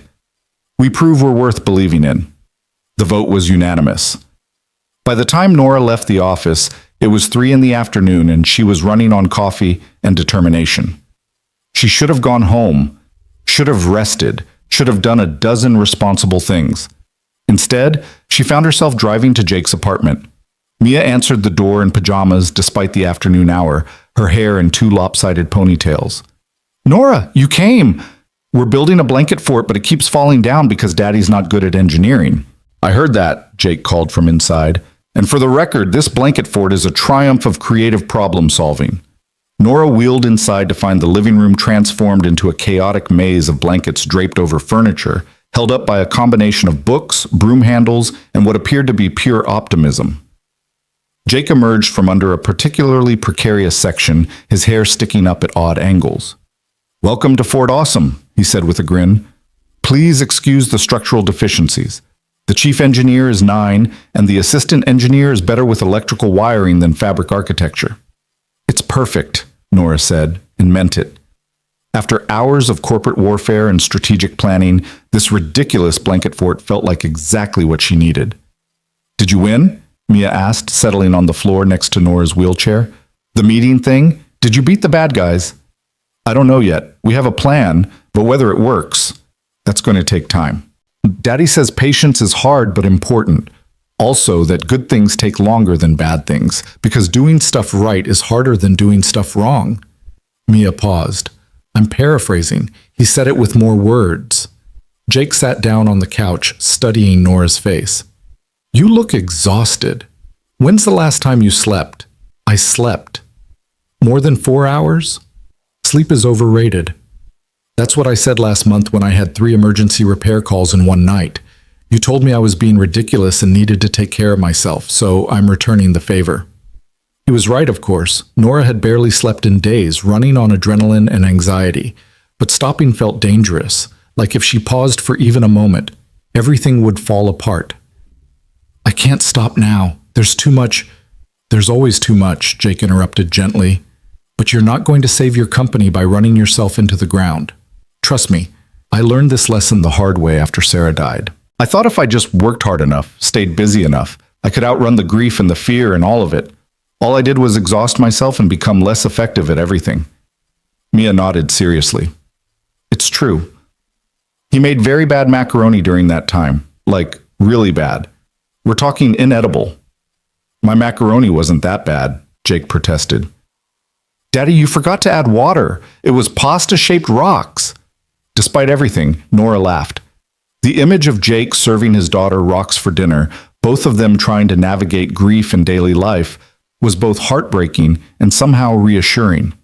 We prove we're worth believing in." The vote was unanimous. By the time Nora left the office, it was 3 p.m. and she was running on coffee and determination. She should have gone home, should have rested, should have done a dozen responsible things. Instead, she found herself driving to Jake's apartment. Mia answered the door in pajamas despite the afternoon hour, her hair in 2 lopsided ponytails. "Nora, you came! We're building a blanket fort, but it keeps falling down because Daddy's not good at engineering." "I heard that," Jake called from inside. "And for the record, this blanket fort is a triumph of creative problem solving." Nora wheeled inside to find the living room transformed into a chaotic maze of blankets draped over furniture, held up by a combination of books, broom handles, and what appeared to be pure optimism. Jake emerged from under a particularly precarious section, his hair sticking up at odd angles. "Welcome to Fort Awesome," he said with a grin. "Please excuse the structural deficiencies. The chief engineer is 9, and the assistant engineer is better with electrical wiring than fabric architecture." "It's perfect," Nora said, and meant it. After hours of corporate warfare and strategic planning, this ridiculous blanket fort felt like exactly what she needed. "Did you win?" Mia asked, settling on the floor next to Nora's wheelchair. "The meeting thing? Did you beat the bad guys?" "I don't know yet. We have a plan, but whether it works, that's going to take time." "Daddy says patience is hard but important. Also, that good things take longer than bad things, because doing stuff right is harder than doing stuff wrong. Mia paused. I'm paraphrasing. He said it with more words. Jake sat down on the couch, studying Nora's face. You look exhausted. When's the last time you slept? I slept. More than 4 hours? Sleep is overrated. That's what I said last month when I had 3 emergency repair calls in one night. You told me I was being ridiculous and needed to take care of myself, so I'm returning the favor. He was right, of course. Nora had barely slept in days, running on adrenaline and anxiety. But stopping felt dangerous, like if she paused for even a moment, everything would fall apart. I can't stop now. There's too much. There's always too much, Jake interrupted gently. But you're not going to save your company by running yourself into the ground. Trust me, I learned this lesson the hard way after Sarah died. I thought if I just worked hard enough, stayed busy enough, I could outrun the grief and the fear and all of it. All I did was exhaust myself and become less effective at everything. Mia nodded seriously. It's true. He made very bad macaroni during that time. Like, really bad. We're talking inedible. My macaroni wasn't that bad, Jake protested. Daddy, you forgot to add water. It was pasta-shaped rocks. Despite everything, Nora laughed. The image of Jake serving his daughter rocks for dinner, both of them trying to navigate grief in daily life, was both heartbreaking and somehow reassuring.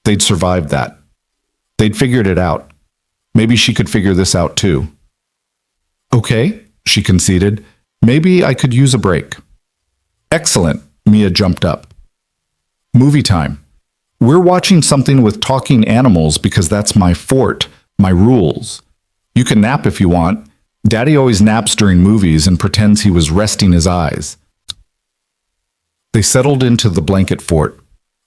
They'd survived that. They'd figured it out. Maybe she could figure this out too. Okay, she conceded. Maybe I could use a break. Excellent, Mia jumped up. Movie time. We're watching something with talking animals because that's my fort, my rules. You can nap if you want. Daddy always naps during movies and pretends he was resting his eyes. They settled into the blanket fort,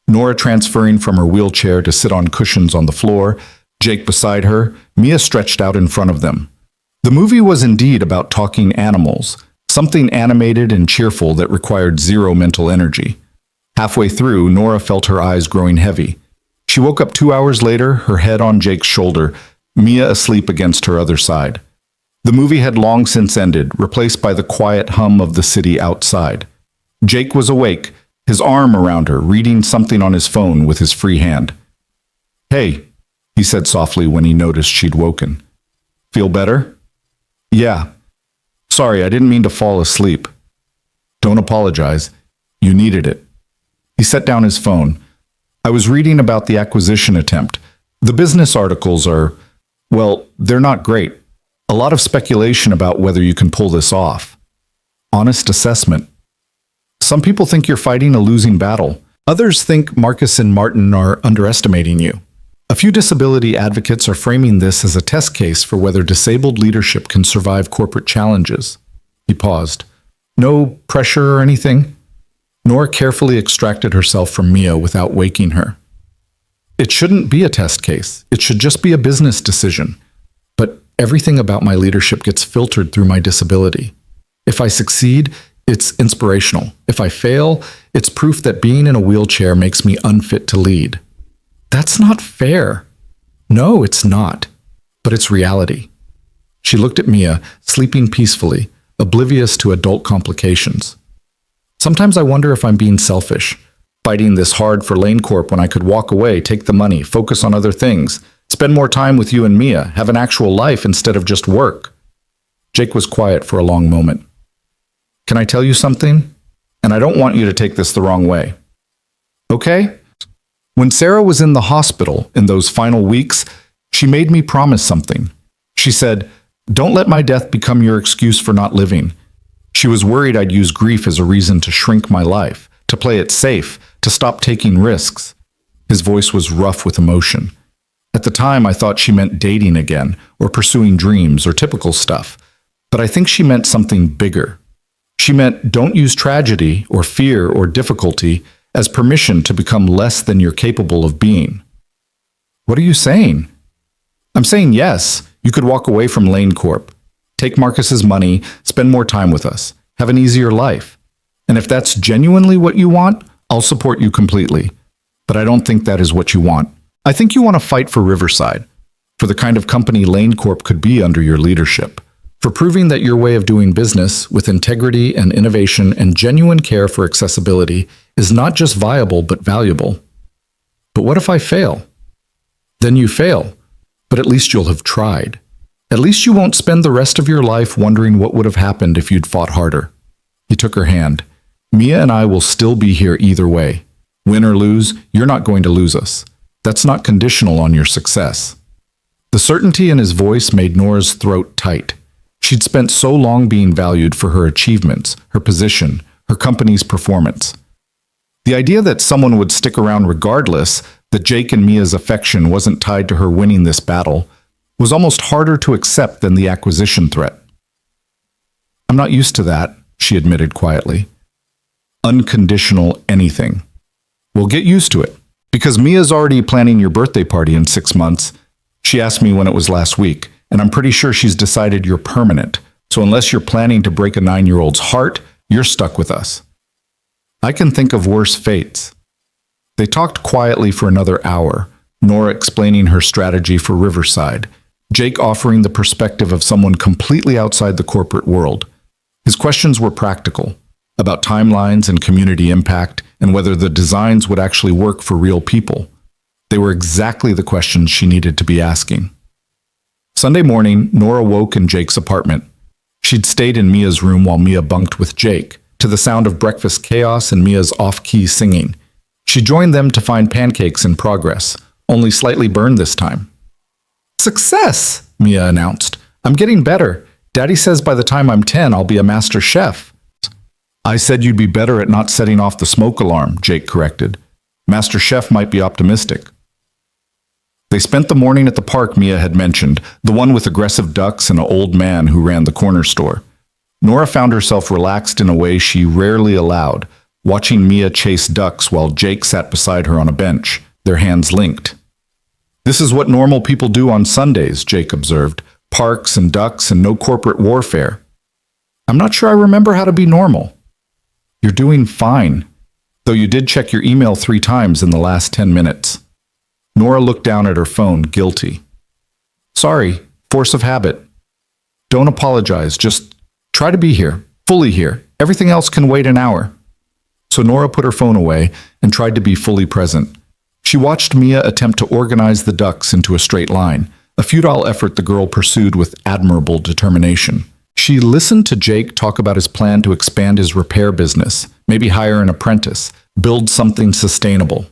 Nora transferring from her wheelchair to sit on cushions on the floor, Jake beside her, Mia stretched out in front of them. The movie was indeed about talking animals, something animated and cheerful that required zero mental energy. Halfway through, Nora felt her eyes growing heavy. She woke up 2 hours later, her head on Jake's shoulder, Mia asleep against her other side. The movie had long since ended, replaced by the quiet hum of the city outside. Jake was awake, his arm around her, reading something on his phone with his free hand. Hey, he said softly when he noticed she'd woken. Feel better? Yeah. Sorry, I didn't mean to fall asleep. Don't apologize. You needed it. He set down his phone. I was reading about the acquisition attempt. The business articles are, well, they're not great. A lot of speculation about whether you can pull this off. Honest assessment. Some people think you're fighting a losing battle. Others think Marcus and Martin are underestimating you. A few disability advocates are framing this as a test case for whether disabled leadership can survive corporate challenges. He paused. No pressure or anything? Nora carefully extracted herself from Mia without waking her. It shouldn't be a test case. It should just be a business decision. But everything about my leadership gets filtered through my disability. If I succeed, it's inspirational. If I fail, it's proof that being in a wheelchair makes me unfit to lead. That's not fair. No, it's not. But it's reality. She looked at Mia, sleeping peacefully, oblivious to adult complications. Sometimes I wonder if I'm being selfish, fighting this hard for Lane Corp when I could walk away, take the money, focus on other things, spend more time with you and Mia, have an actual life instead of just work. Jake was quiet for a long moment. Can I tell you something? And I don't want you to take this the wrong way. Okay? When Sarah was in the hospital in those final weeks, she made me promise something. She said, "Don't let my death become your excuse for not living." She was worried I'd use grief as a reason to shrink my life, to play it safe, to stop taking risks. His voice was rough with emotion. At the time, I thought she meant dating again, or pursuing dreams, or typical stuff. But I think she meant something bigger. She meant don't use tragedy, or fear, or difficulty as permission to become less than you're capable of being. What are you saying? I'm saying yes, you could walk away from Lane Corp, take Marcus's money, spend more time with us, have an easier life. And if that's genuinely what you want, I'll support you completely. But I don't think that is what you want. I think you want to fight for Riverside, for the kind of company Lane Corp could be under your leadership. for proving that your way of doing business with integrity and innovation and genuine care for accessibility is not just viable but valuable. But what if I fail? Then you fail, but at least you'll have tried. At least you won't spend the rest of your life wondering what would have happened if you'd fought harder. He took her hand. Mia and I will still be here either way. Win or lose, you're not going to lose us. That's not conditional on your success. The certainty in his voice made Nora's throat tight. She'd spent so long being valued for her achievements, her position, her company's performance. The idea that someone would stick around regardless, that Jake and Mia's affection wasn't tied to her winning this battle, was almost harder to accept than the acquisition threat. I'm not used to that, she admitted quietly. Unconditional anything. We'll get used to it, because Mia's already planning your birthday party in 6 months. She asked me when it was last week, and I'm pretty sure she's decided you're permanent. So unless you're planning to break a 9-year-old's heart, you're stuck with us. I can think of worse fates. They talked quietly for another hour, Nora explaining her strategy for Riverside, Jake offering the perspective of someone completely outside the corporate world. His questions were practical, about timelines and community impact, and whether the designs would actually work for real people. They were exactly the questions she needed to be asking. Sunday morning, Nora woke in Jake's apartment. She'd stayed in Mia's room while Mia bunked with Jake, to the sound of breakfast chaos and Mia's off-key singing. She joined them to find pancakes in progress, only slightly burned this time. "Success!" Mia announced. "I'm getting better. Daddy says by the time I'm 10, I'll be a master chef." "I said you'd be better at not setting off the smoke alarm," Jake corrected. "Master chef might be optimistic." They spent the morning at the park Mia had mentioned, the one with aggressive ducks and an old man who ran the corner store. Nora found herself relaxed in a way she rarely allowed, watching Mia chase ducks while Jake sat beside her on a bench, their hands linked. "This is what normal people do on Sundays," Jake observed. "Parks and ducks and no corporate warfare." "I'm not sure I remember how to be normal." "You're doing fine, though you did check your email 3 times in the last 10 minutes. Nora looked down at her phone, guilty. "Sorry, force of habit." "Don't apologize, just try to be here, fully here. Everything else can wait an hour." So Nora put her phone away and tried to be fully present. She watched Mia attempt to organize the ducks into a straight line, a futile effort the girl pursued with admirable determination. She listened to Jake talk about his plan to expand his repair business, maybe hire an apprentice, build something sustainable.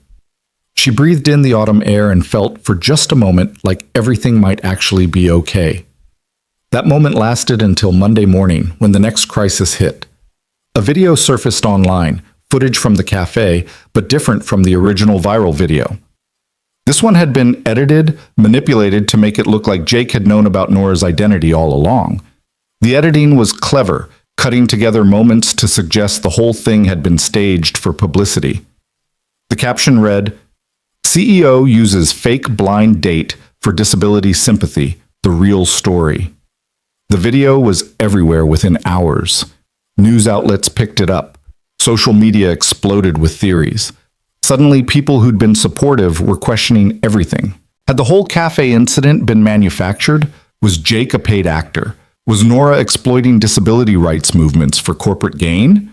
She breathed in the autumn air and felt, for just a moment, like everything might actually be okay. That moment lasted until Monday morning, when the next crisis hit. A video surfaced online, footage from the cafe, but different from the original viral video. This one had been edited, manipulated to make it look like Jake had known about Nora's identity all along. The editing was clever, cutting together moments to suggest the whole thing had been staged for publicity. The caption read, "CEO uses fake blind date for disability sympathy, the real story." The video was everywhere within hours. News outlets picked it up. Social media exploded with theories. Suddenly, people who'd been supportive were questioning everything. Had the whole cafe incident been manufactured? Was Jake a paid actor? Was Nora exploiting disability rights movements for corporate gain?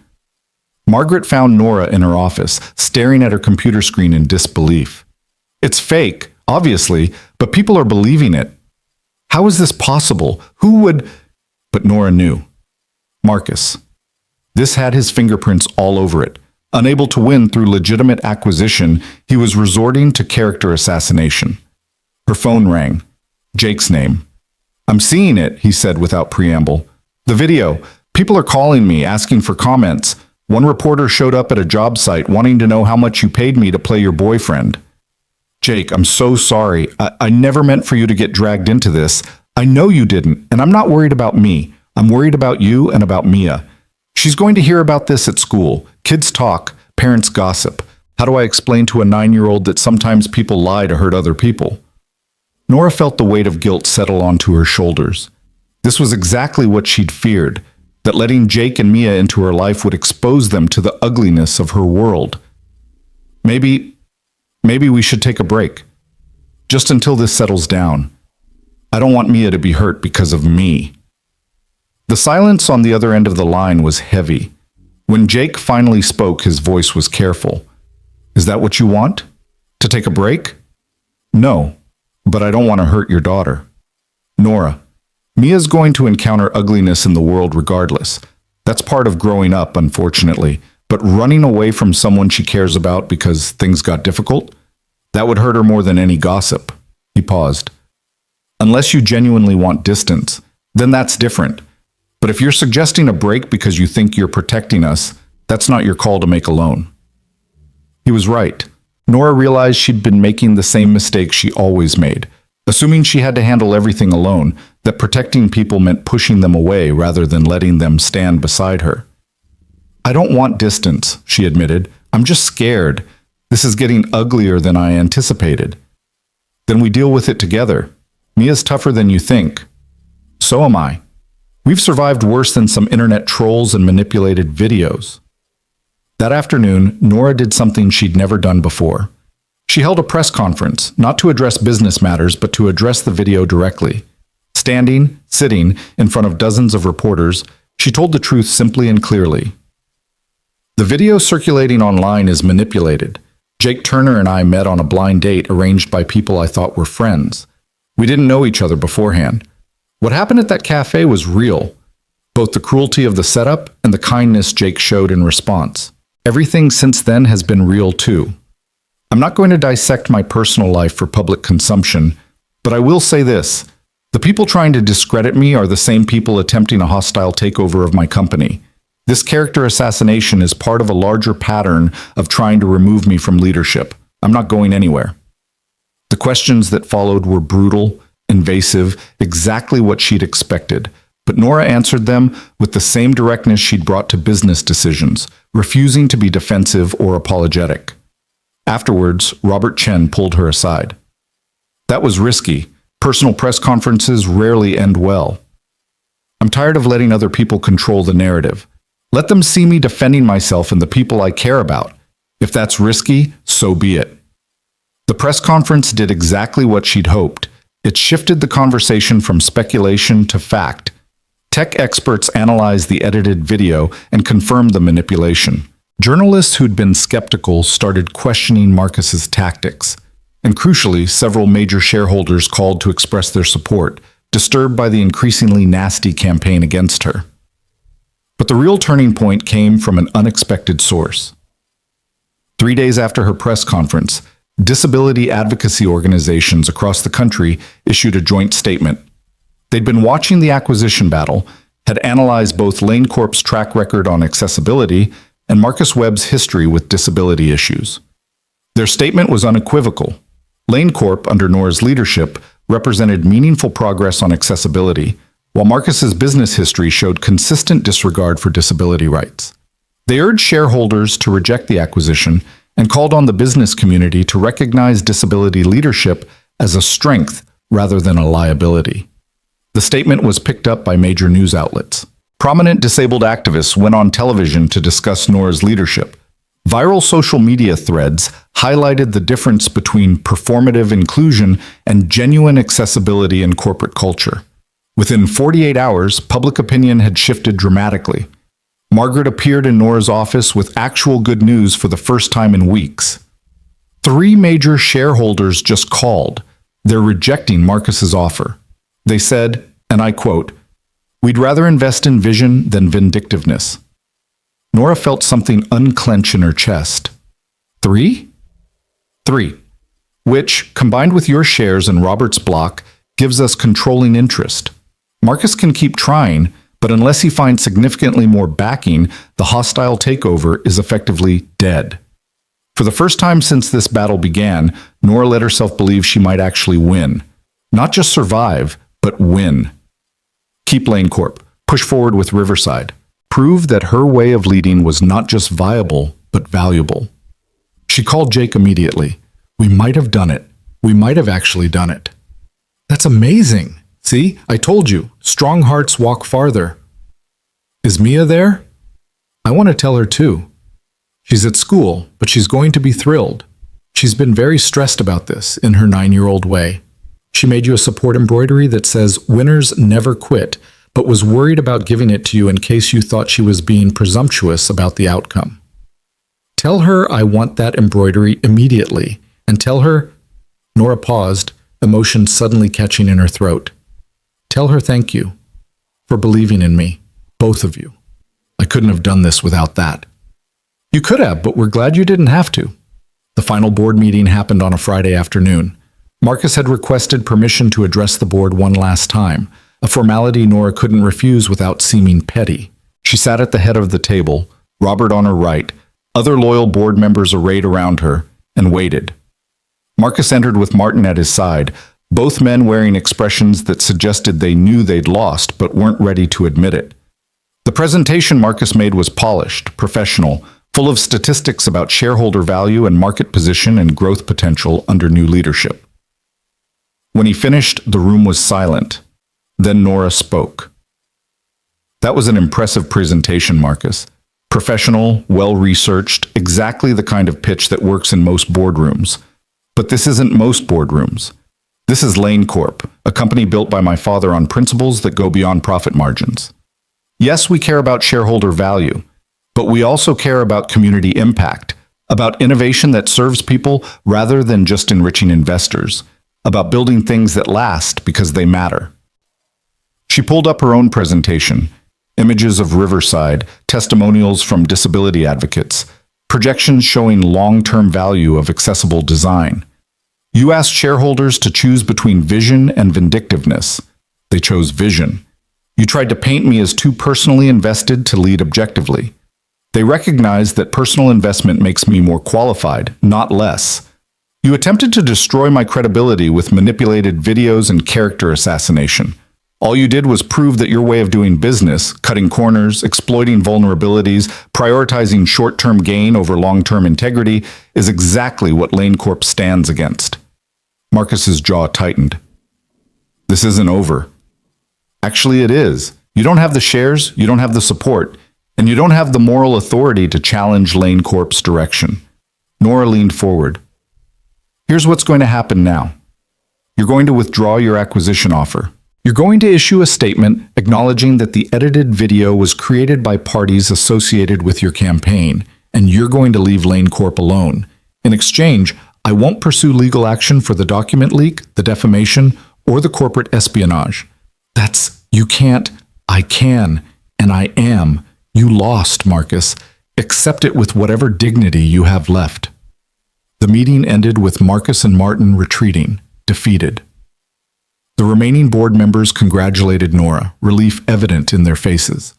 Margaret found Nora in her office, staring at her computer screen in disbelief. "It's fake, obviously, but people are believing it. How is this possible? Who would—" But Nora knew. Marcus. This had his fingerprints all over it. Unable to win through legitimate acquisition, he was resorting to character assassination. Her phone rang. Jake's name. "I'm seeing it," he said without preamble. "The video. People are calling me, asking for comments. One reporter showed up at a job site wanting to know how much you paid me to play your boyfriend." "Jake, I'm so sorry. I never meant for you to get dragged into this. I know you didn't, and I'm not worried about me. I'm worried about you and about Mia. She's going to hear about this at school. Kids talk, parents gossip. How do I explain to a 9-year-old that sometimes people lie to hurt other people?" Nora felt the weight of guilt settle onto her shoulders. This was exactly what she'd feared, that letting Jake and Mia into her life would expose them to the ugliness of her world. Maybe we should take a break. Just until this settles down. I don't want Mia to be hurt because of me." The silence on the other end of the line was heavy. When Jake finally spoke, his voice was careful. Is that what you want? To take a break? No, but I don't want to hurt your daughter. Nora, Mia's going to encounter ugliness in the world regardless. That's part of growing up, unfortunately. But running away from someone she cares about because things got difficult? That would hurt her more than any gossip. He paused. Unless you genuinely want distance, then that's different. But if you're suggesting a break because you think you're protecting us, that's not your call to make alone. He was right. Nora realized she'd been making the same mistake she always made, assuming she had to handle everything alone, that protecting people meant pushing them away rather than letting them stand beside her. I don't want distance, she admitted. I'm just scared. This is getting uglier than I anticipated. Then we deal with it together. Mia's tougher than you think. So am I. We've survived worse than some internet trolls and manipulated videos. That afternoon, Nora did something she'd never done before. She held a press conference, not to address business matters, but to address the video directly. Sitting in front of dozens of reporters, she told the truth simply and clearly. The video circulating online is manipulated. Jake Turner and I met on a blind date arranged by people I thought were friends. We didn't know each other beforehand. What happened at that cafe was real, both the cruelty of the setup and the kindness Jake showed in response. Everything since then has been real too. I'm not going to dissect my personal life for public consumption, but I will say this. The people trying to discredit me are the same people attempting a hostile takeover of my company. This character assassination is part of a larger pattern of trying to remove me from leadership. I'm not going anywhere. The questions that followed were brutal, invasive, exactly what she'd expected. But Nora answered them with the same directness she'd brought to business decisions, refusing to be defensive or apologetic. Afterwards, Robert Chen pulled her aside. That was risky. Personal press conferences rarely end well. I'm tired of letting other people control the narrative. Let them see me defending myself and the people I care about. If that's risky, so be it. The press conference did exactly what she'd hoped. It shifted the conversation from speculation to fact. Tech experts analyzed the edited video and confirmed the manipulation. Journalists who'd been skeptical started questioning Marcus's tactics. And crucially, several major shareholders called to express their support, disturbed by the increasingly nasty campaign against her. But the real turning point came from an unexpected source. 3 days after her press conference, disability advocacy organizations across the country issued a joint statement. They'd been watching the acquisition battle, had analyzed both Lane Corp's track record on accessibility and Marcus Webb's history with disability issues. Their statement was unequivocal. Lane Corp, under Nora's leadership, represented meaningful progress on accessibility, while Marcus's business history showed consistent disregard for disability rights. They urged shareholders to reject the acquisition and called on the business community to recognize disability leadership as a strength rather than a liability. The statement was picked up by major news outlets. Prominent disabled activists went on television to discuss Nora's leadership. Viral social media threads highlighted the difference between performative inclusion and genuine accessibility in corporate culture. Within 48 hours, public opinion had shifted dramatically. Margaret appeared in Nora's office with actual good news for the first time in weeks. 3 major shareholders just called. They're rejecting Marcus's offer. They said, and I quote, "We'd rather invest in vision than vindictiveness." Nora felt something unclench in her chest. 3? 3. Which, combined with your shares in Robert's block, gives us controlling interest. Marcus can keep trying, but unless he finds significantly more backing, the hostile takeover is effectively dead. For the first time since this battle began, Nora let herself believe she might actually win. Not just survive, but win. Keep Lane Corp. Push forward with Riverside. Prove that her way of leading was not just viable, but valuable. She called Jake immediately. We might have done it. We might have actually done it. That's amazing. See, I told you, strong hearts walk farther. Is Mia there? I want to tell her too. She's at school, but she's going to be thrilled. She's been very stressed about this in her 9-year-old way. She made you a support embroidery that says, "Winners never quit," but was worried about giving it to you in case you thought she was being presumptuous about the outcome. Tell her I want that embroidery immediately, and tell her—" Nora paused, emotion suddenly catching in her throat. "Tell her thank you for believing in me, both of you. I couldn't have done this without that." "You could have, but we're glad you didn't have to." The final board meeting happened on a Friday afternoon. Marcus had requested permission to address the board one last time, a formality Nora couldn't refuse without seeming petty. She sat at the head of the table, Robert on her right, other loyal board members arrayed around her, and waited. Marcus entered with Martin at his side, both men wearing expressions that suggested they knew they'd lost but weren't ready to admit it. The presentation Marcus made was polished, professional, full of statistics about shareholder value and market position and growth potential under new leadership. When he finished, the room was silent. Then Nora spoke. "That was an impressive presentation, Marcus. Professional, well-researched, exactly the kind of pitch that works in most boardrooms. But this isn't most boardrooms. This is Lane Corp, a company built by my father on principles that go beyond profit margins. Yes, we care about shareholder value, but we also care about community impact, about innovation that serves people rather than just enriching investors, about building things that last because they matter." She pulled up her own presentation, images of Riverside, testimonials from disability advocates, projections showing long-term value of accessible design. "You asked shareholders to choose between vision and vindictiveness. They chose vision. You tried to paint me as too personally invested to lead objectively. They recognized that personal investment makes me more qualified, not less. You attempted to destroy my credibility with manipulated videos and character assassination. All you did was prove that your way of doing business, cutting corners, exploiting vulnerabilities, prioritizing short-term gain over long-term integrity, is exactly what Lane Corp stands against." Marcus's jaw tightened. "This isn't over." "Actually, it is. You don't have the shares, you don't have the support, and you don't have the moral authority to challenge Lane Corp's direction." Nora leaned forward. "Here's what's going to happen now. You're going to withdraw your acquisition offer. You're going to issue a statement acknowledging that the edited video was created by parties associated with your campaign, and you're going to leave Lane Corp alone. In exchange, I won't pursue legal action for the document leak, the defamation, or the corporate espionage." "You can't." "I can, and I am. You lost, Marcus. Accept it with whatever dignity you have left." The meeting ended with Marcus and Martin retreating, defeated. The remaining board members congratulated Nora, relief evident in their faces.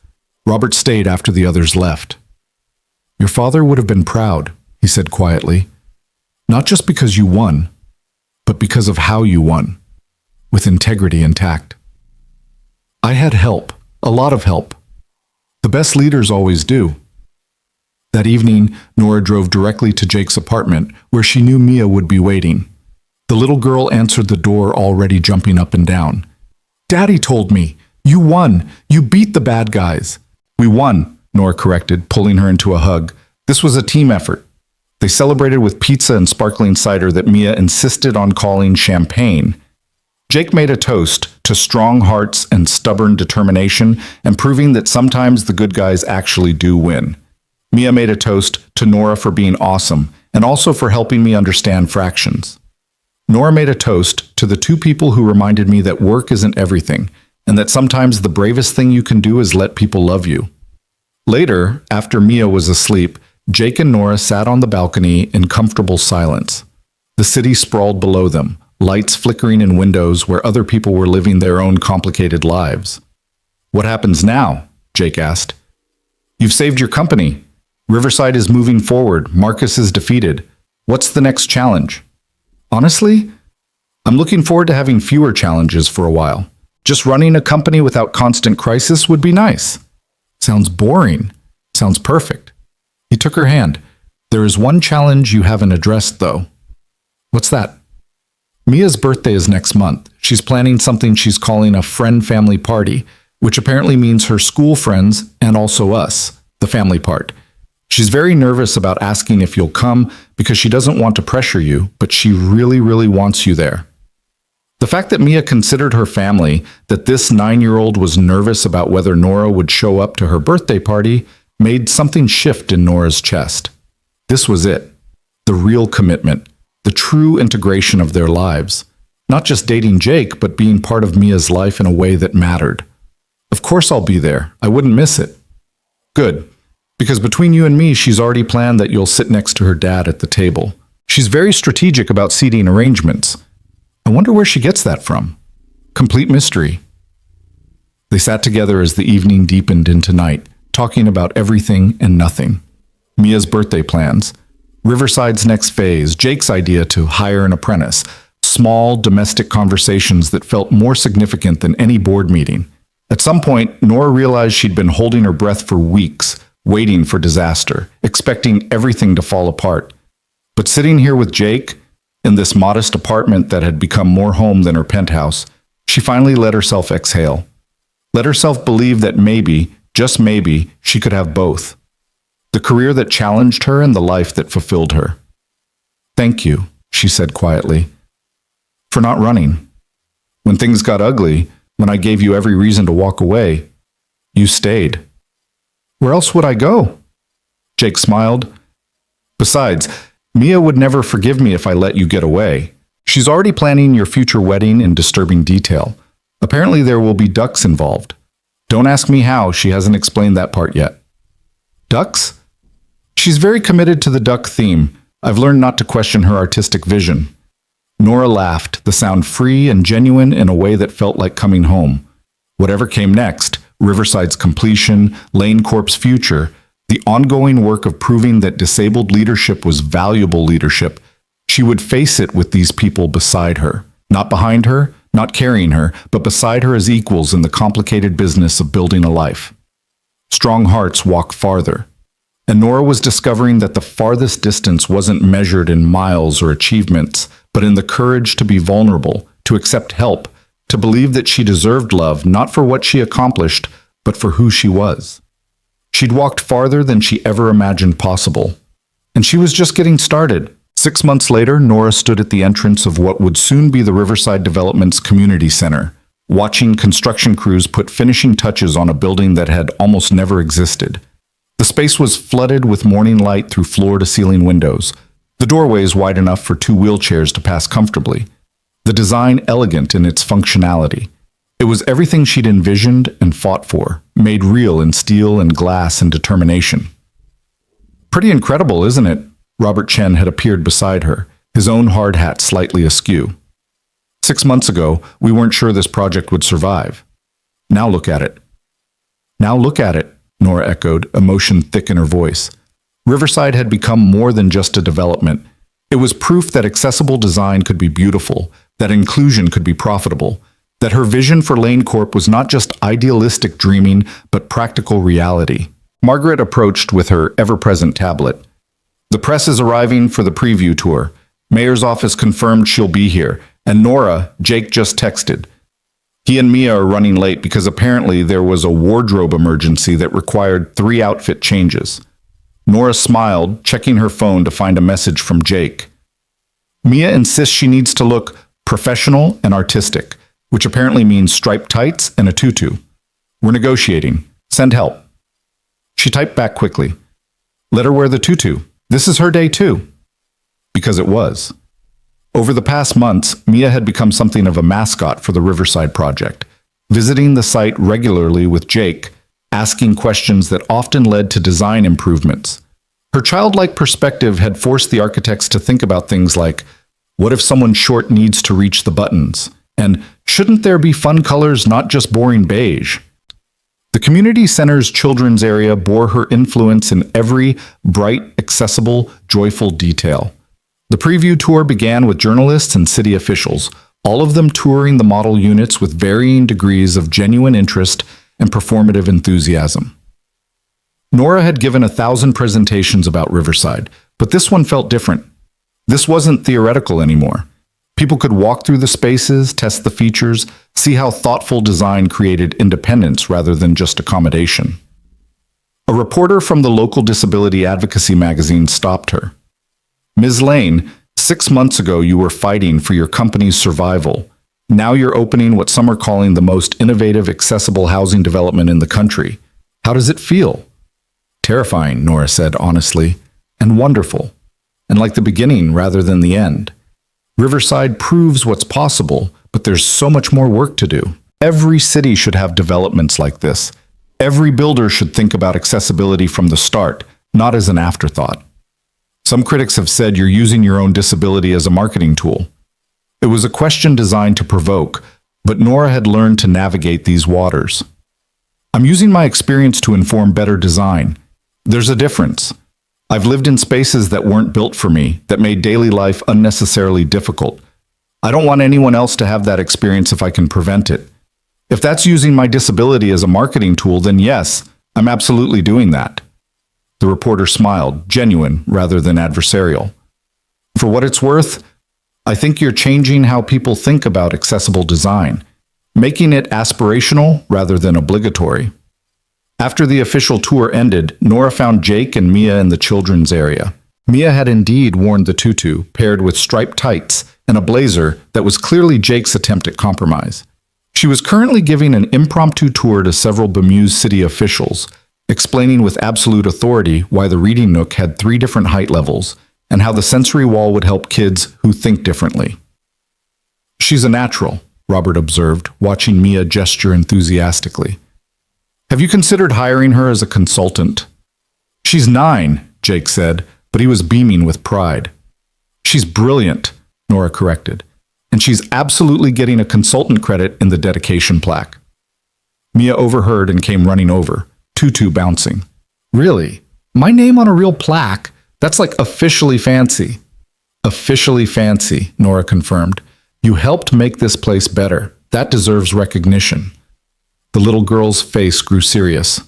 Robert stayed after the others left. "Your father would have been proud," he said quietly. "Not just because you won, but because of how you won, with integrity intact." "I had help, a lot of help. The best leaders always do." That evening, Nora drove directly to Jake's apartment, where she knew Mia would be waiting. The little girl answered the door, already jumping up and down. "Daddy told me. You won. You beat the bad guys." "We won," Nora corrected, pulling her into a hug. "This was a team effort." They celebrated with pizza and sparkling cider that Mia insisted on calling champagne. Jake made a toast to strong hearts and stubborn determination, and proving that sometimes the good guys actually do win. Mia made a toast to Nora for being awesome, and also for helping me understand fractions. Nora made a toast to the two people who reminded me that work isn't everything, and that sometimes the bravest thing you can do is let people love you. Later, after Mia was asleep, Jake and Nora sat on the balcony in comfortable silence. The city sprawled below them, lights flickering in windows where other people were living their own complicated lives. "What happens now?" Jake asked. "You've saved your company. Riverside is moving forward. Marcus is defeated. What's the next challenge?" "Honestly, I'm looking forward to having fewer challenges for a while. Just running a company without constant crisis would be nice." "Sounds boring." "Sounds perfect." He took her hand. "There is one challenge you haven't addressed, though." "What's that?" "Mia's birthday is next month. She's planning something she's calling a friend-family party, which apparently means her school friends and also us, the family part. She's very nervous about asking if you'll come because she doesn't want to pressure you, but she really, really wants you there." The fact that Mia considered her family, that this 9-year-old was nervous about whether Nora would show up to her birthday party, made something shift in Nora's chest. This was it. The real commitment, the true integration of their lives. Not just dating Jake, but being part of Mia's life in a way that mattered. Of course I'll be there. I wouldn't miss it. Good. Because between you and me, she's already planned that you'll sit next to her dad at the table. She's very strategic about seating arrangements. I wonder where she gets that from. Complete mystery. They sat together as the evening deepened into night, talking about everything and nothing. Mia's birthday plans, Riverside's next phase, Jake's idea to hire an apprentice, small domestic conversations that felt more significant than any board meeting. At some point, Nora realized she'd been holding her breath for weeks, waiting for disaster, expecting everything to fall apart. But sitting here with Jake, in this modest apartment that had become more home than her penthouse, she finally let herself exhale. Let herself believe that maybe, just maybe, she could have both. The career that challenged her and the life that fulfilled her. "Thank you," she said quietly, "for not running. When things got ugly, when I gave you every reason to walk away, you stayed." "Where else would I go?" Jake smiled. "Besides, Mia would never forgive me if I let you get away. She's already planning your future wedding in disturbing detail. Apparently there will be ducks involved. Don't ask me how, she hasn't explained that part yet." "Ducks?" "She's very committed to the duck theme. I've learned not to question her artistic vision." Nora laughed, the sound free and genuine in a way that felt like coming home. Whatever came next, Riverside's completion, Lane Corp's future, the ongoing work of proving that disabled leadership was valuable leadership, she would face it with these people beside her. Not behind her, not carrying her, but beside her as equals in the complicated business of building a life. Strong hearts walk farther. And Nora was discovering that the farthest distance wasn't measured in miles or achievements, but in the courage to be vulnerable, to accept help, to believe that she deserved love not for what she accomplished, but for who she was. She'd walked farther than she ever imagined possible. And she was just getting started. 6 months later, Nora stood at the entrance of what would soon be the Riverside Development's community center, watching construction crews put finishing touches on a building that had almost never existed. The space was flooded with morning light through floor-to-ceiling windows, the doorways wide enough for 2 wheelchairs to pass comfortably. The design elegant in its functionality. It was everything she'd envisioned and fought for, made real in steel and glass and determination. "Pretty incredible, isn't it?" Robert Chen had appeared beside her, his own hard hat slightly askew. 6 months ago, we weren't sure this project would survive. Now look at it. "Now look at it," Nora echoed, emotion thick in her voice. Riverside had become more than just a development. It was proof that accessible design could be beautiful, that inclusion could be profitable, that her vision for Lane Corp was not just idealistic dreaming, but practical reality. Margaret approached with her ever-present tablet. "The press is arriving for the preview tour. Mayor's office confirmed she'll be here, and Nora, Jake just texted. He and Mia are running late because apparently there was a wardrobe emergency that required 3 outfit changes." Nora smiled, checking her phone to find a message from Jake. "Mia insists she needs to look professional and artistic, which apparently means striped tights and a tutu. We're negotiating. Send help." She typed back quickly. "Let her wear the tutu. This is her day too." Because it was. Over the past months, Mia had become something of a mascot for the Riverside project, visiting the site regularly with Jake, asking questions that often led to design improvements. Her childlike perspective had forced the architects to think about things like, what if someone short needs to reach the buttons? And shouldn't there be fun colors, not just boring beige? The community center's children's area bore her influence in every bright, accessible, joyful detail. The preview tour began with journalists and city officials, all of them touring the model units with varying degrees of genuine interest and performative enthusiasm. Nora had given 1,000 presentations about Riverside, but this one felt different. This wasn't theoretical anymore. People could walk through the spaces, test the features, see how thoughtful design created independence rather than just accommodation. A reporter from the local disability advocacy magazine stopped her. "Ms. Lane, 6 months ago you were fighting for your company's survival. Now you're opening what some are calling the most innovative, accessible housing development in the country. How does it feel? Terrifying, Nora said honestly, and wonderful, and like the beginning rather than the end. Riverside proves what's possible, but there's so much more work to do. Every city should have developments like this. Every builder should think about accessibility from the start, not as an afterthought. Some critics have said you're using your own disability as a marketing tool. It was a question designed to provoke, but Nora had learned to navigate these waters. I'm using my experience to inform better design. There's a difference. I've lived in spaces that weren't built for me, that made daily life unnecessarily difficult. I don't want anyone else to have that experience if I can prevent it. If that's using my disability as a marketing tool, then yes, I'm absolutely doing that. The reporter smiled, genuine rather than adversarial. For what it's worth, I think you're changing how people think about accessible design, making it aspirational rather than obligatory. After the official tour ended, Nora found Jake and Mia in the children's area. Mia had indeed worn the tutu, paired with striped tights and a blazer that was clearly Jake's attempt at compromise. She was currently giving an impromptu tour to several bemused city officials, explaining with absolute authority why the reading nook had 3 different height levels and how the sensory wall would help kids who think differently. She's a natural, Robert observed, watching Mia gesture enthusiastically. Have you considered hiring her as a consultant? She's 9, Jake said, but he was beaming with pride. She's brilliant, Nora corrected, and she's absolutely getting a consultant credit in the dedication plaque. Mia overheard and came running over, tutu bouncing. Really? My name on a real plaque? That's like officially fancy. Officially fancy, Nora confirmed. You helped make this place better. That deserves recognition. The little girl's face grew serious.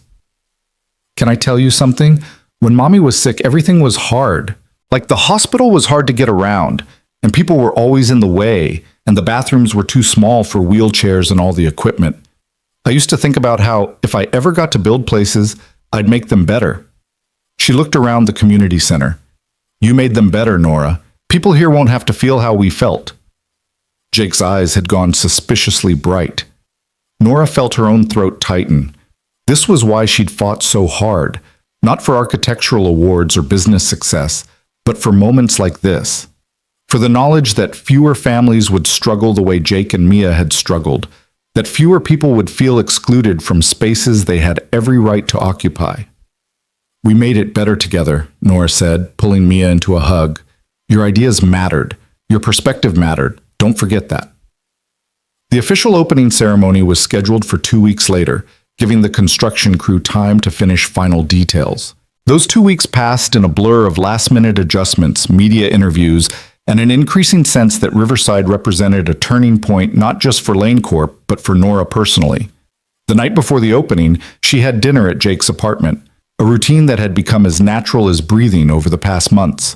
Can I tell you something? When Mommy was sick, everything was hard. Like the hospital was hard to get around, and people were always in the way, and the bathrooms were too small for wheelchairs and all the equipment. I used to think about how, if I ever got to build places, I'd make them better. She looked around the community center. You made them better, Nora. People here won't have to feel how we felt. Jake's eyes had gone suspiciously bright. Nora felt her own throat tighten. This was why she'd fought so hard, not for architectural awards or business success, but for moments like this. For the knowledge that fewer families would struggle the way Jake and Mia had struggled, that fewer people would feel excluded from spaces they had every right to occupy. We made it better together, Nora said, pulling Mia into a hug. Your ideas mattered. Your perspective mattered. Don't forget that. The official opening ceremony was scheduled for 2 weeks later, giving the construction crew time to finish final details. Those 2 weeks passed in a blur of last-minute adjustments, media interviews, and an increasing sense that Riverside represented a turning point not just for Lane Corp, but for Nora personally. The night before the opening, she had dinner at Jake's apartment, a routine that had become as natural as breathing over the past months.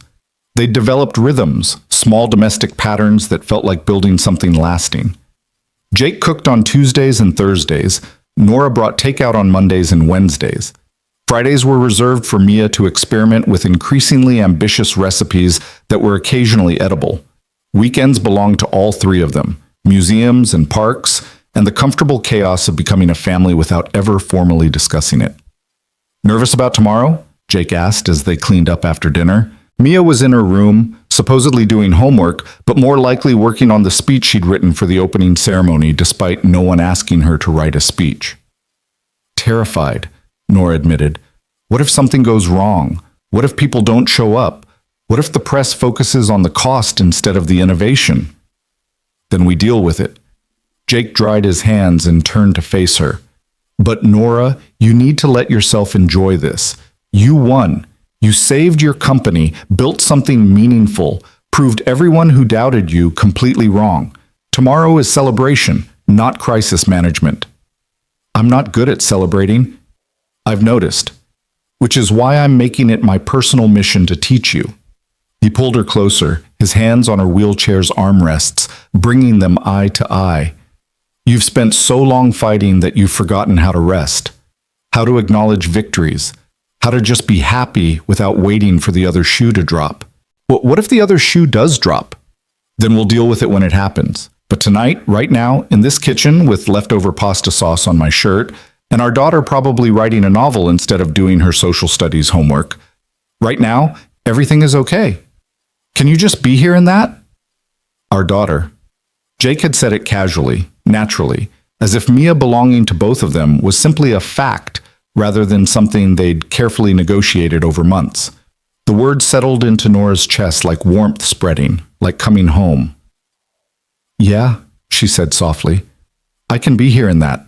They'd developed rhythms, small domestic patterns that felt like building something lasting. Jake cooked on Tuesdays and Thursdays. Nora brought takeout on Mondays and Wednesdays. Fridays were reserved for Mia to experiment with increasingly ambitious recipes that were occasionally edible. Weekends belonged to all 3 of them, museums and parks, and the comfortable chaos of becoming a family without ever formally discussing it. Nervous about tomorrow? Jake asked as they cleaned up after dinner. Mia was in her room, supposedly doing homework, but more likely working on the speech she'd written for the opening ceremony, despite no one asking her to write a speech. Terrified, Nora admitted. What if something goes wrong? What if people don't show up? What if the press focuses on the cost instead of the innovation? Then we deal with it. Jake dried his hands and turned to face her. But Nora, you need to let yourself enjoy this. You won. You saved your company, built something meaningful, proved everyone who doubted you completely wrong. Tomorrow is celebration, not crisis management. I'm not good at celebrating. I've noticed. Which is why I'm making it my personal mission to teach you. He pulled her closer, his hands on her wheelchair's armrests, bringing them eye to eye. You've spent so long fighting that you've forgotten how to rest, how to acknowledge victories, how to just be happy without waiting for the other shoe to drop. What if the other shoe does drop? Then we'll deal with it when it happens. But tonight, right now, in this kitchen with leftover pasta sauce on my shirt, and our daughter probably writing a novel instead of doing her social studies homework, right now, everything is okay. Can you just be here in that? Our daughter. Jake had said it casually, naturally, as if Mia belonging to both of them was simply a fact rather than something they'd carefully negotiated over months. The words settled into Nora's chest like warmth spreading, like coming home. Yeah, she said softly. I can be here in that.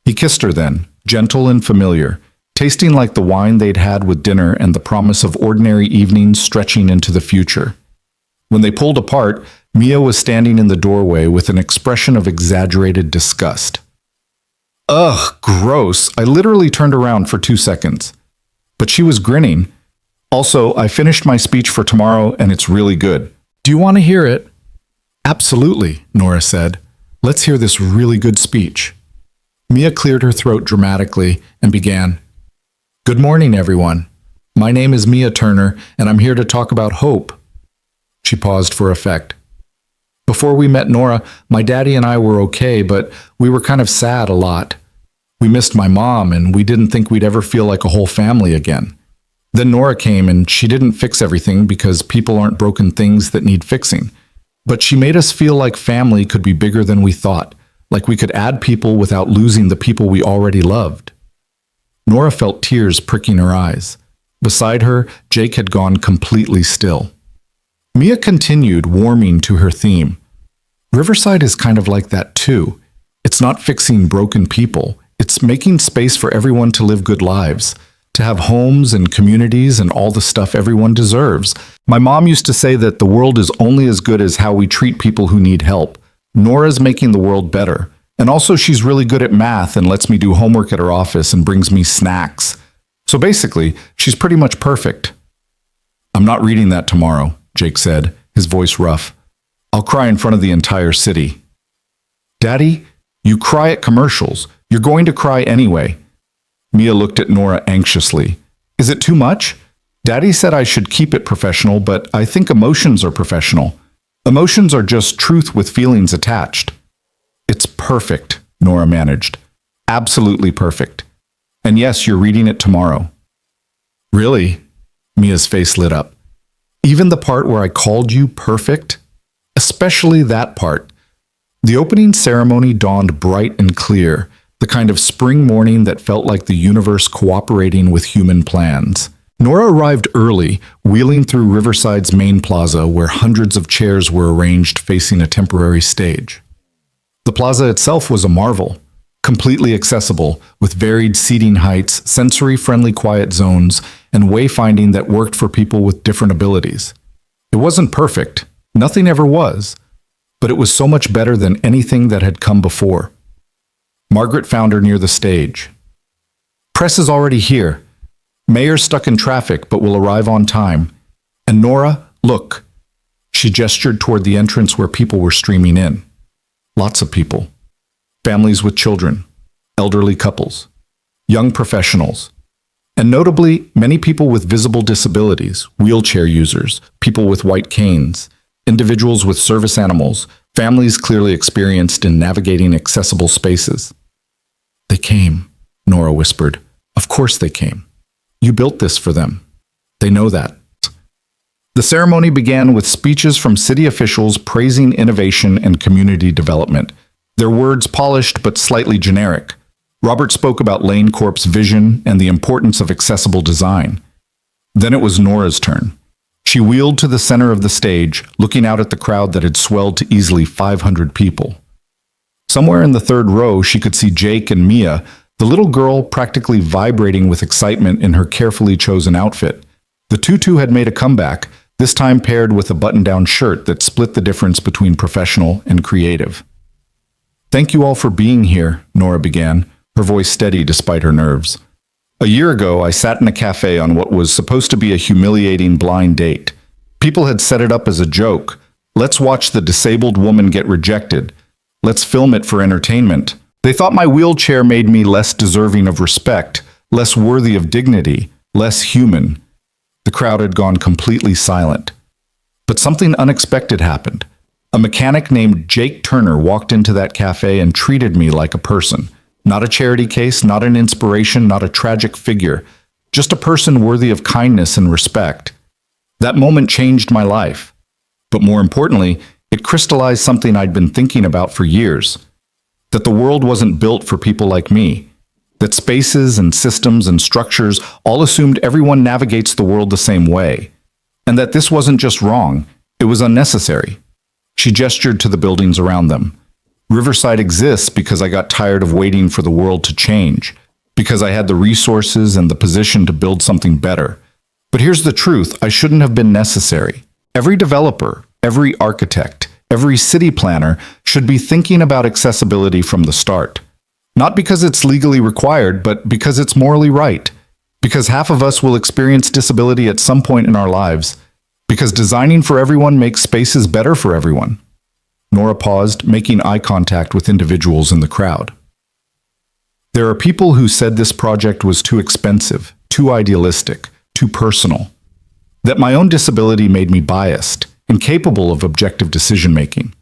He kissed her then, gentle and familiar, tasting like the wine they'd had with dinner and the promise of ordinary evenings stretching into the future. When they pulled apart, Mia was standing in the doorway with an expression of exaggerated disgust. Ugh, gross. I literally turned around for 2 seconds. But she was grinning. Also, I finished my speech for tomorrow and it's really good. Do you want to hear it? Absolutely, Nora said. Let's hear this really good speech. Mia cleared her throat dramatically and began. Good morning, everyone. My name is Mia Turner, and I'm here to talk about hope. She paused for effect. Before we met Nora, my daddy and I were okay, but we were kind of sad a lot. We missed my mom, and we didn't think we'd ever feel like a whole family again. Then Nora came, and she didn't fix everything because people aren't broken things that need fixing. But she made us feel like family could be bigger than we thought, like we could add people without losing the people we already loved. Nora felt tears pricking her eyes. Beside her, Jake had gone completely still. Mia continued, warming to her theme. Riverside is kind of like that too. It's not fixing broken people. It's making space for everyone to live good lives, to have homes and communities and all the stuff everyone deserves. My mom used to say that the world is only as good as how we treat people who need help. Nora's making the world better. And also she's really good at math and lets me do homework at her office and brings me snacks. So basically, she's pretty much perfect. I'm not reading that tomorrow, Jake said, his voice rough. I'll cry in front of the entire city. Daddy, you cry at commercials. You're going to cry anyway. Mia looked at Nora anxiously. Is it too much? Daddy said I should keep it professional, but I think emotions are professional. Emotions are just truth with feelings attached. It's perfect, Nora managed. Absolutely perfect. And yes, you're reading it tomorrow. Really? Mia's face lit up. Even the part where I called you perfect? Especially that part. The opening ceremony dawned bright and clear, the kind of spring morning that felt like the universe cooperating with human plans. Nora arrived early, wheeling through Riverside's main plaza where hundreds of chairs were arranged facing a temporary stage. The plaza itself was a marvel, completely accessible, with varied seating heights, sensory-friendly quiet zones, and wayfinding that worked for people with different abilities. It wasn't perfect, nothing ever was, but it was so much better than anything that had come before. Margaret found her near the stage. Press is already here. Mayor's stuck in traffic, but will arrive on time. And Nora, look. She gestured toward the entrance where people were streaming in. Lots of people. Families with children, elderly couples, young professionals, and notably, many people with visible disabilities, wheelchair users, people with white canes, individuals with service animals, families clearly experienced in navigating accessible spaces. They came, Nora whispered. Of course they came. You built this for them. They know that. The ceremony began with speeches from city officials praising innovation and community development, their words polished but slightly generic. Robert spoke about Lane Corp's vision and the importance of accessible design. Then it was Nora's turn. She wheeled to the center of the stage, looking out at the crowd that had swelled to easily 500 people. Somewhere in the third row, she could see Jake and Mia, the little girl practically vibrating with excitement in her carefully chosen outfit. The tutu had made a comeback, this time paired with a button-down shirt that split the difference between professional and creative. Thank you all for being here, Nora began, her voice steady despite her nerves. A year ago, I sat in a cafe on what was supposed to be a humiliating blind date. People had set it up as a joke. Let's watch the disabled woman get rejected. Let's film it for entertainment. They thought my wheelchair made me less deserving of respect, less worthy of dignity, less human. The crowd had gone completely silent. But something unexpected happened. A mechanic named Jake Turner walked into that cafe and treated me like a person. Not a charity case, not an inspiration, not a tragic figure. Just a person worthy of kindness and respect. That moment changed my life. But more importantly, it crystallized something I'd been thinking about for years. That the world wasn't built for people like me. That spaces and systems and structures all assumed everyone navigates the world the same way. And that this wasn't just wrong, it was unnecessary. She gestured to the buildings around them. Riverside exists because I got tired of waiting for the world to change, because I had the resources and the position to build something better. But here's the truth, I shouldn't have been necessary. Every developer, every architect, every city planner should be thinking about accessibility from the start. Not because it's legally required, but because it's morally right. Because half of us will experience disability at some point in our lives. Because designing for everyone makes spaces better for everyone. Nora paused, making eye contact with individuals in the crowd. There are people who said this project was too expensive, too idealistic, too personal. That my own disability made me biased, incapable of objective decision-making.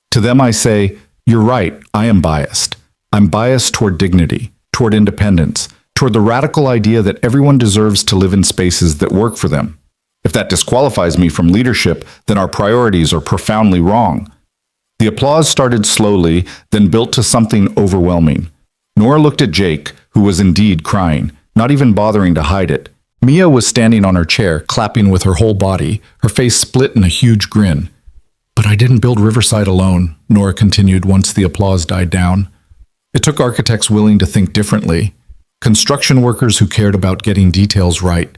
To them I say, you're right, I am biased. I'm biased toward dignity, toward independence, toward the radical idea that everyone deserves to live in spaces that work for them. If that disqualifies me from leadership, then our priorities are profoundly wrong. The applause started slowly, then built to something overwhelming. Nora looked at Jake, who was indeed crying, not even bothering to hide it. Mia was standing on her chair, clapping with her whole body, her face split in a huge grin. But I didn't build Riverside alone, Nora continued once the applause died down. It took architects willing to think differently, construction workers who cared about getting details right,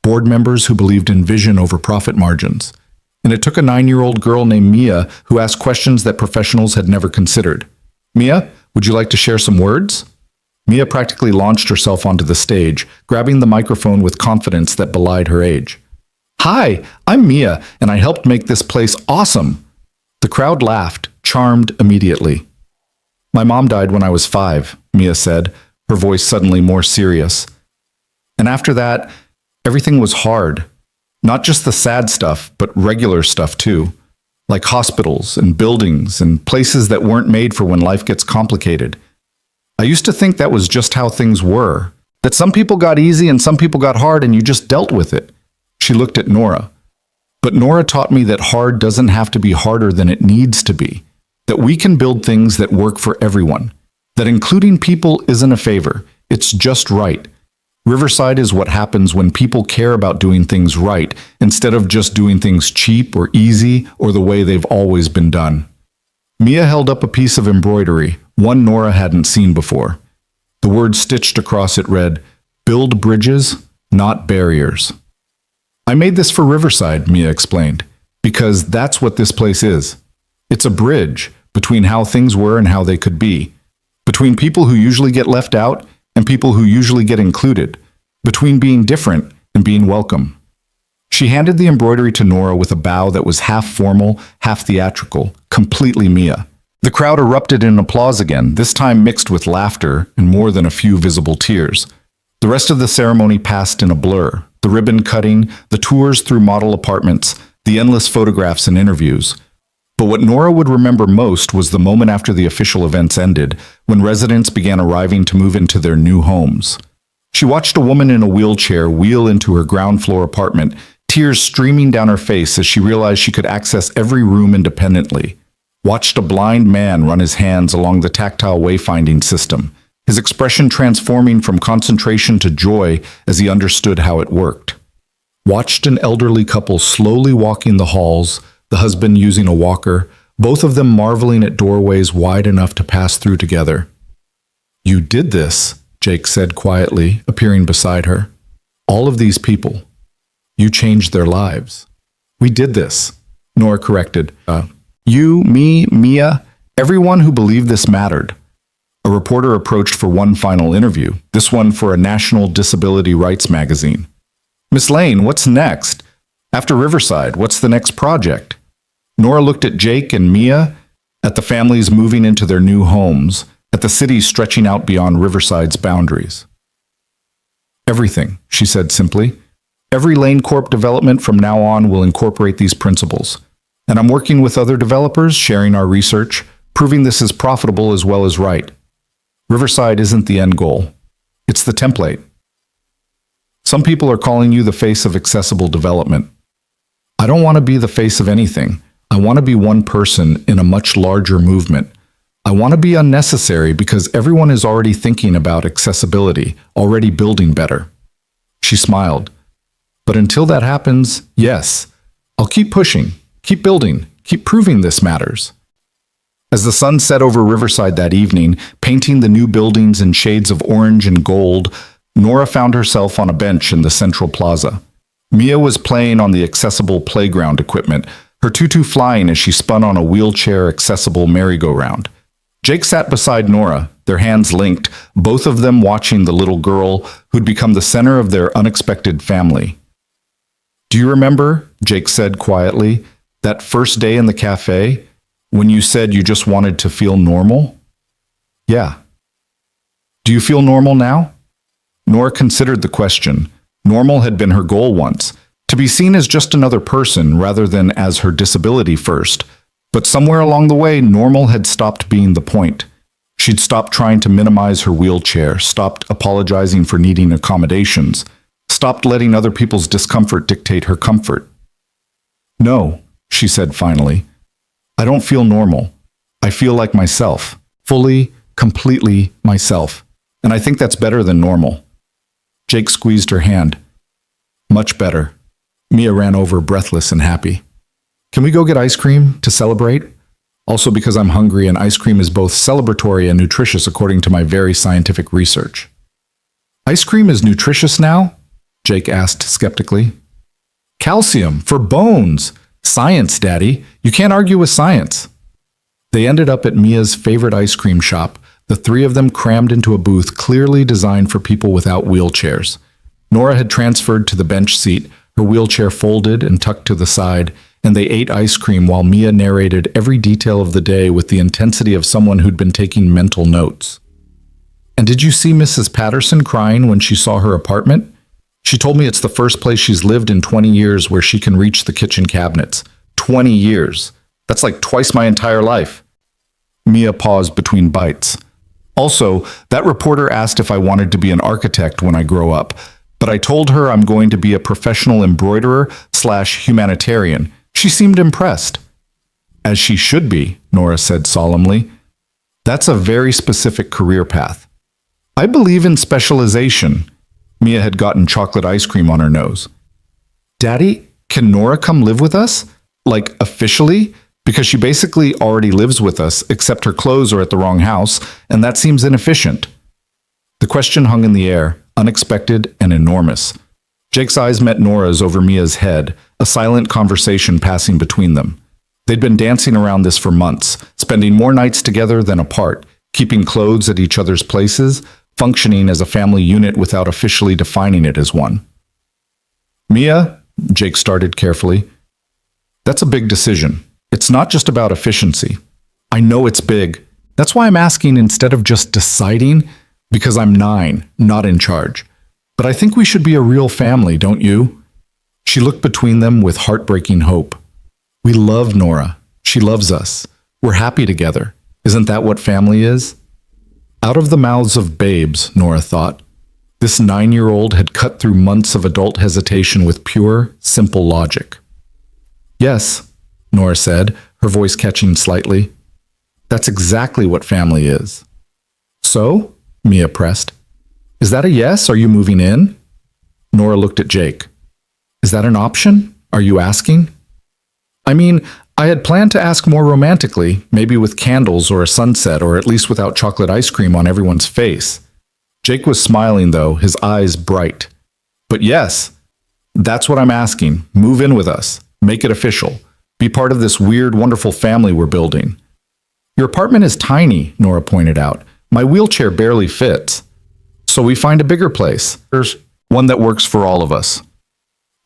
board members who believed in vision over profit margins. And it took a 9-year-old girl named Mia who asked questions that professionals had never considered. Mia, would you like to share some words? Mia practically launched herself onto the stage, grabbing the microphone with confidence that belied her age. Hi, I'm Mia, and I helped make this place awesome. The crowd laughed, charmed immediately. My mom died when I was 5, Mia said, her voice suddenly more serious. And after that, everything was hard. Not just the sad stuff, but regular stuff too. Like hospitals and buildings and places that weren't made for when life gets complicated. I used to think that was just how things were. That some people got easy and some people got hard and you just dealt with it. She looked at Nora. But Nora taught me that hard doesn't have to be harder than it needs to be. That we can build things that work for everyone. That including people isn't a favor. It's just right. Riverside is what happens when people care about doing things right, instead of just doing things cheap or easy or the way they've always been done. Mia held up a piece of embroidery, one Nora hadn't seen before. The word stitched across it read, "Build bridges, not barriers." I made this for Riverside, Mia explained, because that's what this place is. It's a bridge between how things were and how they could be. Between people who usually get left out and people who usually get included, between being different and being welcome. She handed the embroidery to Nora with a bow that was half formal, half theatrical, completely Mia. The crowd erupted in applause again, this time mixed with laughter and more than a few visible tears. The rest of the ceremony passed in a blur, the ribbon cutting, the tours through model apartments, the endless photographs and interviews. But what Nora would remember most was the moment after the official events ended, when residents began arriving to move into their new homes. She watched a woman in a wheelchair wheel into her ground floor apartment, tears streaming down her face as she realized she could access every room independently. Watched a blind man run his hands along the tactile wayfinding system, his expression transforming from concentration to joy as he understood how it worked. Watched an elderly couple slowly walking the halls, the husband using a walker, both of them marveling at doorways wide enough to pass through together. "You did this," Jake said quietly, appearing beside her. "All of these people. You changed their lives." "We did this," Nora corrected. You, me, Mia, everyone who believed this mattered." A reporter approached for one final interview, this one for a national disability rights magazine. "Miss Lane, what's next? After Riverside, what's the next project?" Nora looked at Jake and Mia, at the families moving into their new homes, at the cities stretching out beyond Riverside's boundaries. "Everything," she said simply. "Every Lane Corp development from now on will incorporate these principles. And I'm working with other developers, sharing our research, proving this is profitable as well as right. Riverside isn't the end goal. It's the template. Some people are calling you the face of accessible development. I don't want to be the face of anything. I want to be one person in a much larger movement. I want to be unnecessary because everyone is already thinking about accessibility, already building better. She smiled. But until that happens, yes, I'll keep pushing, keep building, keep proving this matters. As the sun set over Riverside that evening, painting the new buildings in shades of orange and gold, Nora found herself on a bench in the central plaza. Mia was playing on the accessible playground equipment, her tutu flying as she spun on a wheelchair-accessible merry-go-round. Jake sat beside Nora, their hands linked, both of them watching the little girl who'd become the center of their unexpected family. "Do you remember," Jake said quietly, "that first day in the cafe, when you said you just wanted to feel normal?" "Yeah." "Do you feel normal now?" Nora considered the question. Normal had been her goal once, to be seen as just another person rather than as her disability first. But somewhere along the way, normal had stopped being the point. She'd stopped trying to minimize her wheelchair, stopped apologizing for needing accommodations, stopped letting other people's discomfort dictate her comfort. "No," she said finally. "I don't feel normal. I feel like myself, fully, completely myself. And I think that's better than normal." Jake squeezed her hand. "Much better." Mia ran over, breathless and happy. "Can we go get ice cream to celebrate?" "Also because I'm hungry and ice cream is both celebratory and nutritious according to my very scientific research." "Ice cream is nutritious now?" Jake asked skeptically. "Calcium, for bones! Science, Daddy. You can't argue with science." They ended up at Mia's favorite ice cream shop, the three of them crammed into a booth clearly designed for people without wheelchairs. Nora had transferred to the bench seat, her wheelchair folded and tucked to the side, and they ate ice cream while Mia narrated every detail of the day with the intensity of someone who'd been taking mental notes. "And did you see Mrs. Patterson crying when she saw her apartment? She told me it's the first place she's lived in 20 years where she can reach the kitchen cabinets. 20 years. That's like twice my entire life." Mia paused between bites. "Also, that reporter asked if I wanted to be an architect when I grow up, but I told her I'm going to be a professional embroiderer/humanitarian. She seemed impressed." "As she should be," Nora said solemnly. "That's a very specific career path." "I believe in specialization." Mia had gotten chocolate ice cream on her nose. "Daddy, can Nora come live with us? Like, officially? Because she basically already lives with us, except her clothes are at the wrong house, and that seems inefficient." The question hung in the air, unexpected and enormous. Jake's eyes met Nora's over Mia's head, a silent conversation passing between them. They'd been dancing around this for months, spending more nights together than apart, keeping clothes at each other's places, functioning as a family unit without officially defining it as one. "Mia," Jake started carefully, "that's a big decision. It's not just about efficiency. I know it's big. That's why I'm asking instead of just deciding, because I'm 9, not in charge. But I think we should be a real family, don't you?" She looked between them with heartbreaking hope. "We love Nora. She loves us. We're happy together. Isn't that what family is?" Out of the mouths of babes, Nora thought. This 9-year-old had cut through months of adult hesitation with pure, simple logic. "Yes," Nora said, her voice catching slightly. "That's exactly what family is." "So?" Mia pressed. "Is that a yes? Are you moving in?" Nora looked at Jake. "Is that an option? Are you asking?" "I mean, I had planned to ask more romantically, maybe with candles or a sunset, or at least without chocolate ice cream on everyone's face." Jake was smiling, though, his eyes bright. "But yes, that's what I'm asking. Move in with us. Make it official. Be part of this weird, wonderful family we're building." "Your apartment is tiny," Nora pointed out. "My wheelchair barely fits." "So we find a bigger place. There's one that works for all of us."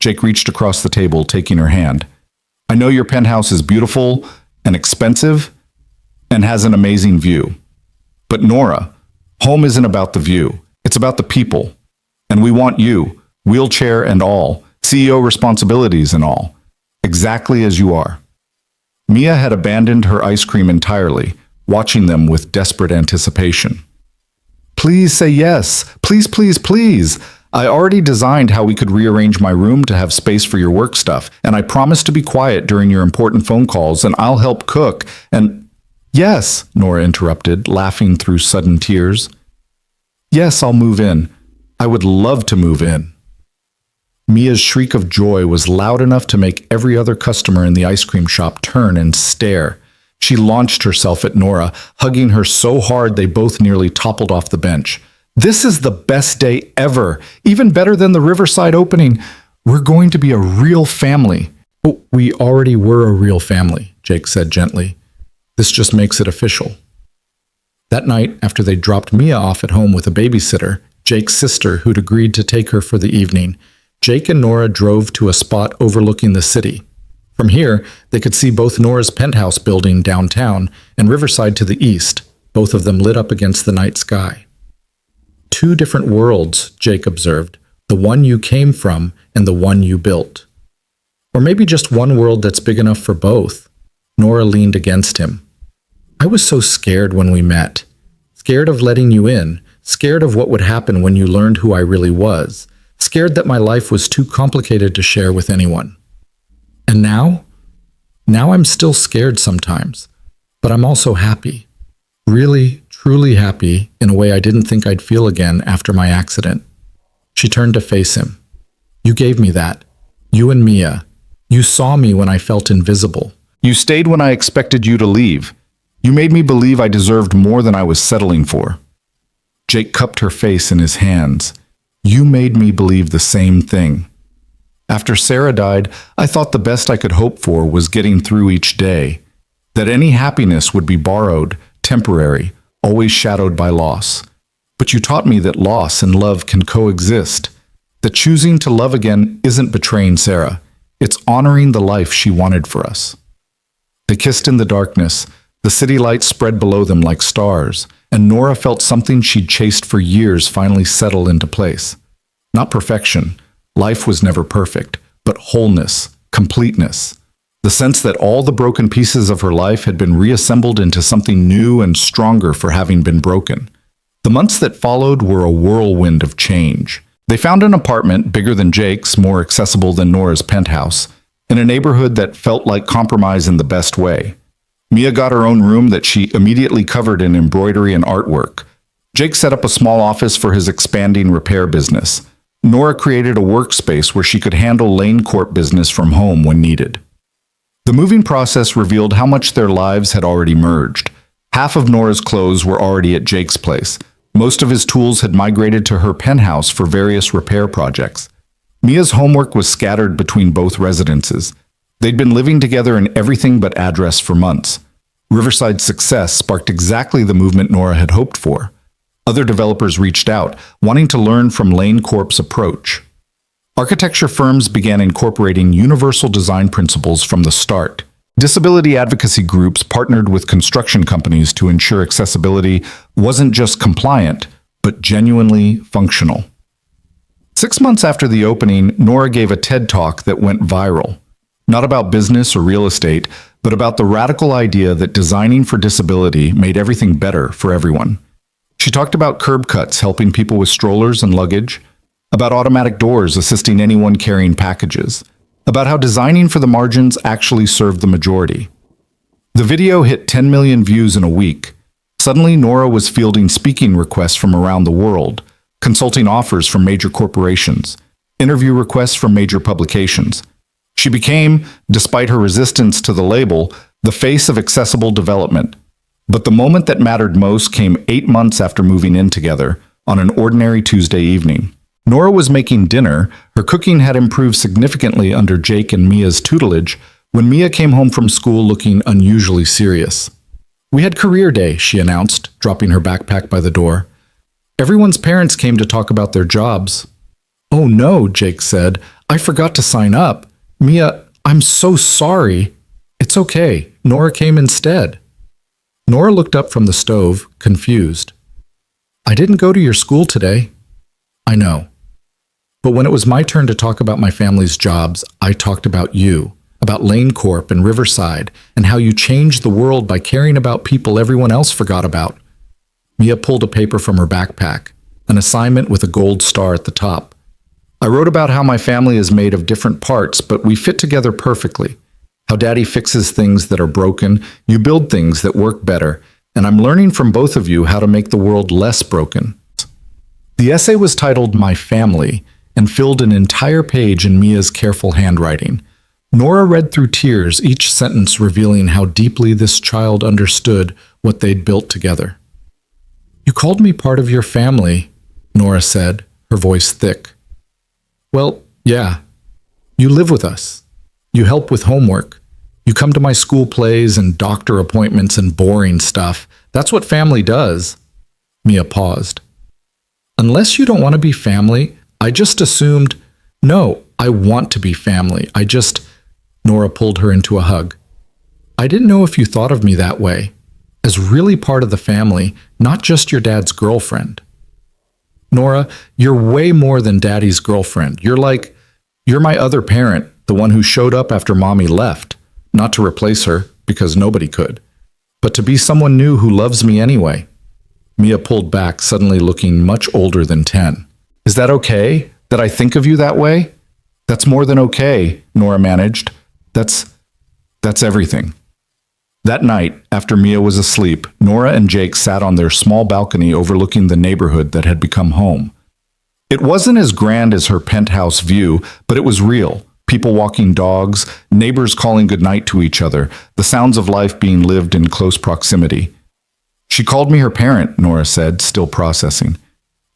Jake reached across the table, taking her hand. "I know your penthouse is beautiful and expensive and has an amazing view. But Nora, home isn't about the view. It's about the people. And we want you, wheelchair and all, CEO responsibilities and all, exactly as you are." Mia had abandoned her ice cream entirely, watching them with desperate anticipation. Please say yes. Please, please, please. I already designed how we could rearrange my room to have space for your work stuff, and I promise to be quiet during your important phone calls, and I'll help cook, and— Yes, Nora interrupted, laughing through sudden tears. Yes, I'll move in. I would love to move in. Mia's shriek of joy was loud enough to make every other customer in the ice cream shop turn and stare. She launched herself at Nora, hugging her so hard they both nearly toppled off the bench. This is the best day ever, even better than the Riverside opening. We're going to be a real family. Oh, we already were a real family, Jake said gently. This just makes it official. That night, after they dropped Mia off at home with a babysitter, Jake's sister, who'd agreed to take her for the evening, Jake and Nora drove to a spot overlooking the city. From here, they could see both Nora's penthouse building downtown and Riverside to the east, both of them lit up against the night sky. Two different worlds, Jake observed, the one you came from and the one you built. Or maybe just one world that's big enough for both. Nora leaned against him. I was so scared when we met. Scared of letting you in, scared of what would happen when you learned who I really was, scared that my life was too complicated to share with anyone. And now? Now I'm still scared sometimes, but I'm also happy. Really, truly happy in a way I didn't think I'd feel again after my accident. She turned to face him. You gave me that. You and Mia. You saw me when I felt invisible. You stayed when I expected you to leave. You made me believe I deserved more than I was settling for. Jake cupped her face in his hands. You made me believe the same thing. After Sarah died, I thought the best I could hope for was getting through each day. That any happiness would be borrowed, temporary, always shadowed by loss. But you taught me that loss and love can coexist. That choosing to love again isn't betraying Sarah. It's honoring the life she wanted for us. They kissed in the darkness. The city lights spread below them like stars, and Nora felt something she'd chased for years finally settle into place. Not perfection. Life was never perfect, but wholeness, completeness. The sense that all the broken pieces of her life had been reassembled into something new and stronger for having been broken. The months that followed were a whirlwind of change. They found an apartment bigger than Jake's, more accessible than Nora's penthouse, in a neighborhood that felt like compromise in the best way. Mia got her own room that she immediately covered in embroidery and artwork. Jake set up a small office for his expanding repair business. Nora created a workspace where she could handle Lane Corp business from home when needed. The moving process revealed how much their lives had already merged. Half of Nora's clothes were already at Jake's place. Most of his tools had migrated to her penthouse for various repair projects. Mia's homework was scattered between both residences. They'd been living together in everything but address for months. Riverside's success sparked exactly the movement Nora had hoped for. Other developers reached out, wanting to learn from Lane Corp's approach. Architecture firms began incorporating universal design principles from the start. Disability advocacy groups partnered with construction companies to ensure accessibility wasn't just compliant, but genuinely functional. 6 months after the opening, Nora gave a TED Talk that went viral. Not about business or real estate, but about the radical idea that designing for disability made everything better for everyone. She talked about curb cuts helping people with strollers and luggage, about automatic doors assisting anyone carrying packages, about how designing for the margins actually served the majority. The video hit 10 million views in a week. Suddenly, Nora was fielding speaking requests from around the world, consulting offers from major corporations, interview requests from major publications. She became, despite her resistance to the label, the face of accessible development. But the moment that mattered most came 8 months after moving in together, on an ordinary Tuesday evening. Nora was making dinner. Her cooking had improved significantly under Jake and Mia's tutelage when Mia came home from school looking unusually serious. We had career day, she announced, dropping her backpack by the door. Everyone's parents came to talk about their jobs. Oh no, Jake said. I forgot to sign up. Mia, I'm so sorry. It's okay. Nora came instead. Nora looked up from the stove, confused. I didn't go to your school today. I know. But when it was my turn to talk about my family's jobs, I talked about you. about Lane Corp and Riverside, and how you changed the world by caring about people everyone else forgot about. Mia pulled a paper from her backpack, an assignment with a gold star at the top. I wrote about how my family is made of different parts, but we fit together perfectly. How Daddy fixes things that are broken, you build things that work better, and I'm learning from both of you how to make the world less broken. The essay was titled My Family and filled an entire page in Mia's careful handwriting. Nora read through tears, each sentence revealing how deeply this child understood what they'd built together. "You called me part of your family," Nora said, her voice thick. "Well, yeah. You live with us. You help with homework. You come to my school plays and doctor appointments and boring stuff. That's what family does." Mia paused. "Unless you don't want to be family, I just assumed—" "No, I want to be family. Nora pulled her into a hug. "I didn't know if you thought of me that way, as really part of the family, not just your dad's girlfriend." "Nora, you're way more than Daddy's girlfriend. You're my other parent, the one who showed up after Mommy left, not to replace her, because nobody could, but to be someone new who loves me anyway." Mia pulled back, suddenly looking much older than 10. "Is that okay, that I think of you that way?" "That's more than okay," Nora managed. That's everything." That night, after Mia was asleep, Nora and Jake sat on their small balcony overlooking the neighborhood that had become home. It wasn't as grand as her penthouse view, but it was real. People walking dogs, neighbors calling goodnight to each other, the sounds of life being lived in close proximity. "She called me her parent," Nora said, still processing.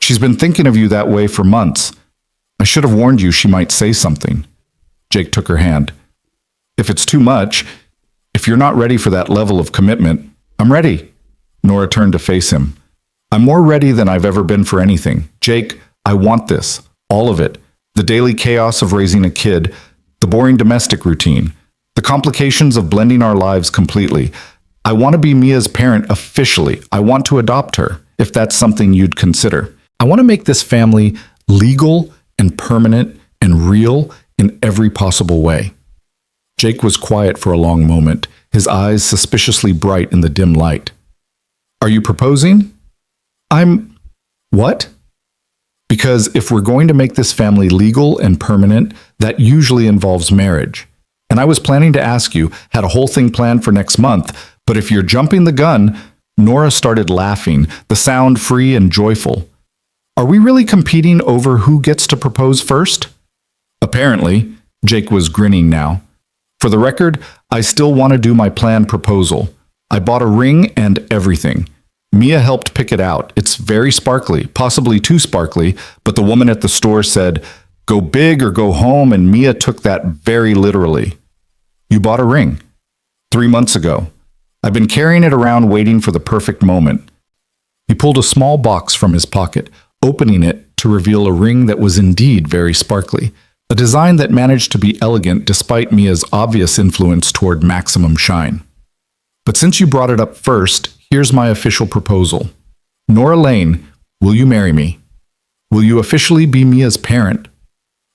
"She's been thinking of you that way for months. I should have warned you she might say something." Jake took her hand. "If it's too much, if you're not ready for that level of commitment, I'm ready." Nora turned to face him. "I'm more ready than I've ever been for anything. Jake, I want this. All of it. The daily chaos of raising a kid, the boring domestic routine, the complications of blending our lives completely. I want to be Mia's parent officially. I want to adopt her, if that's something you'd consider. I want to make this family legal and permanent and real in every possible way." Jake was quiet for a long moment, his eyes suspiciously bright in the dim light. "Are you proposing?" What?" "Because if we're going to make this family legal and permanent, that usually involves marriage. And I was planning to ask you, had a whole thing planned for next month, but if you're jumping the gun—" Nora started laughing, the sound free and joyful. "Are we really competing over who gets to propose first?" "Apparently." Jake was grinning now. "For the record, I still want to do my planned proposal. I bought a ring and everything. Mia helped pick it out. It's very sparkly, possibly too sparkly, but the woman at the store said, 'Go big or go home,' and Mia took that very literally." "You bought a ring?" 3 months ago. I've been carrying it around waiting for the perfect moment." He pulled a small box from his pocket, opening it to reveal a ring that was indeed very sparkly. A design that managed to be elegant despite Mia's obvious influence toward maximum shine. "But since you brought it up first, here's my official proposal. Nora Lane, will you marry me? Will you officially be Mia's parent?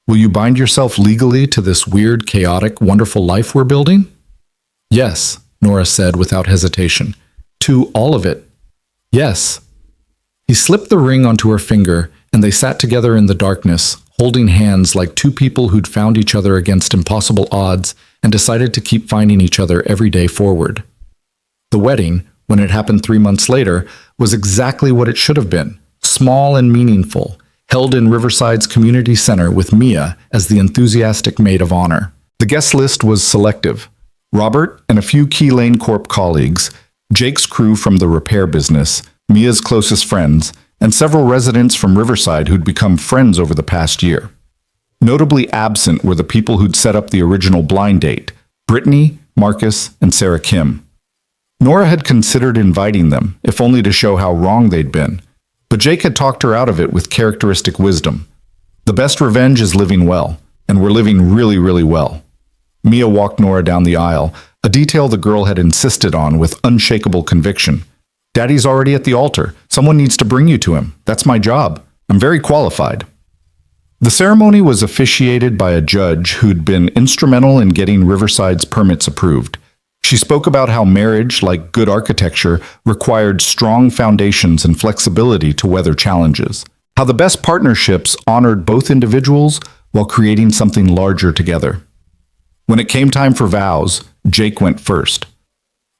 Will you bind yourself legally to this weird, chaotic, wonderful life we're building?" "Yes," Nora said without hesitation. "To all of it. Yes." He slipped the ring onto her finger, and they sat together in the darkness, holding hands like two people who'd found each other against impossible odds and decided to keep finding each other every day forward. The wedding, when it happened 3 months later, was exactly what it should have been, small and meaningful, held in Riverside's community center with Mia as the enthusiastic maid of honor. The guest list was selective. Robert and a few key Lane Corp colleagues, Jake's crew from the repair business, Mia's closest friends, and several residents from Riverside who'd become friends over the past year. Notably absent were the people who'd set up the original blind date, Brittany, Marcus, and Sarah Kim. Nora had considered inviting them, if only to show how wrong they'd been, but Jake had talked her out of it with characteristic wisdom. The best revenge is living well, and we're living really, really well. Mia walked Nora down the aisle, a detail the girl had insisted on with unshakable conviction. "Daddy's already at the altar. Someone needs to bring you to him. That's my job. I'm very qualified." The ceremony was officiated by a judge who'd been instrumental in getting Riverside's permits approved. She spoke about how marriage, like good architecture, required strong foundations and flexibility to weather challenges. How the best partnerships honored both individuals while creating something larger together. When it came time for vows, Jake went first.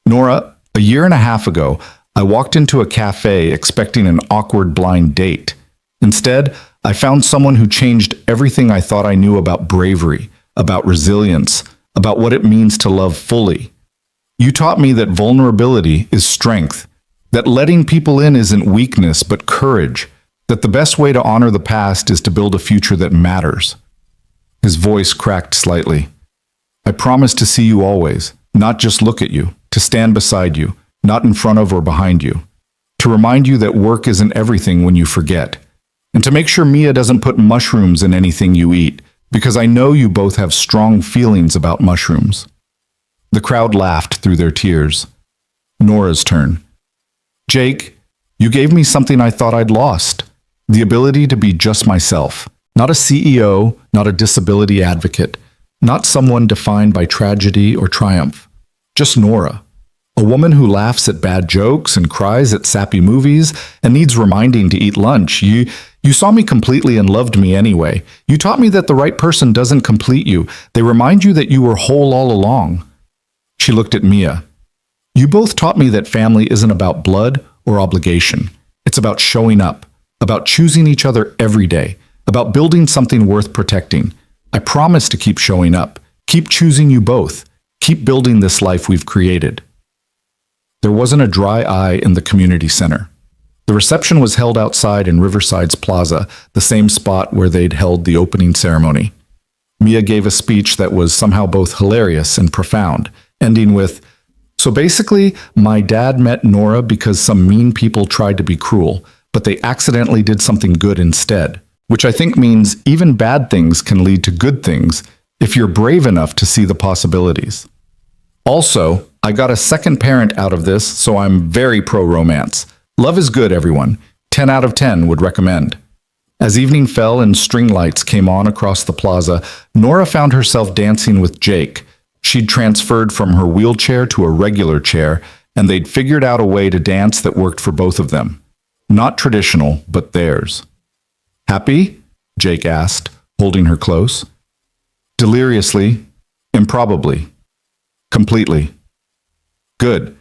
Nora, a year and a half ago, I walked into a cafe expecting an awkward blind date. Instead, I found someone who changed everything I thought I knew about bravery, about resilience, about what it means to love fully. You taught me that vulnerability is strength, that letting people in isn't weakness but courage, that the best way to honor the past is to build a future that matters. His voice cracked slightly. I promise to see you always, not just look at you, to stand beside you, not in front of or behind you, to remind you that work isn't everything when you forget, and to make sure Mia doesn't put mushrooms in anything you eat, because I know you both have strong feelings about mushrooms. The crowd laughed through their tears. Nora's turn. Jake, you gave me something I thought I'd lost. The ability to be just myself. Not a CEO, not a disability advocate, not someone defined by tragedy or triumph. Just Nora. A woman who laughs at bad jokes and cries at sappy movies and needs reminding to eat lunch. You saw me completely and loved me anyway. You taught me that the right person doesn't complete you. They remind you that you were whole all along. She looked at Mia. You both taught me that family isn't about blood or obligation. It's about showing up, about choosing each other every day, about building something worth protecting. I promise to keep showing up, keep choosing you both, keep building this life we've created. There wasn't a dry eye in the community center. The reception was held outside in Riverside's plaza, the same spot where they'd held the opening ceremony. Mia gave a speech that was somehow both hilarious and profound, ending with, "So basically, my dad met Nora because some mean people tried to be cruel, but they accidentally did something good instead," which I think means even bad things can lead to good things if you're brave enough to see the possibilities. Also, I got a second parent out of this, so I'm very pro-romance. Love is good, everyone. 10 out of 10 would recommend. As evening fell and string lights came on across the plaza, Nora found herself dancing with Jake. She'd transferred from her wheelchair to a regular chair, and they'd figured out a way to dance that worked for both of them. Not traditional, but theirs. Happy? Jake asked, holding her close. Deliriously, improbably, completely. Good.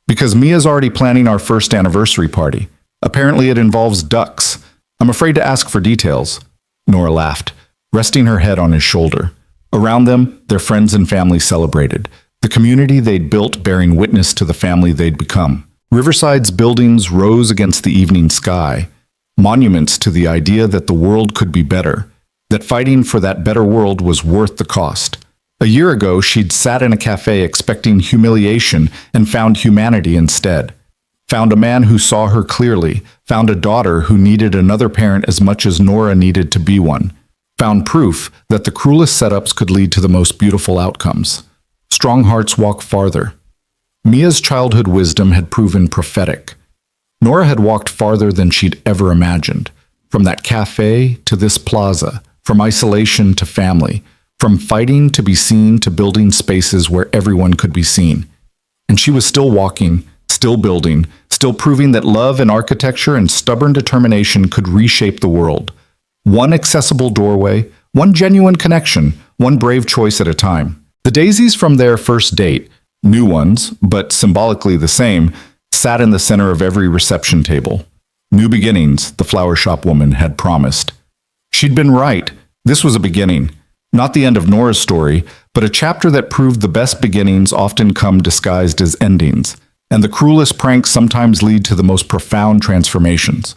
Because Mia's already planning our first anniversary party. Apparently it involves ducks. I'm afraid to ask for details. Nora laughed, resting her head on his shoulder. Around them, their friends and family celebrated, the community they'd built bearing witness to the family they'd become. Riverside's buildings rose against the evening sky, monuments to the idea that the world could be better, that fighting for that better world was worth the cost. A year ago, she'd sat in a cafe expecting humiliation and found humanity instead. Found a man who saw her clearly, found a daughter who needed another parent as much as Nora needed to be one. Found proof that the cruelest setups could lead to the most beautiful outcomes. Strong hearts walk farther. Mia's childhood wisdom had proven prophetic. Nora had walked farther than she'd ever imagined. From that cafe to this plaza, from isolation to family, from fighting to be seen to building spaces where everyone could be seen. And she was still walking, still building, still proving that love and architecture and stubborn determination could reshape the world. One accessible doorway, one genuine connection, one brave choice at a time. The daisies from their first date, new ones, but symbolically the same, sat in the center of every reception table. New beginnings, the flower shop woman had promised. She'd been right. This was a beginning. Not the end of Nora's story, but a chapter that proved the best beginnings often come disguised as endings, and the cruelest pranks sometimes lead to the most profound transformations.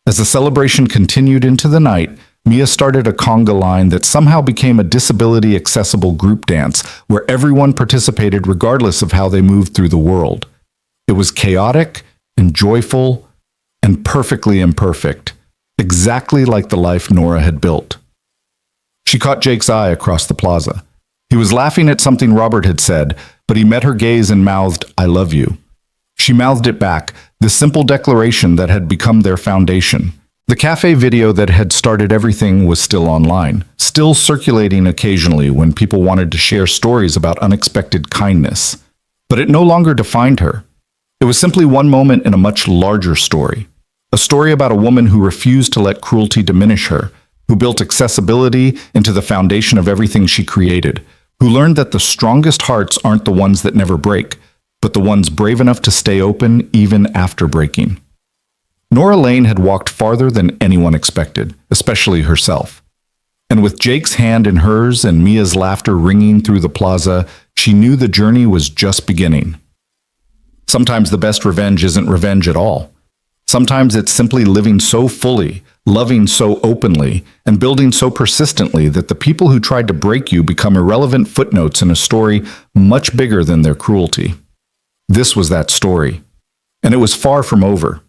As the celebration continued into the night, Mia started a conga line that somehow became a disability-accessible group dance where everyone participated regardless of how they moved through the world. It was chaotic and joyful and perfectly imperfect, exactly like the life Nora had built. She caught Jake's eye across the plaza. He was laughing at something Robert had said, but he met her gaze and mouthed, "I love you." She mouthed it back, the simple declaration that had become their foundation. The cafe video that had started everything was still online, still circulating occasionally when people wanted to share stories about unexpected kindness. But it no longer defined her. It was simply one moment in a much larger story. A story about a woman who refused to let cruelty diminish her, who built accessibility into the foundation of everything she created, who learned that the strongest hearts aren't the ones that never break, but the ones brave enough to stay open even after breaking. Nora Lane had walked farther than anyone expected, especially herself. And with Jake's hand in hers and Mia's laughter ringing through the plaza, she knew the journey was just beginning. Sometimes the best revenge isn't revenge at all. Sometimes it's simply living so fully, loving so openly, and building so persistently that the people who tried to break you become irrelevant footnotes in a story much bigger than their cruelty. This was that story. And it was far from over.